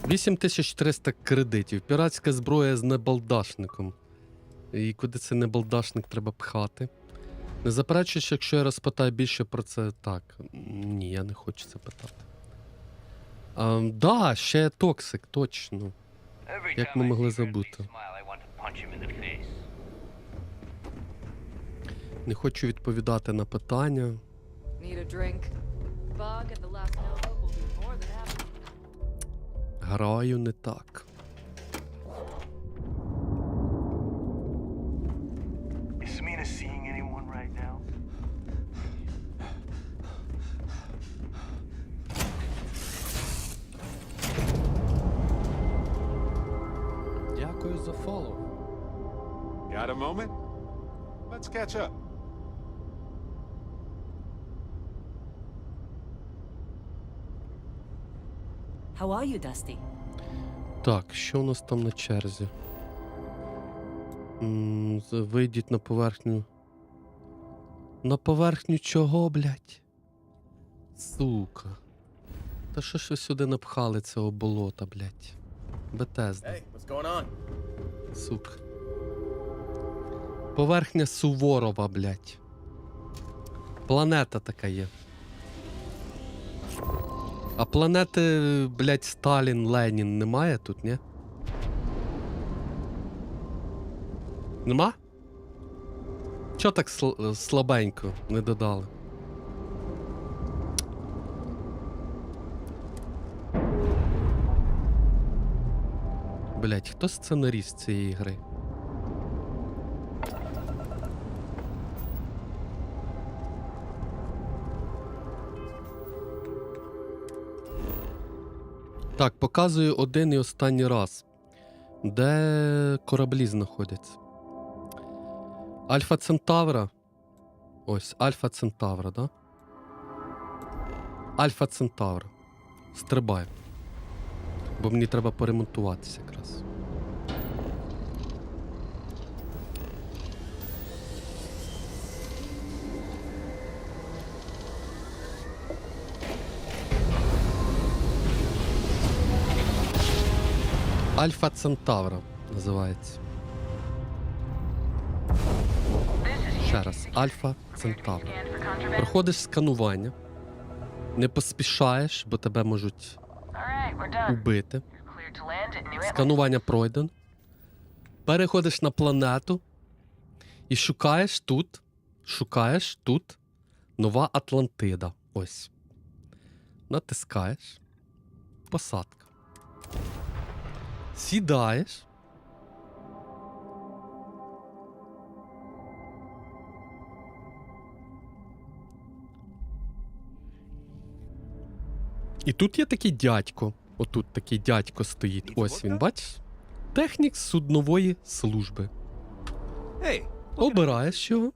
8300 кредитів. Піратська зброя з небалдашником. І куди цей небалдашник треба пхати? Не заперечуєш, якщо я розпитаю більше про це? Так. Ні, я не хочу це питати. Да, ще токсик, точно. Як ми могли забути? Не хочу відповідати на питання. Need a drink? Bog at the last Nova will be more than happy. Граю не так. Is Samina seeing anyone right now? Дякую за фоллоу. Got a moment? Let's catch up. How are you, Dusty? Так, що у нас там на черзі? Вийдіть на поверхню. На поверхню чого, блядь? Сука. Та що ж ви сюди напхали цього болота, блядь? Бетезда. Hey, what's going on? Сука. Поверхня Суворова, блядь. Планета така є. А планети, блядь, Сталін, Ленін немає тут, ні? Нема? Чого так слабенько не додали? Блять, хто сценаріст цієї гри? Так, показую один і останній раз. Де кораблі знаходяться? Альфа Центавра. Ось, Альфа Центавра, да? Альфа Центавра. Стрибаю. Бо мені треба поремонтуватися якраз. Альфа Центавра називається. Ще раз. Альфа Центавра. Проходиш сканування. Не поспішаєш, бо тебе можуть убити. Сканування пройдено. Переходиш на планету і шукаєш тут Нова Атлантида. Ось. Натискаєш. Посадка. Сідаєш. І тут є такий дядько. Отут такий дядько стоїть. Ось він, бачиш? Технік суднової служби. Обираєш його.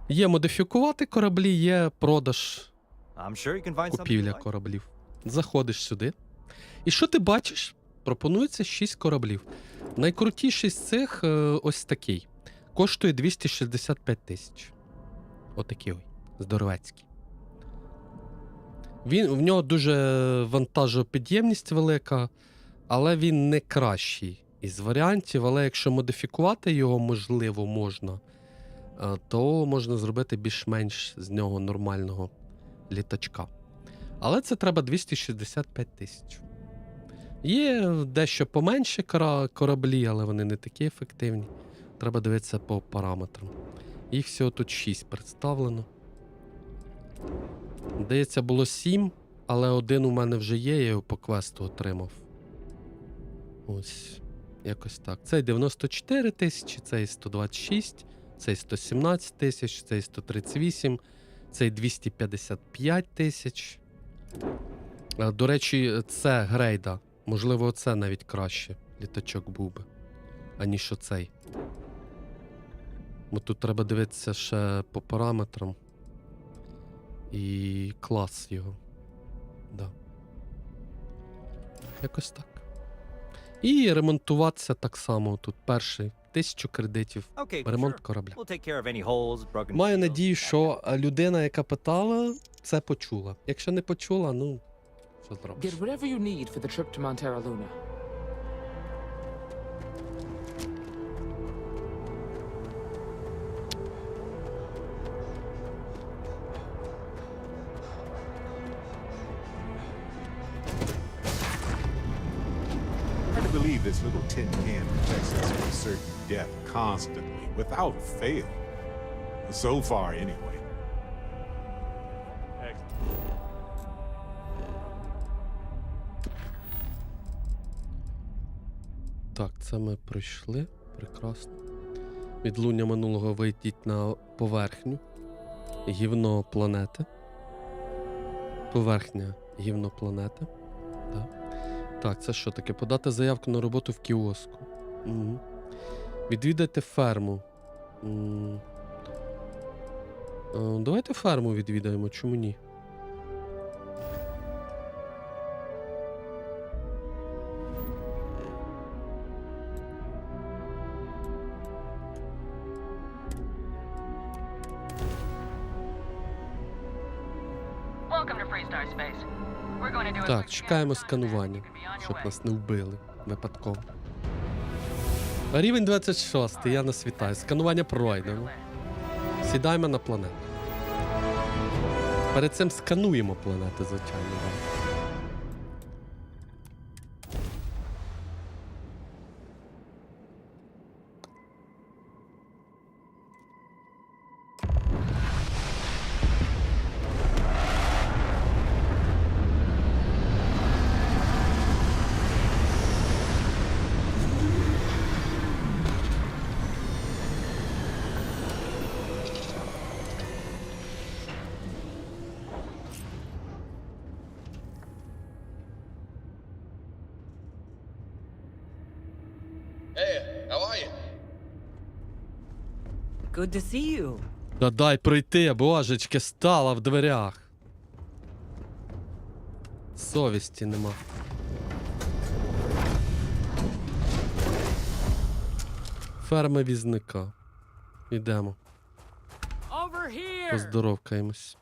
Є модифікувати кораблі, є продаж, купівля кораблів. Заходиш сюди. І що ти бачиш? Пропонується 6 кораблів. Найкрутіший з цих ось такий. Коштує 265 тисяч. Отакий ой. Здоровецький. В нього дуже вантажопідємність велика, але він не кращий із варіантів. Але якщо модифікувати його, можливо, можна, то можна зробити більш-менш з нього нормального літачка. Але це треба 265 тисяч. Є дещо поменші кораблі, але вони не такі ефективні. Треба дивитися по параметрам. Їх всього тут 6 представлено. Здається, було 7, але один у мене вже є, я його по квесту отримав. Ось, якось так. Цей 94 тисячі, цей 126, цей 117 тисяч, цей 138, цей 255 тисяч. До речі, це грейда. Можливо, оце навіть краще літачок був би, аніж оцей. Бо тут треба дивитися ще по параметрам. І клас його. Да. Якось так. І ремонтуватися так само. Тут перший 1000 кредитів. Ремонт корабля. Маю надію, що людина, яка питала, це почула. Якщо не почула, ну, що зробиш? Get whatever you need for the trip to Montera Luna. Hard to believe this little tin can protects us from certain death constantly, without fail. So far, anyway. Так, це ми пройшли. Прекрасно. Відлуння минулого вийдіть на поверхню. Гівно планети. Поверхня гівно планети. Так. Так, це що таке? Подати заявку на роботу в кіоску. Угу. Відвідайте ферму. Давайте ферму відвідаємо, чому ні? Так, чекаємо сканування, щоб нас не вбили випадково. Рівень 26, я нас вітаю. Сканування пройдено. Сідаємо на планету. Перед цим скануємо планети, звичайно. Hey, how are you? Good to see you. Та дай пройти, божечки, стала в дверях. Совісті нема. Ферма візника. Ідемо. Поздоровкаємось.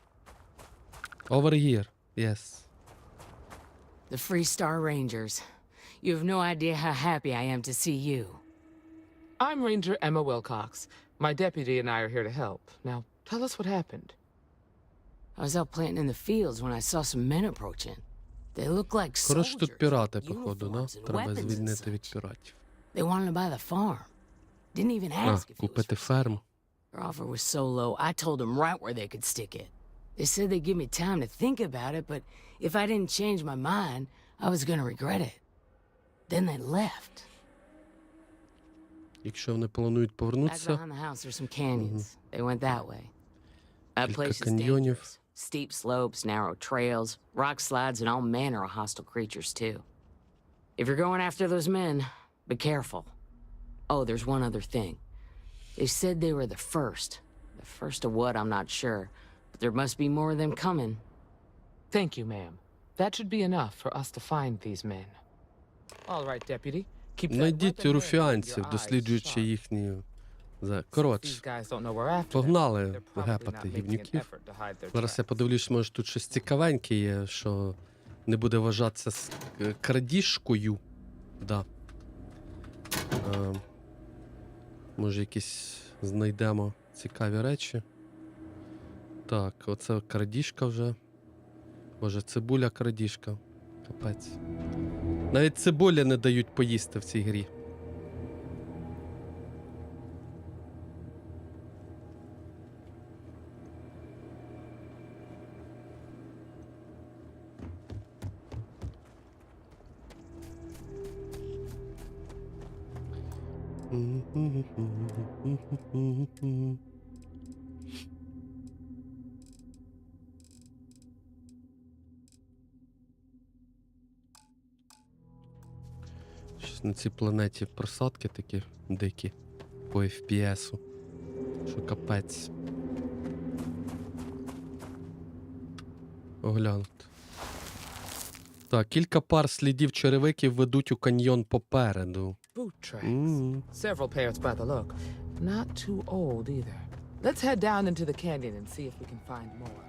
Over here. Yes. The Free Star Rangers. You have no idea how happy I am to see you. I'm Ranger Emma Wilcox. My deputy and I are here to help. Now, tell us what happened. I was out planting in the fields when I saw some men approaching. They look like Коротше, тут soldiers. пірати, походу, да? uniforms and Треба weapons and звільнити such. від піратів. They wanted to buy the farm. Didn't even А, ask if it was купити ферму. Their offer was so low, I told them right where they could stick it. They said they'd give me time to think about it, but if I didn't change my mind, I was gonna regret it. Then they left. Якщо вони планують Back повернутися, behind the house there's some canyons. They went that way. That кілька place is каньйонів. dangerous. Steep slopes, narrow trails, rock slides, and all manner of hostile creatures, too. If you're going after those men, be careful. Oh, there's one other thing. They said they were the first. The first of what, I'm not sure. But there must be more of them coming. Thank you, ma'am. That should be enough for us to find these men. All right, deputy. Keep that Найдіть weapon handy and руфіанців, your eyes досліджуючи sharp. їхню... These Коротше, guys don't know we're after them. погнали They're probably гепати not making an гівнюків. effort to hide their Зараз я подивлюсь, може тут щось цікавеньке є, що не буде вважатися крадіжкою. Да. Може якісь знайдемо цікаві речі. Так, оце крадіжка вже. Боже, цибуля крадіжка. Капець. Навіть цибулі не дають поїсти в цій грі. Щось на цій планеті просадки такі дикі по FPS-у. Що капець. Оглянути. Так, кілька пар слідів черевиків ведуть у каньйон попереду. Boot tracks. Several pairs by the look. Not too old either. Let's head down into the canyon and see if we can find more.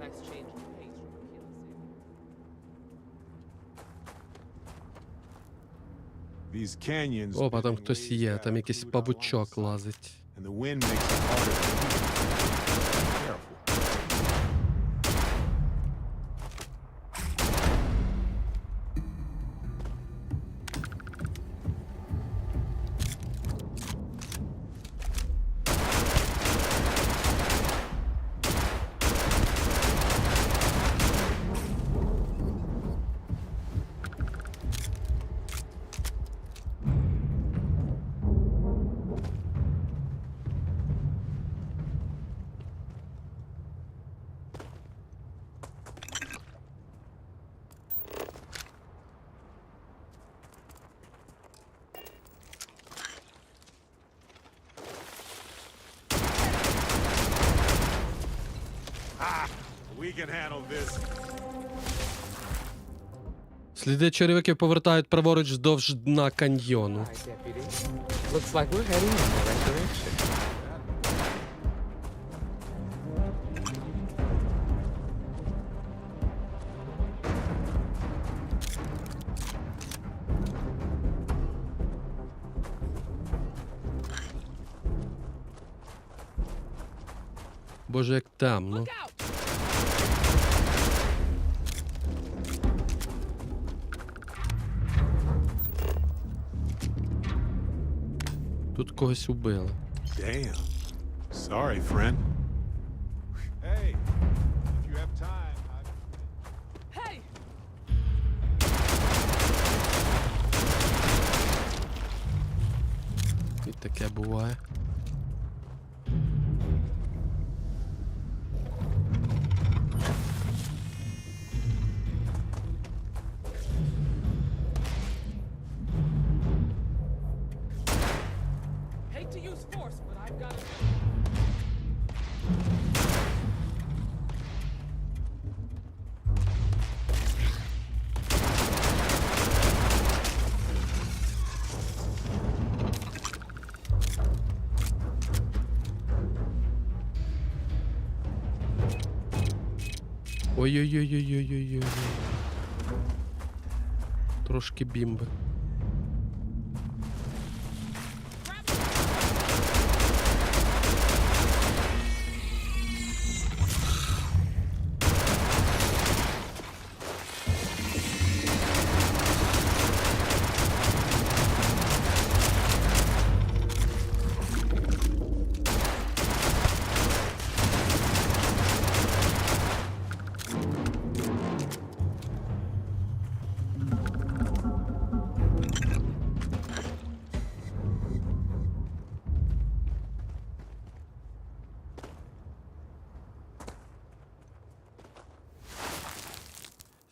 Nice change of pace from These canyons. Опа, там хтось є, там якийсь павучок лазить. And the wind makes it harder to breathe. Careful. We can handle this. Сліди черевиків повертають праворуч вздовж дна каньйону. Hi, deputy. Looks like we're heading in the right direction. Боже, як темно. Тут когось убили. Damn. Sorry, friend. Hey, if you have time, Hey! І таке буває. Ой-ой-ой-ой-ой-ой-ой. Трошки бімби.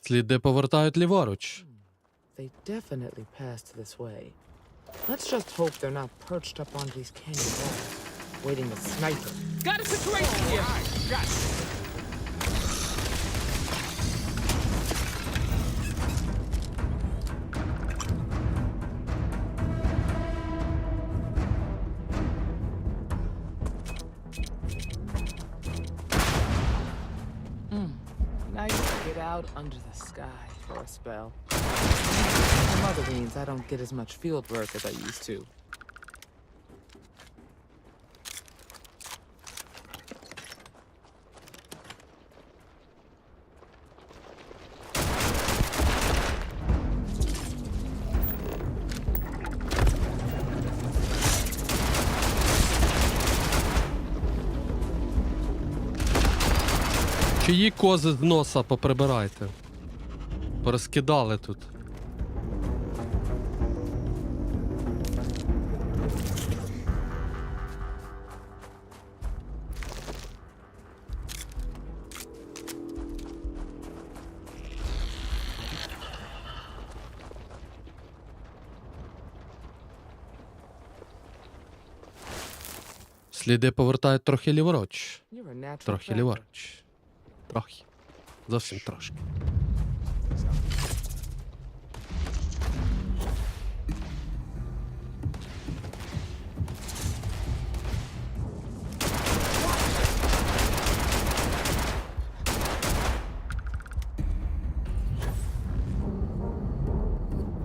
Сліди повертають ліворуч. They definitely passed this way. Let's just hope they're not perched up on these canyon walls, waiting to snipe her. Got a situation here! Got it. Nice to get out under the sky for a spell. Some other means I don't get as much field work as I used to. Чиї кози з носа поприбирайте? Порозкидали тут. Сліди повертають трохи ліворуч. Трохи ліворуч. Трохи. Зовсім трошки.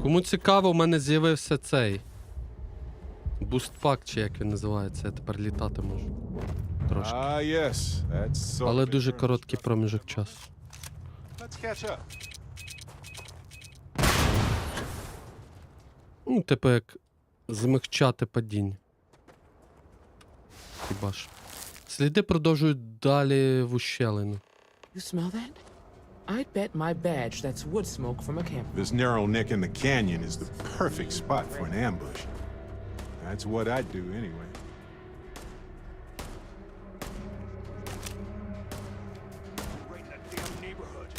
Кому цікаво, у мене з'явився цей бустпак, чи як він називається, я тепер літати можу. Трошки. Але дуже короткий проміжок часу. Ну, типу як змягчати падіння. Хіба ж. Сліди продовжують далі в ущелину. You smell that? I'd bet my badge that's wood smoke from a camp. This narrow nick in the canyon is the perfect spot for an ambush. That's what I'd do anyway. Right in that damn neighborhood.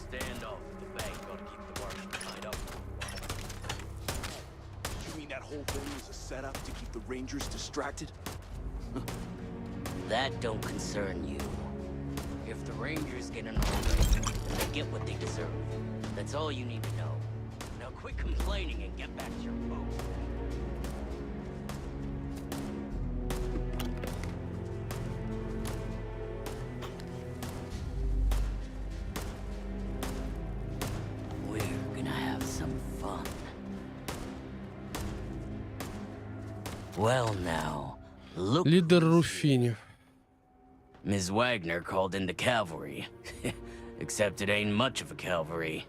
Stand off. The bank ought to keep the marshal tied up for a while. You mean that whole thing was a setup to keep the Rangers distracted? That don't concern you. If the Rangers get an order, they get what they deserve. That's all you need to know. Now quit complaining and get back to your post. We're gonna have some fun. Well now, look. Лідер Руфінів. Ms. Wagner called in the cavalry. Except it ain't much of a cavalry.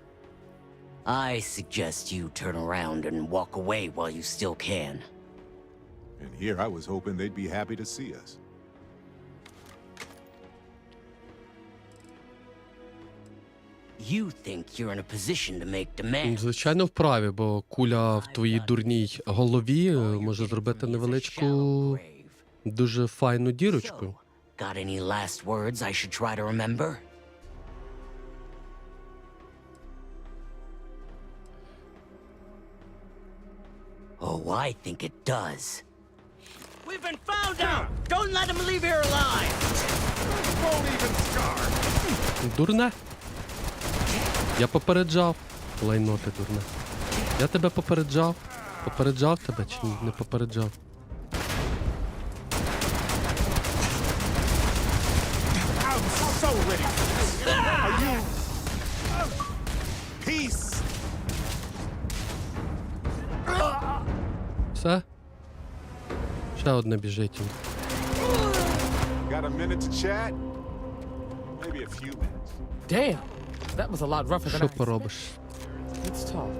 I suggest you turn around and walk away while you still can. And here I was hoping they'd be happy to see us. You think you're in a position to make demands. Звичайно, вправі, бо куля в твоїй дурній голові може зробити невеличку, дуже файну дірочку. Got any last words I should try to remember? Oh, I think it does. We've been found out! Don't let him leave here alive! Won't even scar. Дурне. Я попереджав. Лайно ти дурне. Я тебе попереджав. Попереджав тебе чи не попереджав? I'm so ready for this. Are you... Peace. Все? Ще одне біжить. Got a minute to chat? Maybe a few minutes. Damn, that was a lot rougher than Що I поробиш? Let's talk.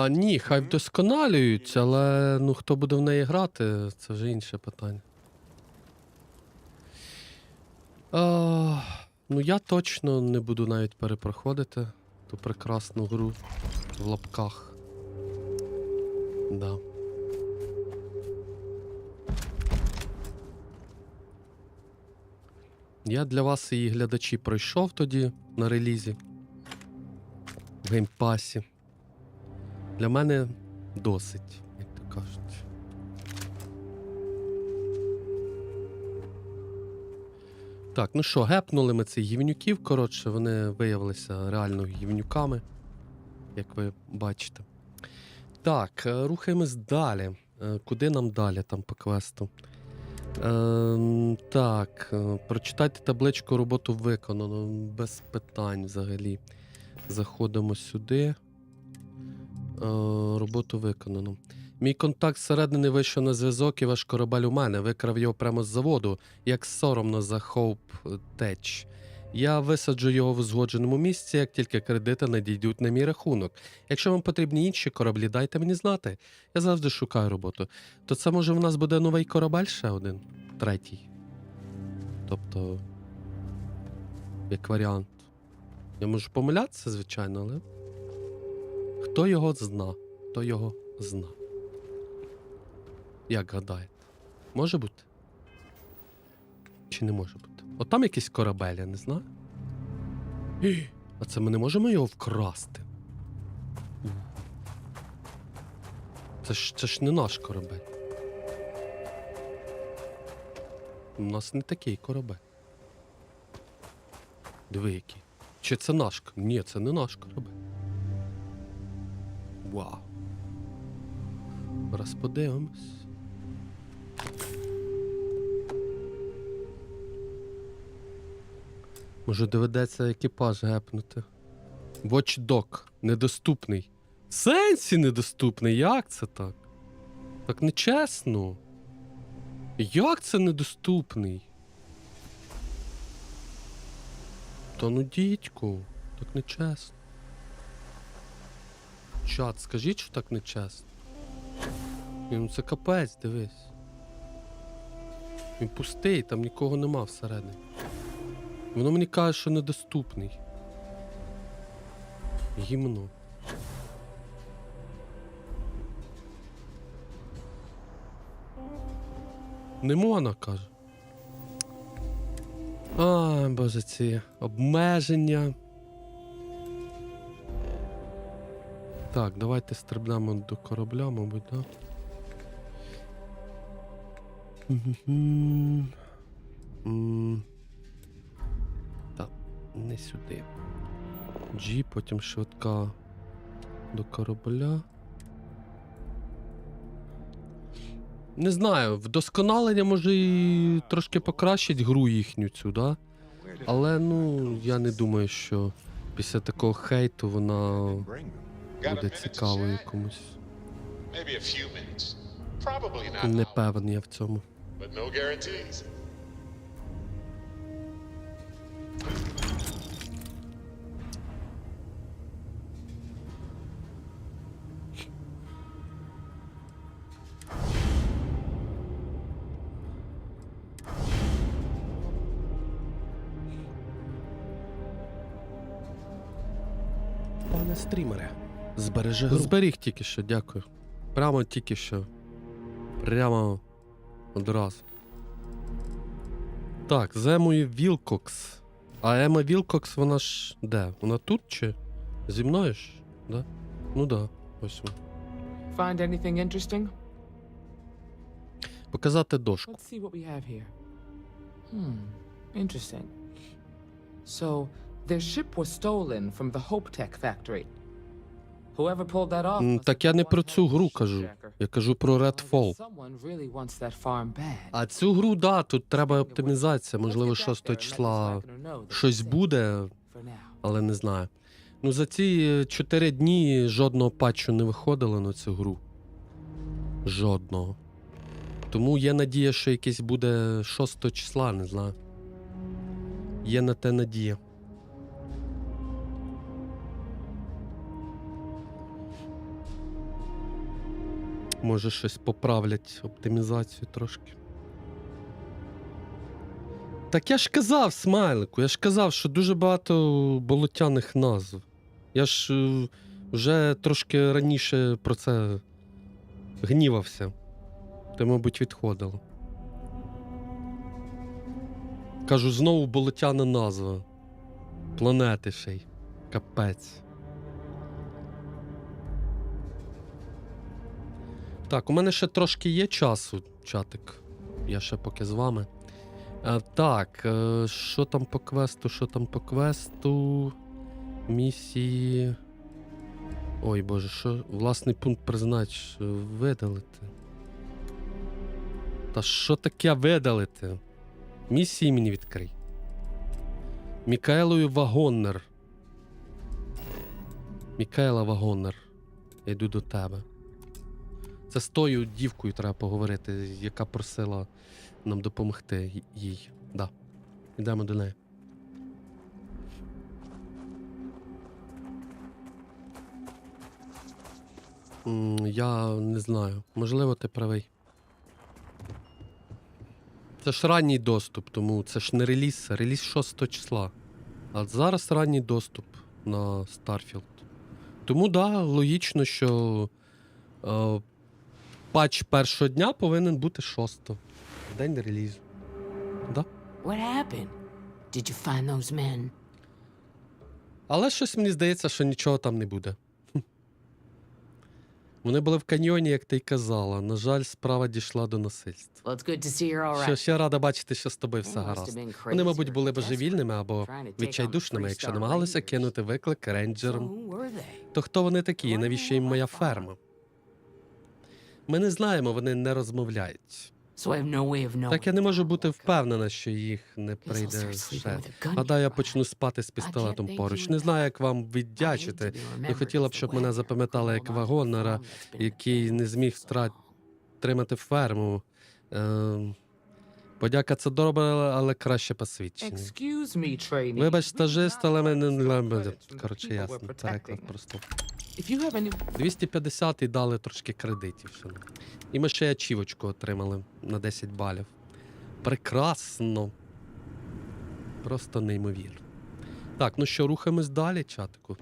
Ні, хай вдосконалюють, але ну хто буде в неї грати, це вже інше питання. Ну я точно не буду навіть перепроходити ту прекрасну гру в лапках. Да. Я для вас, її глядачі, пройшов тоді на релізі в геймпасі. Для мене досить, як то кажуть. Так, ну що, гепнули ми цих гівнюків, коротше, вони виявилися реально гівнюками, як ви бачите. Так, рухаємось далі. Куди нам далі там по квесту? Так, прочитайте табличку «Роботу виконано». Без питань взагалі. Заходимо сюди. Роботу виконано. Мій контакт зсередини вийшов на зв'язок і ваш корабель у мене. Викрав його прямо з заводу, як соромно за Хоуп Теч. Я висаджу його в узгодженому місці, як тільки кредити надійдуть на мій рахунок. Якщо вам потрібні інші кораблі, дайте мені знати. Я завжди шукаю роботу. То це може в нас буде новий корабель ще один? Третій. Тобто, як варіант. Я можу помилятися, звичайно, але... Хто його зна? Хто його зна? Як гадаєте? Може бути? Чи не може бути? От там якийсь корабель, я не знаю. А це ми не можемо його вкрасти? Це ж не наш корабель. У нас не такий корабель. Диви який. Чи це наш? Ні, це не наш корабель. Вау. Зараз подивимось. Може доведеться екіпаж гепнути. Watchdog. Недоступний. В сенсі недоступний? Як це так? Так нечесно. Як це недоступний? Та ну дідьку. Так нечесно. Чат, скажіть, що так нечесно. Ну це капець, дивись. Він пустий, там нікого нема всередині. Воно мені каже, що недоступний. Гімно. Не можна, каже. Ай, боже, ці обмеження. Так, давайте стрибнемо до корабля, мабуть, так? Так, не сюди. G, потім швидка до корабля. Не знаю, вдосконалення може і трошки покращить гру їхню цю, да? Але, ну, я не думаю, що після такого хейту вона буде цікавою комусь. Не певен я в цьому. Пане стрімере, збережи гру. Зберіг тільки що, дякую. Прямо тільки що. Прямо одразу. Так, з Емою Вілкокс. А Ема Вілкокс, вона ж де? Вона тут чи? Зі мною ж? Да? Ну да, ось вона. Find anything interesting? Показати дошку. Let's see what we have here. Interesting. So, their ship was stolen from the HopeTech factory. Whoever pulled that off. Так я не про цю гру кажу. Я кажу про Redfall. Someone really wants that farm bad. А цю гру, да, тут треба оптимізація. Можливо, 6 числа щось буде, але не знаю. Ну, за ці 4 дні жодного патчу не виходило на цю гру. Жодного. Тому є надія, що якийсь буде 6 числа, не знаю. Є на те надія. Може щось поправлять, оптимізацію трошки. Так я ж казав, Смайлику, я ж казав, що дуже багато болотяних назв. Я ж вже трошки раніше про це гнівався. Ти, мабуть, відходило. Кажу, знову болотяна назва. Планети ще й. Капець. Так, у мене ще трошки є часу, чатик. Я ще поки з вами. Так, що там по квесту, що там по квесту? Місії... Ой, боже, що? Власний пункт признач видалити. Та що таке видалити? Місії мені відкрий. Мікаелою Вагоннер. Мікаела Вагоннер. Я йду до тебе. Це з тою дівкою треба поговорити, яка просила нам допомогти їй. Да. Йдемо до неї. Я не знаю. Можливо, ти правий. Це ж ранній доступ, тому це ж не реліз, реліз 6 числа. А зараз ранній доступ на Starfield. Тому, да, логічно, що патч першого дня повинен бути 6-го. День релізу. Да? What happened? Did you find those men? Але щось мені здається, що нічого там не буде. Вони були в каньйоні, як ти й казала. На жаль, справа дійшла до насильства. Well, it's good to see you're all right. Що ще рада бачити, що з тобою все гаразд. Вони, мабуть, були божевільними або відчайдушними, якщо намагалися кинути виклик рейнджерам. То хто вони такі і навіщо їм моя ферма? Ми не знаємо, вони не розмовляють. Так я не можу бути впевнена, що їх не прийде ще. Гадаю, я почну спати з пістолетом поруч. Не знаю, як вам віддячити. Не хотіла б, щоб мене запам'ятали як вагонера, який не зміг тримати ферму. Подяка це добре, але краще посвідчення. Вибач, стажист, але мене... Коротше, ясно. Переклад просто. 250 і дали трошки кредитів. І ми ще ачівочку отримали на 10 балів. Прекрасно. Просто неймовірно. Так, ну що, рухаємось далі, чатику.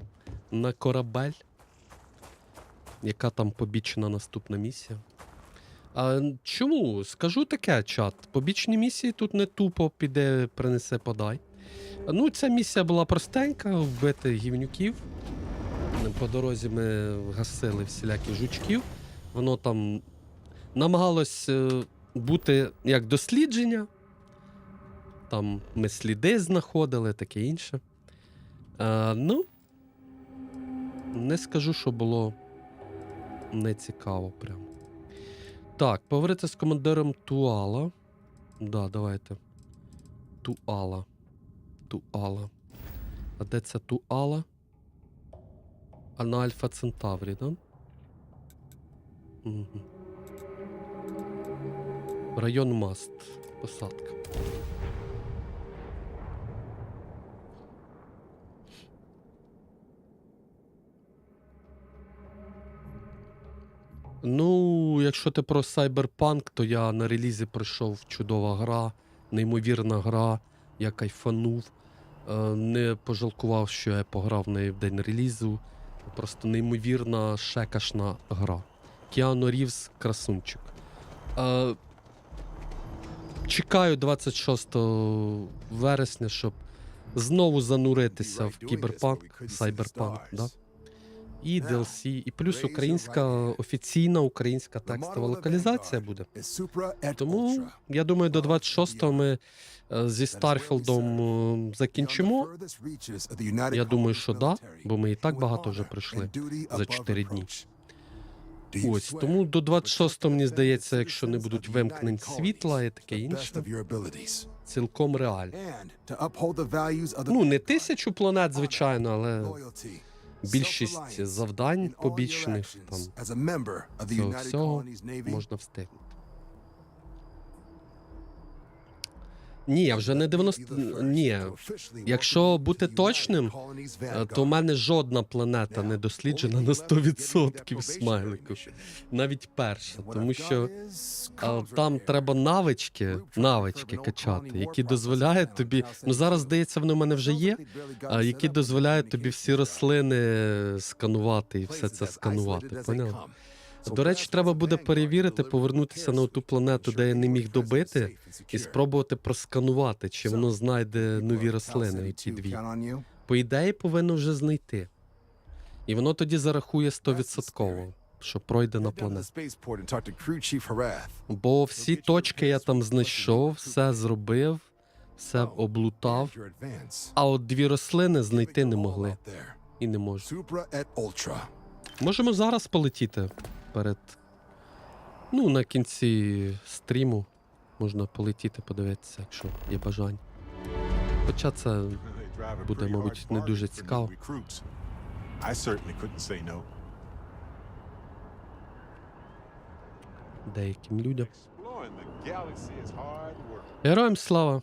На корабель. Яка там побічна наступна місія? Чому? Скажу таке, чат. Побічні місії тут не тупо піде, принесе, подай. Ну, ця місія була простенька, вбити гівнюків. По дорозі ми гасили всілякі жучків. Воно там намагалось бути як дослідження. Там ми сліди знаходили, таке інше. Ну, не скажу, що було нецікаво прям. Так, поговорити з командиром Туала. Да, давайте. Туала. Туала. А де це Туала? А на Альфа Центаврі, да? Угу. Район Маст. Посадка. Ну, якщо ти про Cyberpunk, то я на релізі пройшов чудова гра, неймовірна гра, я кайфанув. Не пожалкував, що я пограв в неї в день релізу. Просто неймовірна, шекашна гра. Кіану Рівз – красунчик. чекаю 26 вересня, щоб знову зануритися в кіберпанк, сайберпанк, да? І DLC, і плюс українська, офіційна українська текстова локалізація буде. Тому, я думаю, до 26-го ми зі Старфілдом закінчимо. Я думаю, що да, бо ми і так багато вже пройшли за 4 дні. Ось, тому до 26-го, мені здається, якщо не будуть вимкнень світла і таке інше, цілком реально. Ну, не 1000 планет, звичайно, але більшість завдань побічних, там, цього всього можна встигнути. Ні, вже не 90... Ні. Якщо бути точним, то в мене жодна планета не досліджена на 100% смайлику. Навіть перша. Тому що там треба навички качати, які дозволяють тобі... Ну, зараз, здається, вони в мене вже є, які дозволяють тобі всі рослини сканувати і все це сканувати. Поняли? До речі, треба буде перевірити, повернутися на ту планету, де я не міг добити, і спробувати просканувати, чи воно знайде нові рослини, ті дві. По ідеї, повинно вже знайти. І воно тоді зарахує 100%, що пройде на планету. Бо всі точки я там знайшов, все зробив, все облутав, а от дві рослини знайти не могли. І не можу. Можемо зараз полетіти. Перед... Ну, на кінці стріму можна полетіти, подивитися, якщо є бажання. Хоча це буде, мабуть, не дуже цікаво. Деяким людям. Героям слава!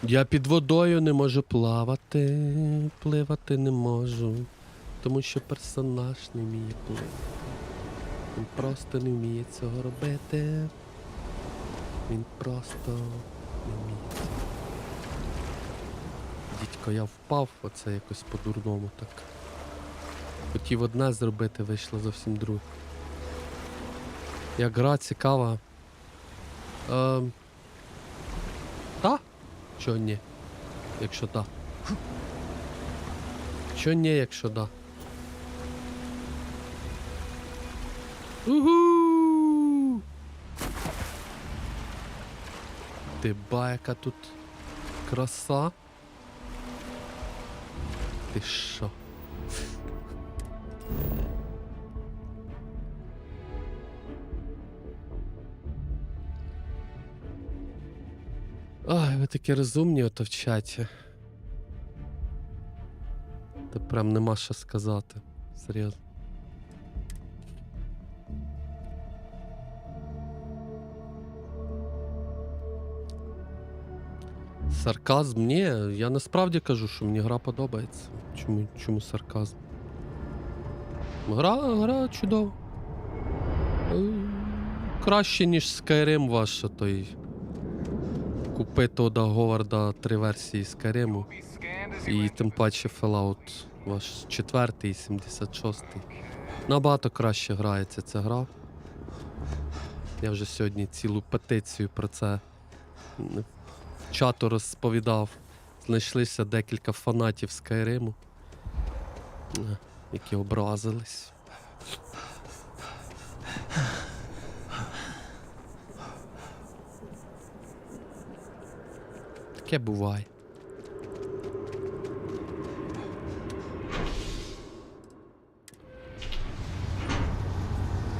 Я під водою не можу плавати, пливати не можу, тому що персонаж не вміє пливати. Він просто не вміє цього робити. Він просто не вміє цього. Дідько, я впав, оце якось по-дурному так. Хотів одне зробити, вийшло зовсім друге. Як гра цікава. Та? Чо ні? Якщо да. Чо ні, якщо да? Угу! Ти ба, яка тут краса. Ти що? Ой, ви такі розумні ото в чаті. Та прям нема що сказати. Серйозно. Сарказм? Ні, я насправді кажу, що мені гра подобається. Чому сарказм? Гра чудова. Краще, ніж Skyrim ваш той... Купи Тода Говарда 3 версії Skyrim. І тим паче Fallout ваш 4 і 76. Набагато краще грається ця гра. Я вже сьогодні цілу петицію про це в чату розповідав. Знайшлися декілька фанатів Skyrim, які образились. Таке буває.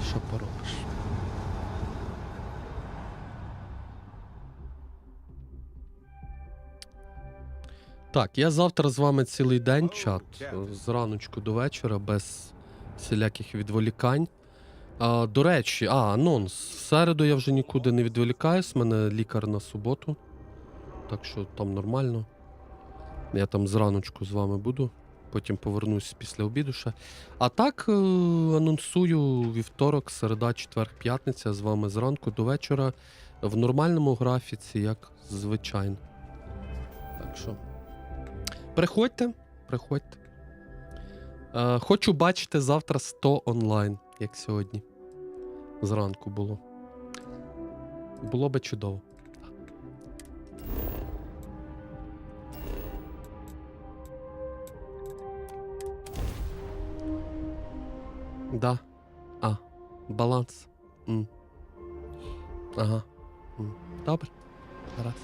Що поробиш? Так, я завтра з вами цілий день чат. З раночку до вечора, без всіляких відволікань. До речі, анонс. В середу я вже нікуди не відволікаюсь, в мене лікар на суботу. Так що там нормально. Я там зраночку з вами буду. Потім повернусь після обіду ще. А так, анонсую вівторок, середа, четвер, п'ятниця з вами зранку до вечора. в нормальному графіці, як звичайно. Так що. Приходьте, приходьте. Хочу бачити завтра 100 онлайн, як сьогодні. Зранку було. Було би чудово. Да. Баланс. Ага. Добре. Гаразд.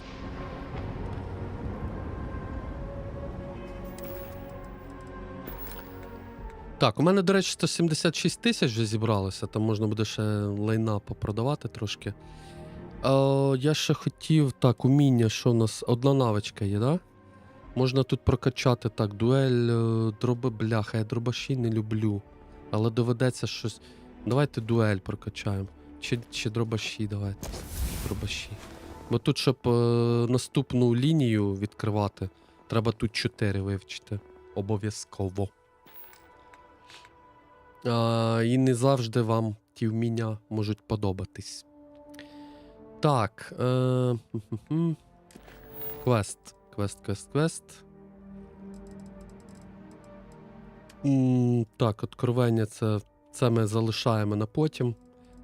Так, у мене, до речі, 176 тисяч вже зібралося, там можна буде ще лайна попродавати трошки. Я ще хотів, так, уміння, що у нас, одна навичка є, да? Можна тут прокачати, так, дуель, бляха, я дробаші не люблю, але доведеться щось, давайте дуель прокачаємо, чи дробаші, давайте, дробаші. Бо тут, щоб наступну лінію відкривати, треба тут 4 вивчити, обов'язково. І не завжди вам ті вміння можуть подобатись. Так. Квест. Так, откровення це ми залишаємо на потім.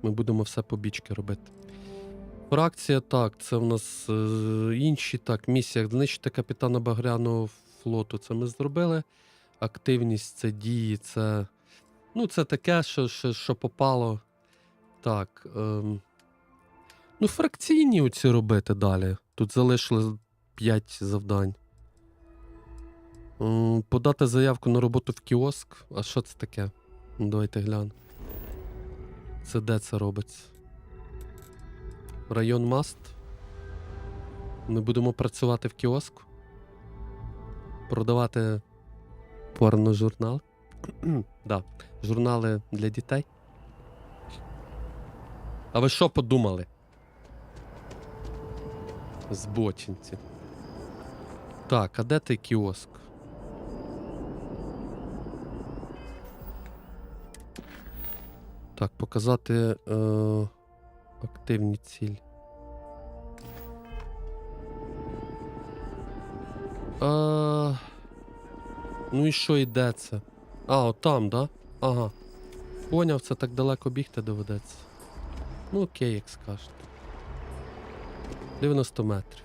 Ми будемо все по бічки робити. Фракція, так, це в нас інші. Так, місія. Знищити капітана Багряного флоту. Це ми зробили. Активність, це дії, це... Ну, це таке, що попало. Так. Ну, фракційні оці робити далі. Тут залишили 5 завдань. Подати заявку на роботу в кіоск. А що це таке? Ну, давайте глянемо. Це де це робиться? Район Маст. Ми будемо працювати в кіоску. Продавати порножурнал. Да, журнали для дітей. А ви що подумали? Збочинці. Так, а де той кіоск? Так, показати активні цілі. Ну і що йде це? От там, да? Ага. Поняв, це так далеко бігти доведеться. Ну окей, як скажете. 90 метрів.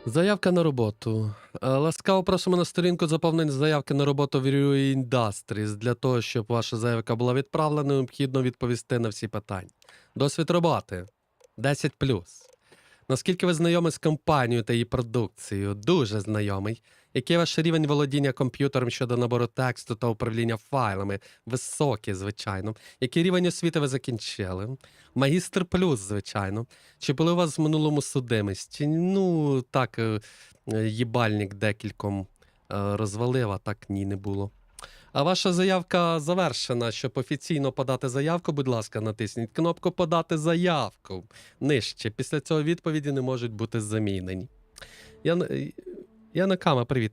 Заявка на роботу. Ласкаво просимо на сторінку заповнення заявки на роботу в Rue Industries. Для того, щоб ваша заявка була відправлена, необхідно відповісти на всі питання. Досвід роботи. 10+. Наскільки ви знайомі з компанією та її продукцією? Дуже знайомий. Який ваш рівень володіння комп'ютером щодо набору тексту та управління файлами? Високий, звичайно. Який рівень освіти ви закінчили? Магістр плюс, звичайно. Чи були у вас в минулому судимості? Ну, так, їбальник декільком розвалив, а так ні, не було. А ваша заявка завершена. Щоб офіційно подати заявку, будь ласка, натисніть кнопку «Подати заявку». Нижче. Після цього відповіді не можуть бути замінені. Янакама, привіт.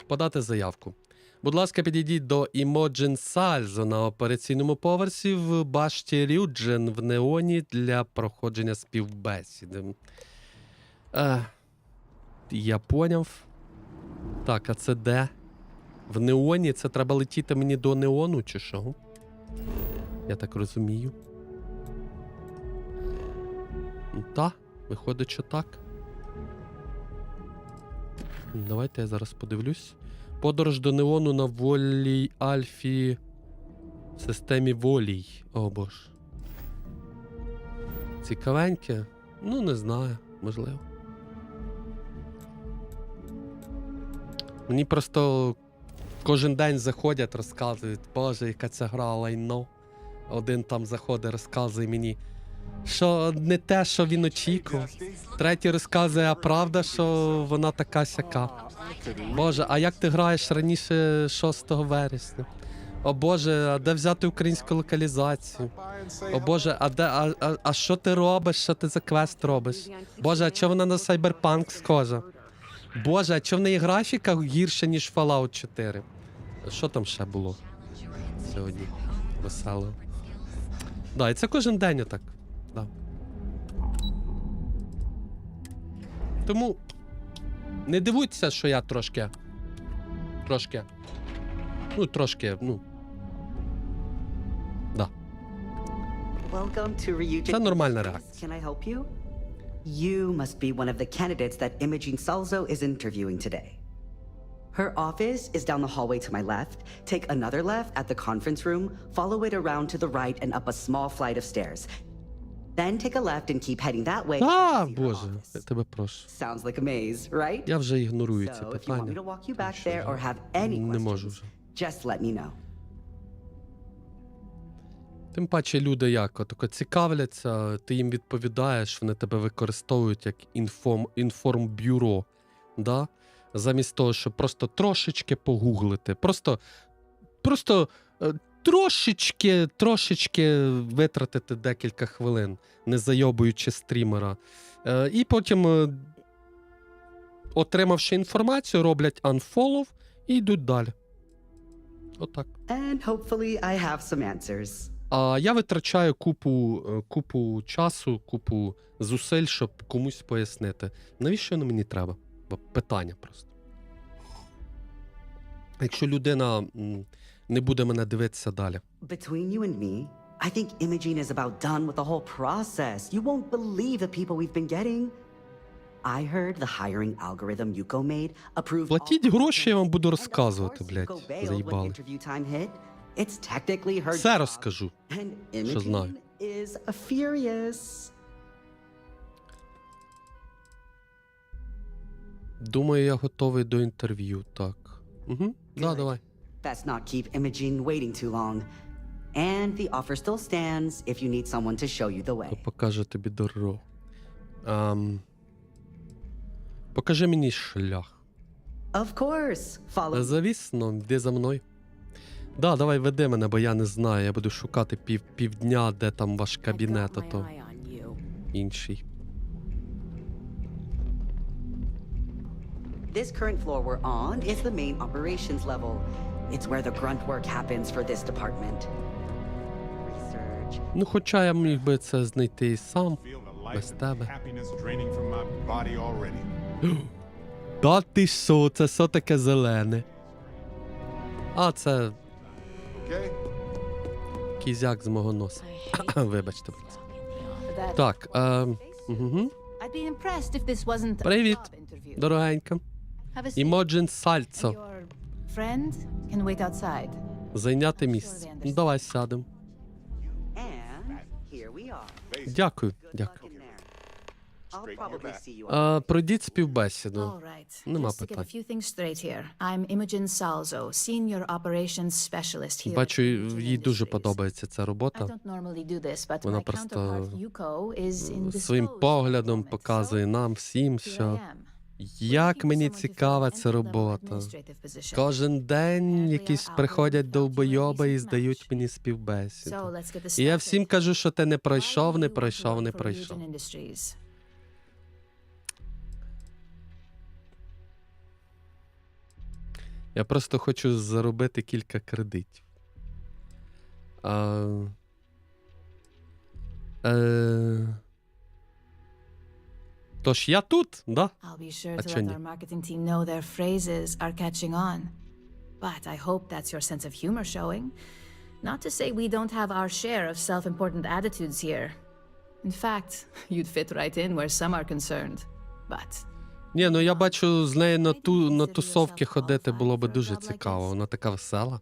Подати заявку. Будь ласка, підійдіть до Імоджен Сальзо на операційному поверсі в башті Рюджен в Неоні для проходження співбесіди. Я поняв. Так, а це де? В Неоні? Це треба летіти мені до Неону, чи що? Я так розумію. Та, виходить, що так. Давайте я зараз подивлюсь. Подорож до Неону на Волій Альфі в системі Волій. О, боже. Цікавеньке? Ну, не знаю. Можливо. Мені просто кожен день заходять, розказують, боже, яка ця гра лайно. Один там заходить, розказує мені, що не те, що він очікував. Третій розказує, а правда, що вона така сяка. Боже, а як ти граєш раніше 6 вересня? О боже, а де взяти українську локалізацію? О боже, а що ти робиш? Що ти за квест робиш? Боже, а чого вона на Cyberpunk схожа? Боже, а чого в неї графіка гірша, ніж Fallout 4? Що там ще було сьогодні? Весело. Да, і це кожен день отак. Да. Тому не дивуйтеся, що я трошки. Да. Це нормальна реакція. Can I help you? You must be one of the candidates that Imogene Salzo is interviewing today. Her office is down the hallway to my left. Take another left at the conference room, follow it around to the right and up a small flight of stairs. Then take a left and keep heading that way. Боже, я тебе прошу. Sounds like a maze, right? Я вже ігнорую ці So if you want me питання. to walk you back there or have any Не можу questions, вже. just let me know. Тим паче люди як, отако цікавляться, ти їм відповідаєш, вони тебе використовують як інформбюро, да? Замість того, щоб просто трошечки погуглити, просто трошечки витратити декілька хвилин, не зайобуючи стрімера. І потім, отримавши інформацію, роблять unfollow і йдуть далі. Отак. And hopefully I have some answers. А я витрачаю купу часу, купу зусиль, щоб комусь пояснити. Навіщо воно мені треба? Бо питання просто. Якщо людина не буде мене дивитися далі. Between you and me, I think Imogene is about done with the whole process. You won't believe the people we've been getting. I heard the hiring algorithm Yuko made approved. Платіть гроші, я вам буду розказувати, блядь. Заїбали. It's technically her Все job. розкажу, And що знаю. Imogene is furious. Думаю, я готовий до інтерв'ю, так. Угу, да, давай. Best not keep Imogene waiting too long. And the offer still stands if you need someone to show you the way. Покаже тобі дорогу. Покажи мені шлях. Of course. Follow. Завісно, йди за мною. Да, давай веди мене, бо я не знаю. Я буду шукати півдня, де там ваш кабінет, а то інший. This current floor we're on is the main operations level. It's where the grunt work happens for this department. Research. Ну, хоча я міг би це знайти і сам, без тебе. Та ти що, це що таке зелене? А, це... кізяк з мого носа. Вибачте. Так, привіт, дорогенька. Імоджен Сальцо. Зайняти місце. Ну, давай сядемо. Дякую, дякую. Пройдіть співбесіду. Нема питань. Бачу, їй дуже подобається ця робота. Вона просто своїм поглядом показує нам всім, що як мені цікава ця робота. Кожен день якісь приходять довбойоби і здають мені співбесіду. І я всім кажу, що ти не пройшов. Я просто хочу заробити кілька кредитів. Тож я тут, да? I'll be sure to let our marketing team know their phrases are catching on. But I hope that's your sense of humor showing. Not to say we don't have our share of self-important attitudes here. In fact, you'd fit right in where some are concerned. But... Ні, ну я бачу, з нею на тусовки ходити було би дуже цікаво. Вона така весела.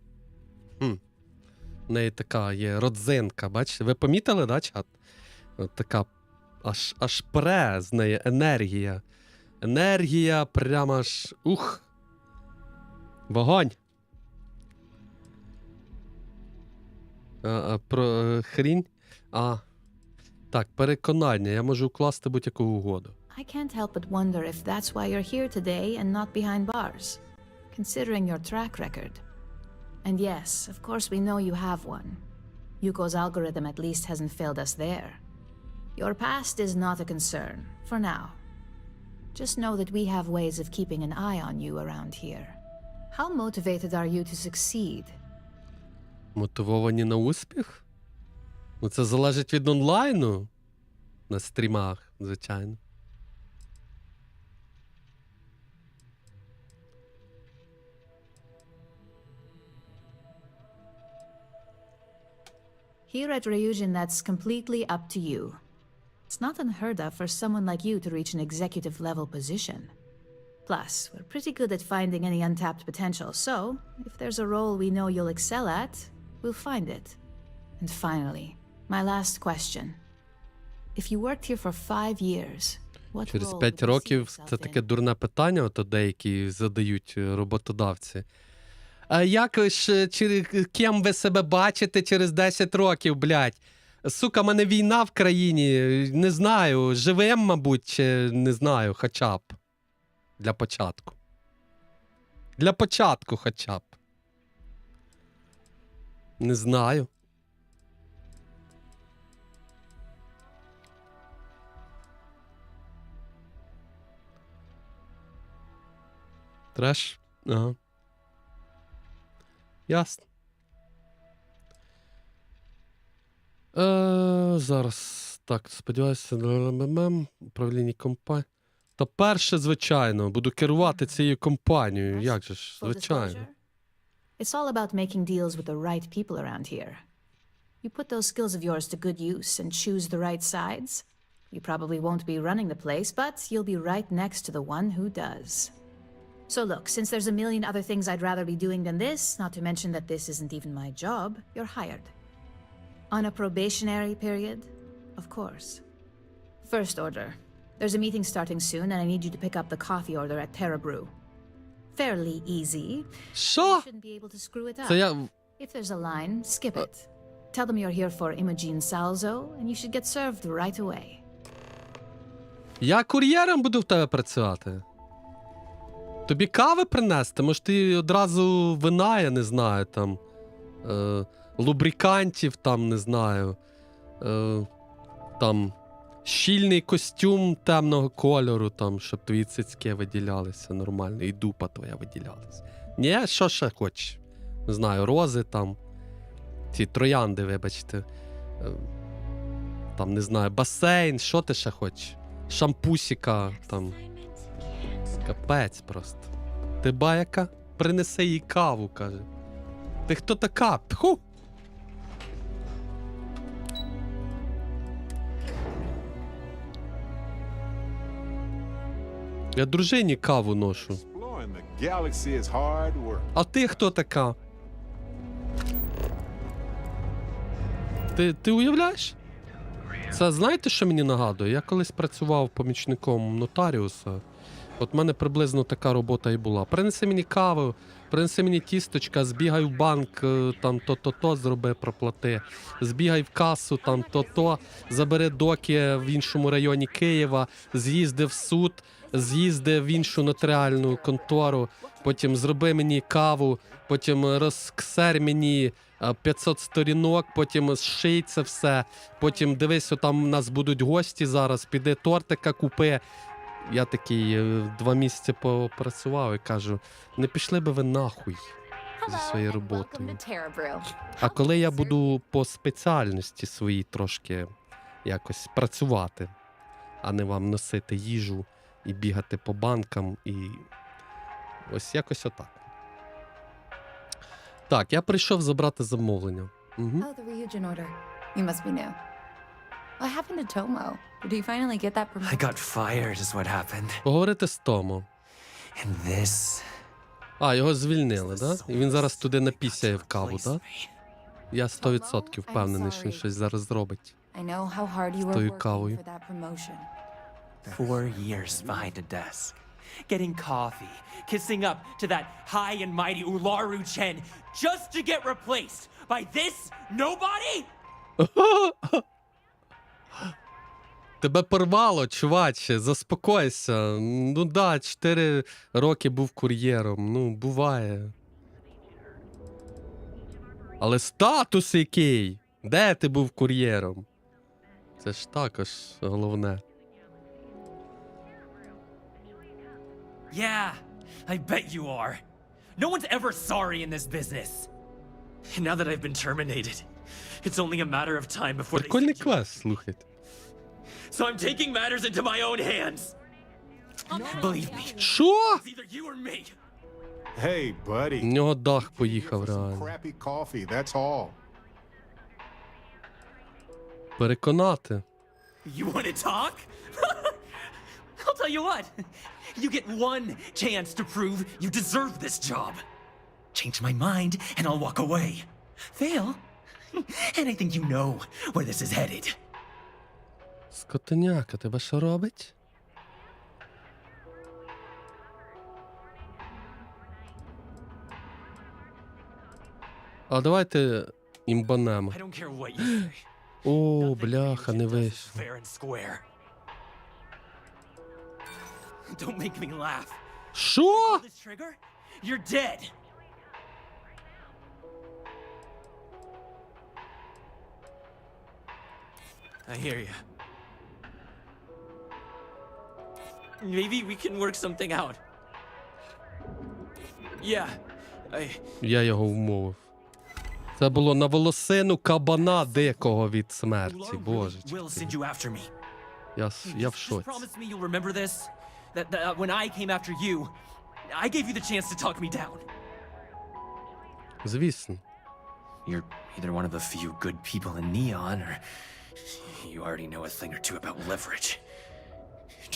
В неї така є родзинка, бачите? Ви помітили, да, чат? От така аж пре з неї енергія. Енергія прямо аж... Ух! Вогонь! Про хрінь? Так, переконання. Я можу укласти будь-яку угоду. I can't help but wonder if that's why you're here today and not behind bars, considering your track record. And yes, of course we know you have one. Yuko's algorithm at least hasn't failed us there. Your past is not a concern, for now. Just know that we have ways of keeping an eye on you around here. How motivated are you to succeed? Мотивовані на успіх? Ну, це залежить від онлайну. На стрімах, звичайно. Here at Ryujin, that's completely up to you. It's not unheard of for someone like you to reach an executive-level position. Plus, we're pretty good at finding any untapped potential, so if there's a role we know you'll excel at, we'll find it. And finally, my last question. If you worked here for 5 years, what Через role 5 would you see років yourself це in? таке дурне питання, ото деякі задають роботодавці. А як ж, ким ви себе бачите через 10 років, блядь? Сука, в мене війна в країні, не знаю, живим, мабуть, чи не знаю, хоча б. Для початку. Для початку хоча б. Не знаю. Треш? Ага. Ясно. Зараз. Так, сподіваюся, управління компанії. Та перше, звичайно, буду керувати цією компанією. Як же ж, звичайно. It's all about making deals with the right people around here. You put those skills of yours to good use and choose the right sides. You probably won't be running the place, but you'll be right next to the one who does. So look, since there's a million other things I'd rather be doing than this, not to mention that this isn't even my job, you're hired. On a probationary period, of course. First order. There's a meeting starting soon, and I need you to pick up the coffee order at Terra Brew. Fairly easy. Що? You shouldn't be able to screw it up. Це я... If there's a line, skip it. Tell them you're here for Imogene Salzo, and you should get served right away. Я кур'єром буду в тебе працювати. Тобі кави принести? Може ти одразу вина, я не знаю, там, лубрикантів, там, не знаю, там, щільний костюм темного кольору, там, щоб твої цицьки виділялися нормально, і дупа твоя виділялася. Ні, що ще хочеш? Не знаю, рози там, ці троянди, вибачте, там, не знаю, басейн, що ти ще хочеш? Шампусіка, там. Капець просто. Ти баяка? Принеси їй каву, каже. Ти хто така? Тху! Я дружині каву ношу. А ти хто така? Ти уявляєш? Це знаєте, що мені нагадує? Я колись працював помічником нотаріуса. От в мене приблизно така робота і була. Принеси мені каву, принеси мені тісточка, збігай в банк, там то-то-то зроби, проплати. Збігай в касу, там то-то, забери доки в іншому районі Києва, з'їзди в суд, з'їзди в іншу нотаріальну контору, потім зроби мені каву, потім розксер мені 500 сторінок, потім зший це все, потім дивись, там у нас будуть гості зараз, піди тортика купи. Я такий 2 місяці попрацював і кажу, не пішли би ви нахуй зі своєю роботою. А коли я буду по спеціальності своїй трошки якось працювати, а не вам носити їжу і бігати по банкам і ось якось отак. Так, я прийшов забрати замовлення. Угу. Oh, the Ryujin order. You must be new. What happened to Tomo? Did he finally get that promotion? I got fired is what happened. Поговорити з Томо. And this... А, його звільнили, да? І він зараз туди напісяє в каву, да? Я 100% впевнений, що він щось зараз зробить. I know how hard you З were тою working кавою. for that promotion. 4 years behind a desk. Getting coffee. Kissing up to that high and mighty Ularu Chen just to get replaced by this nobody? Тебе порвало, чуваче, заспокойся. Ну да, 4 роки був кур'єром, ну, буває. Але статус який? Де ти був кур'єром? Це ж також головне. Yeah, I bet you are. No one's ever sorry in this business. And now that I've been terminated, it's only a matter of time before they Прикольний клас, слухайте. So I'm taking matters into my own hands. Believe me. Що? It's either you or me. Hey, buddy. В нього дах поїхав реально. Crappy coffee, that's all. Переконати. You want to talk? I'll tell you what. You get one chance to prove you deserve this job. Change my mind and I'll walk away. Fail? And I think you know where this is headed. Скотиняка, тебе що робить? А давайте імбанемо. I don't care what you say. О, бляха, не вийшло. Fair and square. Don't make me laugh. Що? Pull this trigger, you're dead. I hear you. Maybe we can work something out. Yeah, Я його вмовив. Це було на волосину кабана дикого від смерті, боже. Will send you after me. Я в шоці. Promise me you'll remember this. That when I came after you, I gave you the chance to talk me down. Звісно. You're either one of the few good people in Neon, or you already know a thing or two about leverage.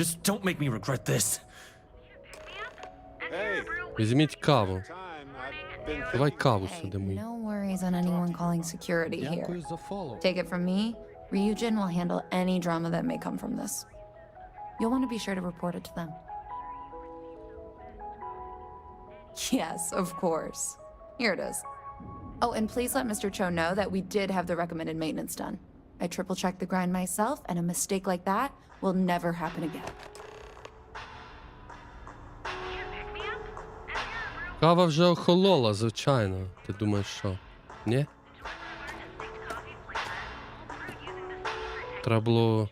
Just don't make me regret this. Візьміть каву. Давай каву сюди мою. No worries on anyone calling security here. Take it from me, Ryujin will handle any drama that may come from this. You'll want to be sure to report it to them. Yes, of course. Here it is. Oh, and please let Mr. Cho know that we did have the recommended maintenance done. I triple-checked the grind myself, and a mistake like that will never happen again. Кава вже охолола, звичайно. Ти думаєш, що? Ні? Треба було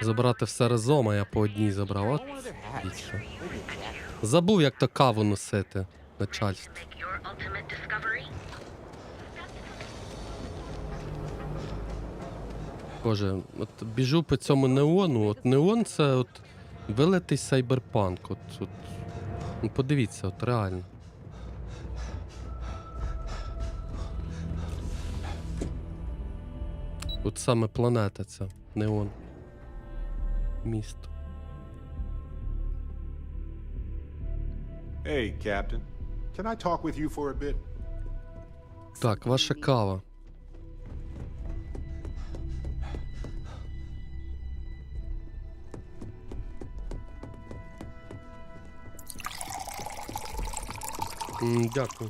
забрати все разом, а я по одній забрав. От вічно. Забув, як то каву носити, начальство. Боже, от біжу по цьому неону. От неон — це от вилитий сайберпанк. От, ну, подивіться, от реально. От саме планета ця, неон. Місто. Hey, Captain. Can I talk with you for a bit? Так, ваша кава. Дякую.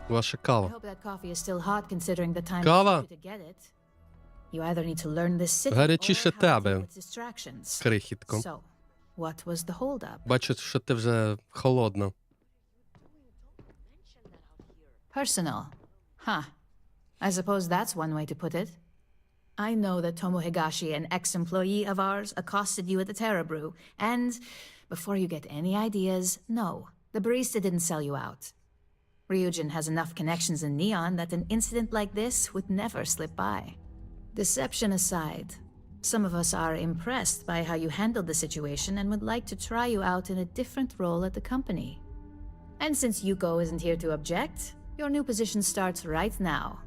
Ваша I кава. hope that coffee is still hot considering the time Кава. it took you to get it. You either need to learn this city Гарячіше or how to deal тебе, with distractions. крихітко. So, what was the holdup? Бачу, що ти вже холодна. Personal. Huh. I suppose that's one way to put it. I know that Tomo Higashi, an ex-employee of ours, accosted you at the Terra Brew, and before you get any ideas, no, the barista didn't sell you out. Ryujin has enough connections in Neon that an incident like this would never slip by. Deception aside, some of us are impressed by how you handled the situation and would like to try you out in a different role at the company. And since Yuko isn't here to object, your new position starts right now.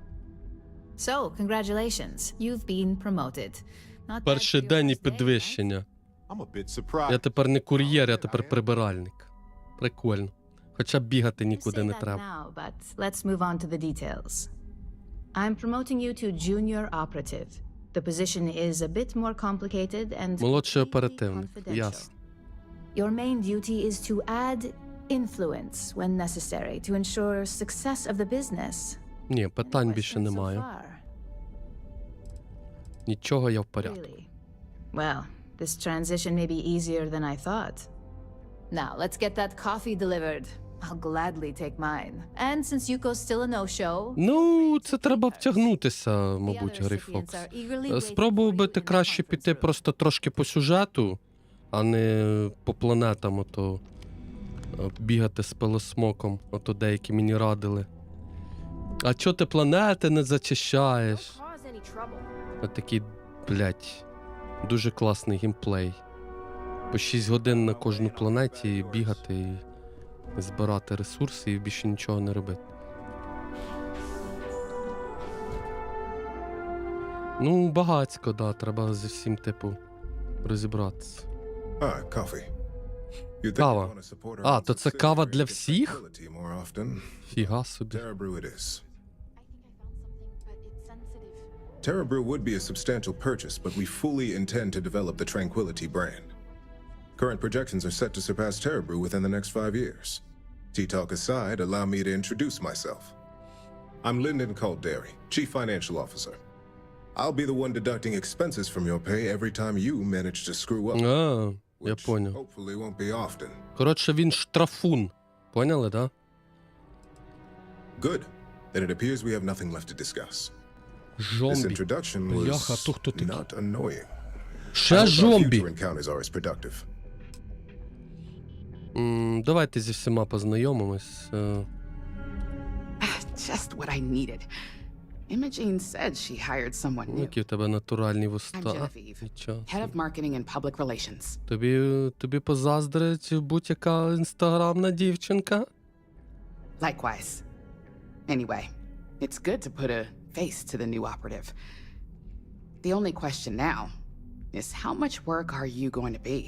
So, congratulations, you've been promoted. Not Перший день і підвищення. I'm a bit surprised. Я тепер не кур'єр, я тепер прибиральник. Прикольно. Хоча б бігати нікуди не треба. now, but let's move on to the details. I'm promoting you to junior operative. The position is a bit more complicated and Молодший оперативник. Ясно. your main duty is to add influence when necessary to ensure success of the business. Ні, питань більше не маю. Нічого, я в порядку. Well, This transition may be easier than I thought. Now, let's get that coffee delivered. I'll gladly take mine. And since Yuko's still a no-show... Ну, це треба втягнутися, мабуть, Грей Фокс. Спробував би ти краще піти просто трошки по сюжету, а не по планетам, ото бігати з пилосмоком, ото деякі мені радили. А чо ти планети не зачищаєш? Отакий, блядь, дуже класний геймплей. По 6 годин на кожну планеті бігати і збирати ресурси і більше нічого не робити. Ну, багацько, да, треба з усім, типу, розібратися. Кава. А, то це кава для всіх? Фіга собі. Terra Brew would be a substantial purchase, but we fully intend to develop the Tranquility brand. Current projections are set to surpass Terra Brew within the next 5 years. Tea-talk aside, allow me to introduce myself. I'm Lyndon Calderi, Chief Financial Officer. I'll be the one deducting expenses from your pay every time you manage to screw up. Я понял. Hopefully won't be often. Коротше, він штрафун. Поняли, да? Good. Then it appears we have nothing left to discuss. Зомбі. This introduction Бляха, was то хто такий? not annoying. Ще зомбі. Future encounters are as productive. Давайте зі всіма познайомимось. Just what I needed. Imogene said she hired someone new. Які в тебе натуральні вуста. I'm Genevieve, Нічого. head of marketing and public relations. Тобі позаздрить будь-яка інстаграмна дівчинка? Likewise. Anyway, it's good to put a face to the new operative. The only question now is how much work are you going to be?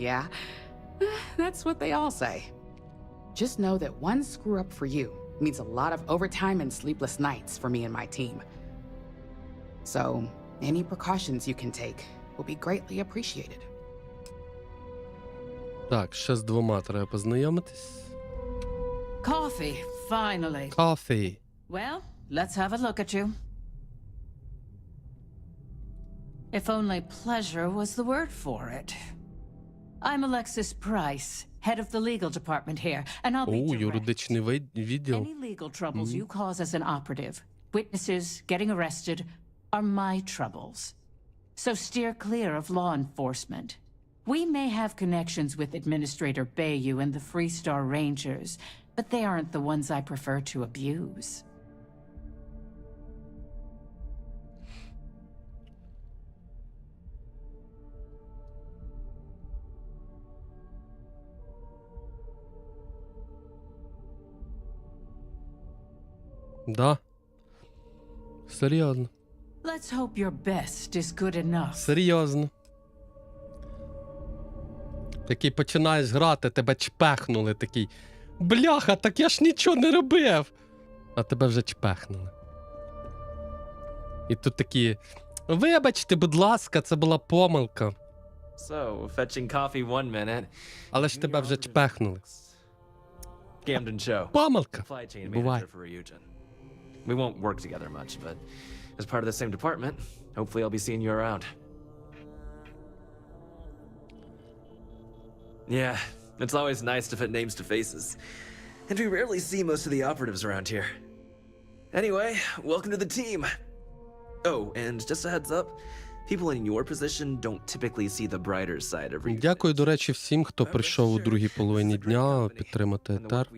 Yeah, that's what they all say. Just know that one screw up for you means a lot of overtime and sleepless nights for me and my team. So, any precautions you can take will be greatly appreciated. Так, ще з двома треба познайомитись. Coffee, finally. Coffee. Well, let's have a look at you. If only pleasure was the word for it. I'm Alexis Price, head of the legal department here, and I'll be direct. Юридичний відділ. Any legal troubles you cause as an operative, witnesses, getting arrested, are my troubles. So steer clear of law enforcement. We may have connections with Administrator Bayou and the Freestar Rangers, but they aren't the ones I prefer to abuse. Да. Серйозно. Let's hope your best is good enough. Серйозно. Такий починаєш грати, тебе чпехнули, такий. Бляха, так я ж нічого не робив. А тебе вже чпехнули. І тут такі. Вибачте, будь ласка, це була помилка. So, fetching coffee 1 minute. Але ж тебе вже чпехнули. Camden Show. Помилка. Supply chain Буває. manager for Ryujin. We won't work together much, but as part of the same department, hopefully I'll be seeing you around. Yeah, it's always nice to put names to faces. And we rarely see most of the operatives around here. Anyway, welcome to the team. Oh, and just a heads up, people in your position don't typically see the brighter side of Ryujin. Дякую, до речі, всім, хто прийшов у другій половині дня підтримати етер.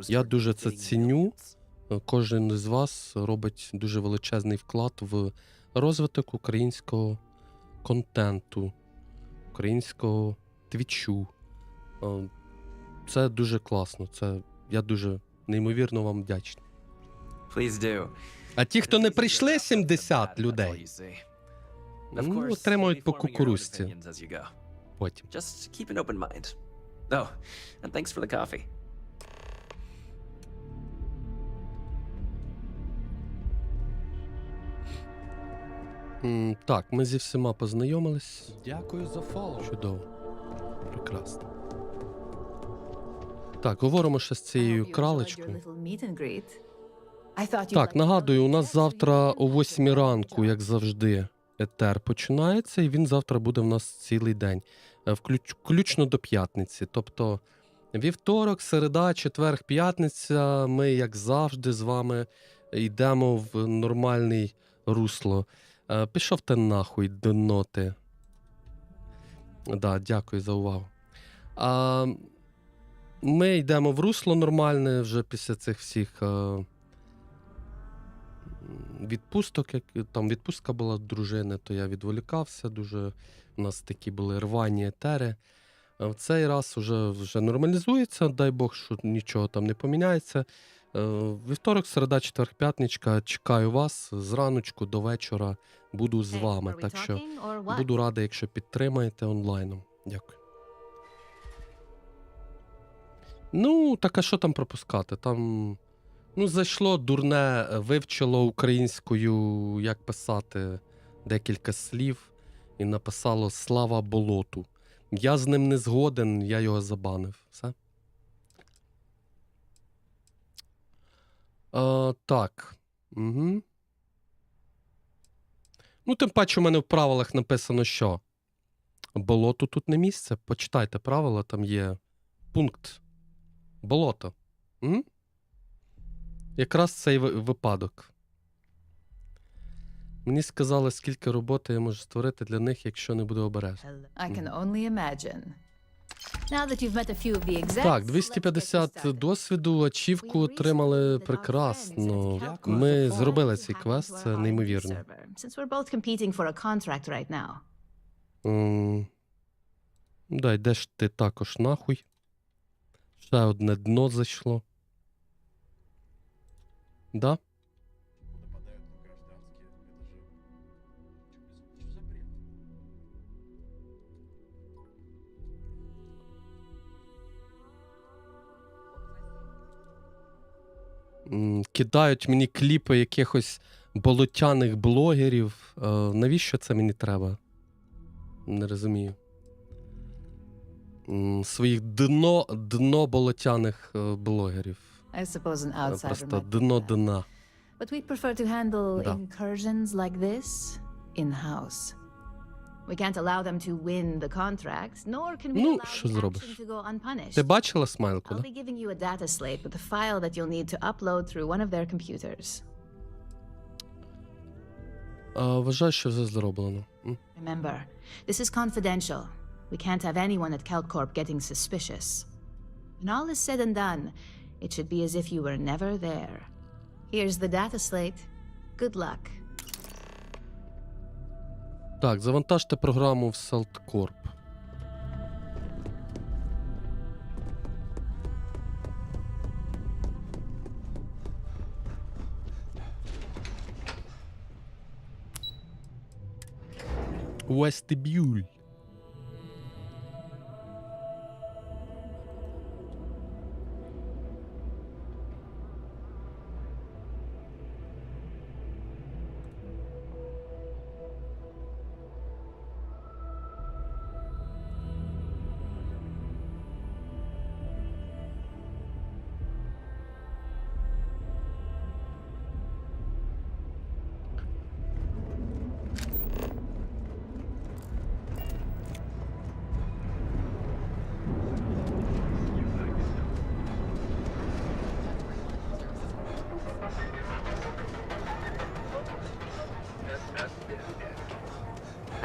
Я дуже це ціню. Кожен з вас робить дуже величезний вклад в розвиток українського контенту, українського твічу. Це дуже класно. Я дуже неймовірно вам вдячний. А ті, хто не прийшли, 70 людей, отримують по кукурузці. Потім. Just keep an open mind. Oh, and thanks for the coffee. Так, ми зі всіма познайомились. Дякую за фоллоу. Чудово. Прекрасно. Так, говоримо ще з цією кралечкою. Так, нагадую, у нас завтра о 8 ранку, як завжди, етер починається, і він завтра буде в нас цілий день, включно до п'ятниці. Тобто вівторок, середа, четвер, п'ятниця, ми, як завжди, з вами йдемо в нормальне русло. Пішов ти нахуй, доноти. Да, дякую за увагу. Ми йдемо в русло нормальне вже після цих всіх відпусток. Там відпустка була з дружини, то я відволікався дуже. У нас такі були рвані етери. В цей раз вже нормалізується, дай Бог, що нічого там не поміняється. Вівторок, середа, четвер, п'ятничка. Чекаю вас з раночку до вечора. Буду з вами. Так що буду радий, якщо підтримаєте онлайном. Дякую. Ну, так а що там пропускати? Там, зайшло дурне, вивчило українською, як писати декілька слів, і написало «Слава болоту». Я з ним не згоден, я його забанив. Все. Так. Угу. Ну, тим паче у мене в правилах написано, що болоту тут не місце. Почитайте правила, там є пункт болото. Угу. Якраз цей випадок. Мені сказали, скільки роботи я можу створити для них, якщо не буду обережний. Так, 250 досвіду, ачівку отримали прекрасно. Ми зробили цей квест, це неймовірно. Да, йдеш ти також нахуй. Ще одне дно зайшло. Да? Кидають мені кліпи якихось болотяних блогерів. Навіщо це мені треба? Не розумію. Своїх дно болотяних блогерів. Просто дно дна. But we'd prefer to handle incursions like this in-house. We can't allow them to win the contract, nor can we allow the action to go unpunished. Ти бачила смайлку, I'll be giving you a data slate with a file that you'll need to upload through one of their computers. Вважаю, що все зроблено. Remember, this is confidential. We can't have anyone at CalCorp getting suspicious. When all is said and done, it should be as if you were never there. Here's the data slate. Good luck. Так, завантажте програму в SaltCorp. Вестибюль.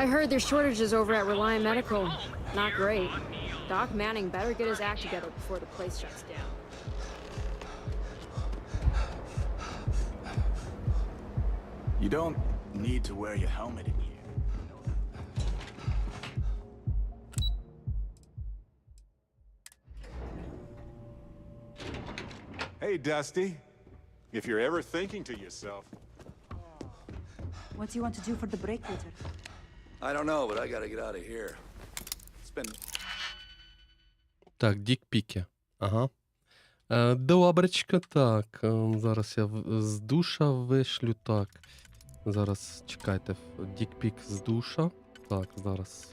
I heard there's shortages over at Reliant Medical. Not great. Doc Manning better get his act together before the place shuts down. You don't need to wear your helmet in here. Hey, Dusty. If you're ever thinking to yourself, what do you want to do for the break later? I don't know, but I gotta get out of here. It's been... Так, дікпіки. Ага. Добречко, так. Зараз я з душа вишлю, так. Зараз, чекайте, дікпік з душа. Так, зараз.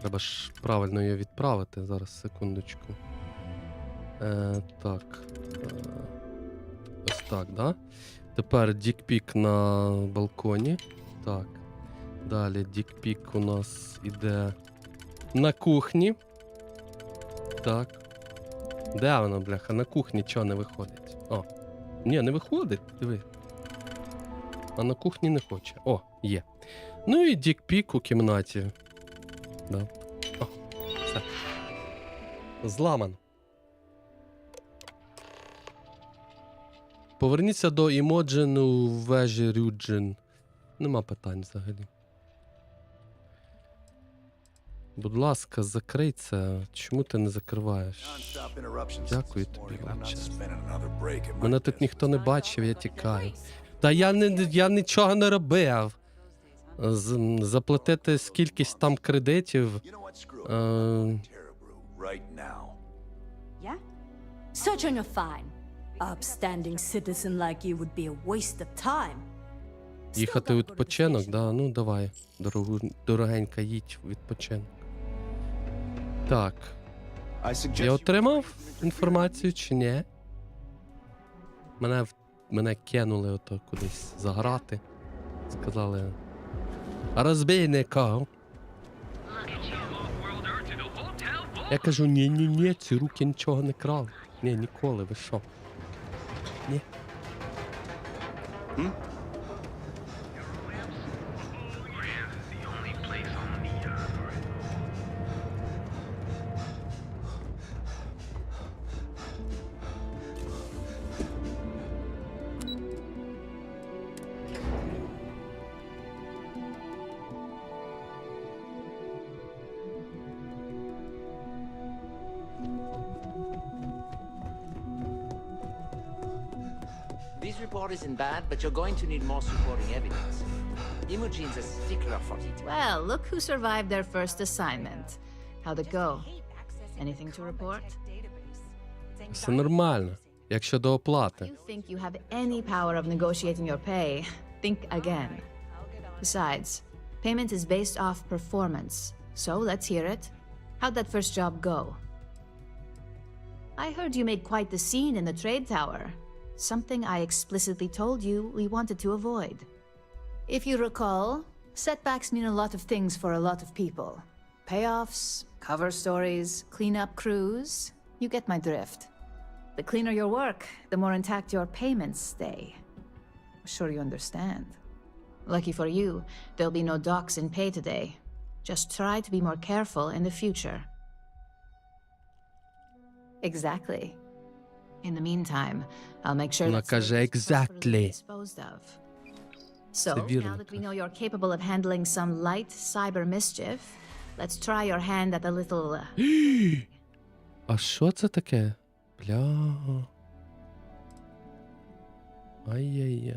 Треба ж правильно її відправити. Зараз, секундочку. Так. Ось так, да? Тепер дікпік на балконі. Так. Далі дікпік у нас іде на кухні. Так. Де воно, бляха? На кухні чого не виходить? О. Ні, не виходить. Диви. А на кухні не хоче. О, є. Ну і дікпік у кімнаті. Да. О, все. Зламано. Поверніться до Імоджен у вежі Рюджин. Нема питань взагалі. Будь ласка, закрий це. Чому ти не закриваєш? Дякую тобі, величезно. Мене тут ніхто не бачив, я тікаю. Та я нічого не робив. Заплатити скількись там кредитів. Search on your fine. Upstanding citizen like you would be a waste of time. Їхати у відпочинок, да? Ну давай, дорогенька, їдь у відпочинок. Так. Я отримав інформацію чи ні? Мене кинули ото кудись заграти. Сказали, розбійника. Я кажу, ні, ці руки нічого не крали. Ні, ніколи, ви що? Ні. This report isn't bad, but you're going to need more supporting evidence. Imogene's a stickler for it. Well, look who survived their first assignment. How'd it go? Anything to report? Все нормально, якщо до оплати. If you think you have any power of negotiating your pay, think again. Besides, payment is based off performance. So let's hear it. How'd that first job go? I heard you made quite the scene in the trade tower. Something I explicitly told you we wanted to avoid. If you recall, setbacks mean a lot of things for a lot of people. Payoffs, cover stories, cleanup crews. You get my drift. The cleaner your work, the more intact your payments stay. I'm sure you understand. Lucky for you, there'll be no docs in pay today. Just try to be more careful in the future. Exactly. In the meantime, I'll make sure that's Exactly. disposed of. So, now that we know you're capable of handling some light cyber mischief, let's try your hand at a little... А що це таке? Бля. Ай-яй-яй.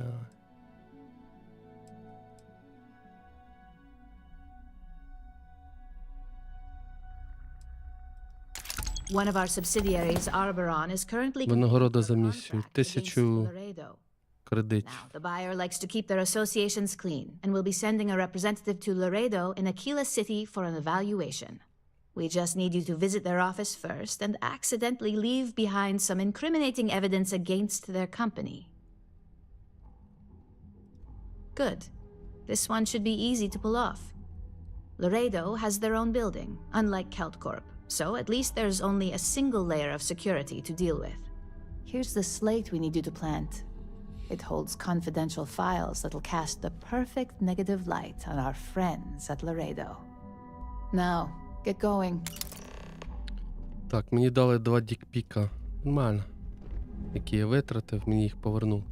One of our subsidiaries, Arboron, is currently... Винагорода за місію. 1000 кредитів. The buyer likes to keep their associations clean and will be sending a representative to Laredo in Aquila City for an evaluation. We just need you to visit their office first and accidentally leave behind some incriminating evidence against their company. Good. This one should be easy to pull off. Laredo has their own building, unlike KeltCorp, so at least there's only a single layer of security to deal with. Here's the slate we need you to plant. It holds confidential files that'll cast the perfect negative light on our friends at Laredo. Now, get going. Так, мені дали 2 дікпіка. Нормально. Які я витратив, мені їх повернув.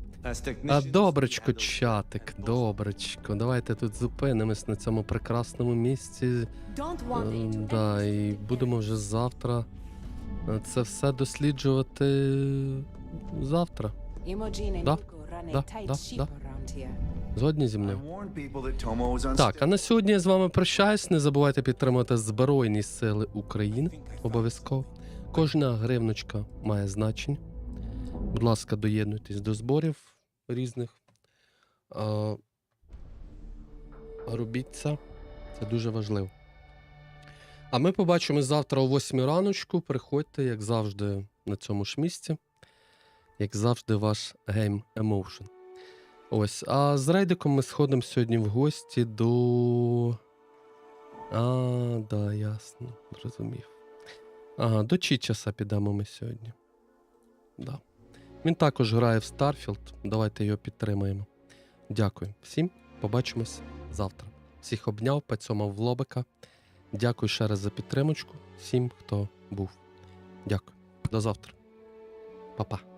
А добречко, чатик, добречко. Давайте тут зупинимось на цьому прекрасному місці. Да, і будемо вже завтра це все досліджувати завтра. Да. Згодні зі мною? Так, а на сьогодні я з вами прощаюсь. Не забувайте підтримувати Збройні Сили України. Обов'язково. Кожна гривночка має значення. Будь ласка, доєднуйтесь до зборів різних. Робіть це. Це дуже важливо. А ми побачимось завтра о 8 раночку. Приходьте, як завжди, на цьому ж місці. Як завжди, ваш Game Emotion. Ось, а з Рейдиком ми сходимо сьогодні в гості до... да, ясно, зрозумів. Ага, до Чічаса підемо ми сьогодні. Да. Він також грає в Starfield, давайте його підтримаємо. Дякую всім, побачимось завтра. Всіх обняв, поцьомав в лобика. Дякую ще раз за підтримочку всім, хто був. Дякую. До завтра. Па-па.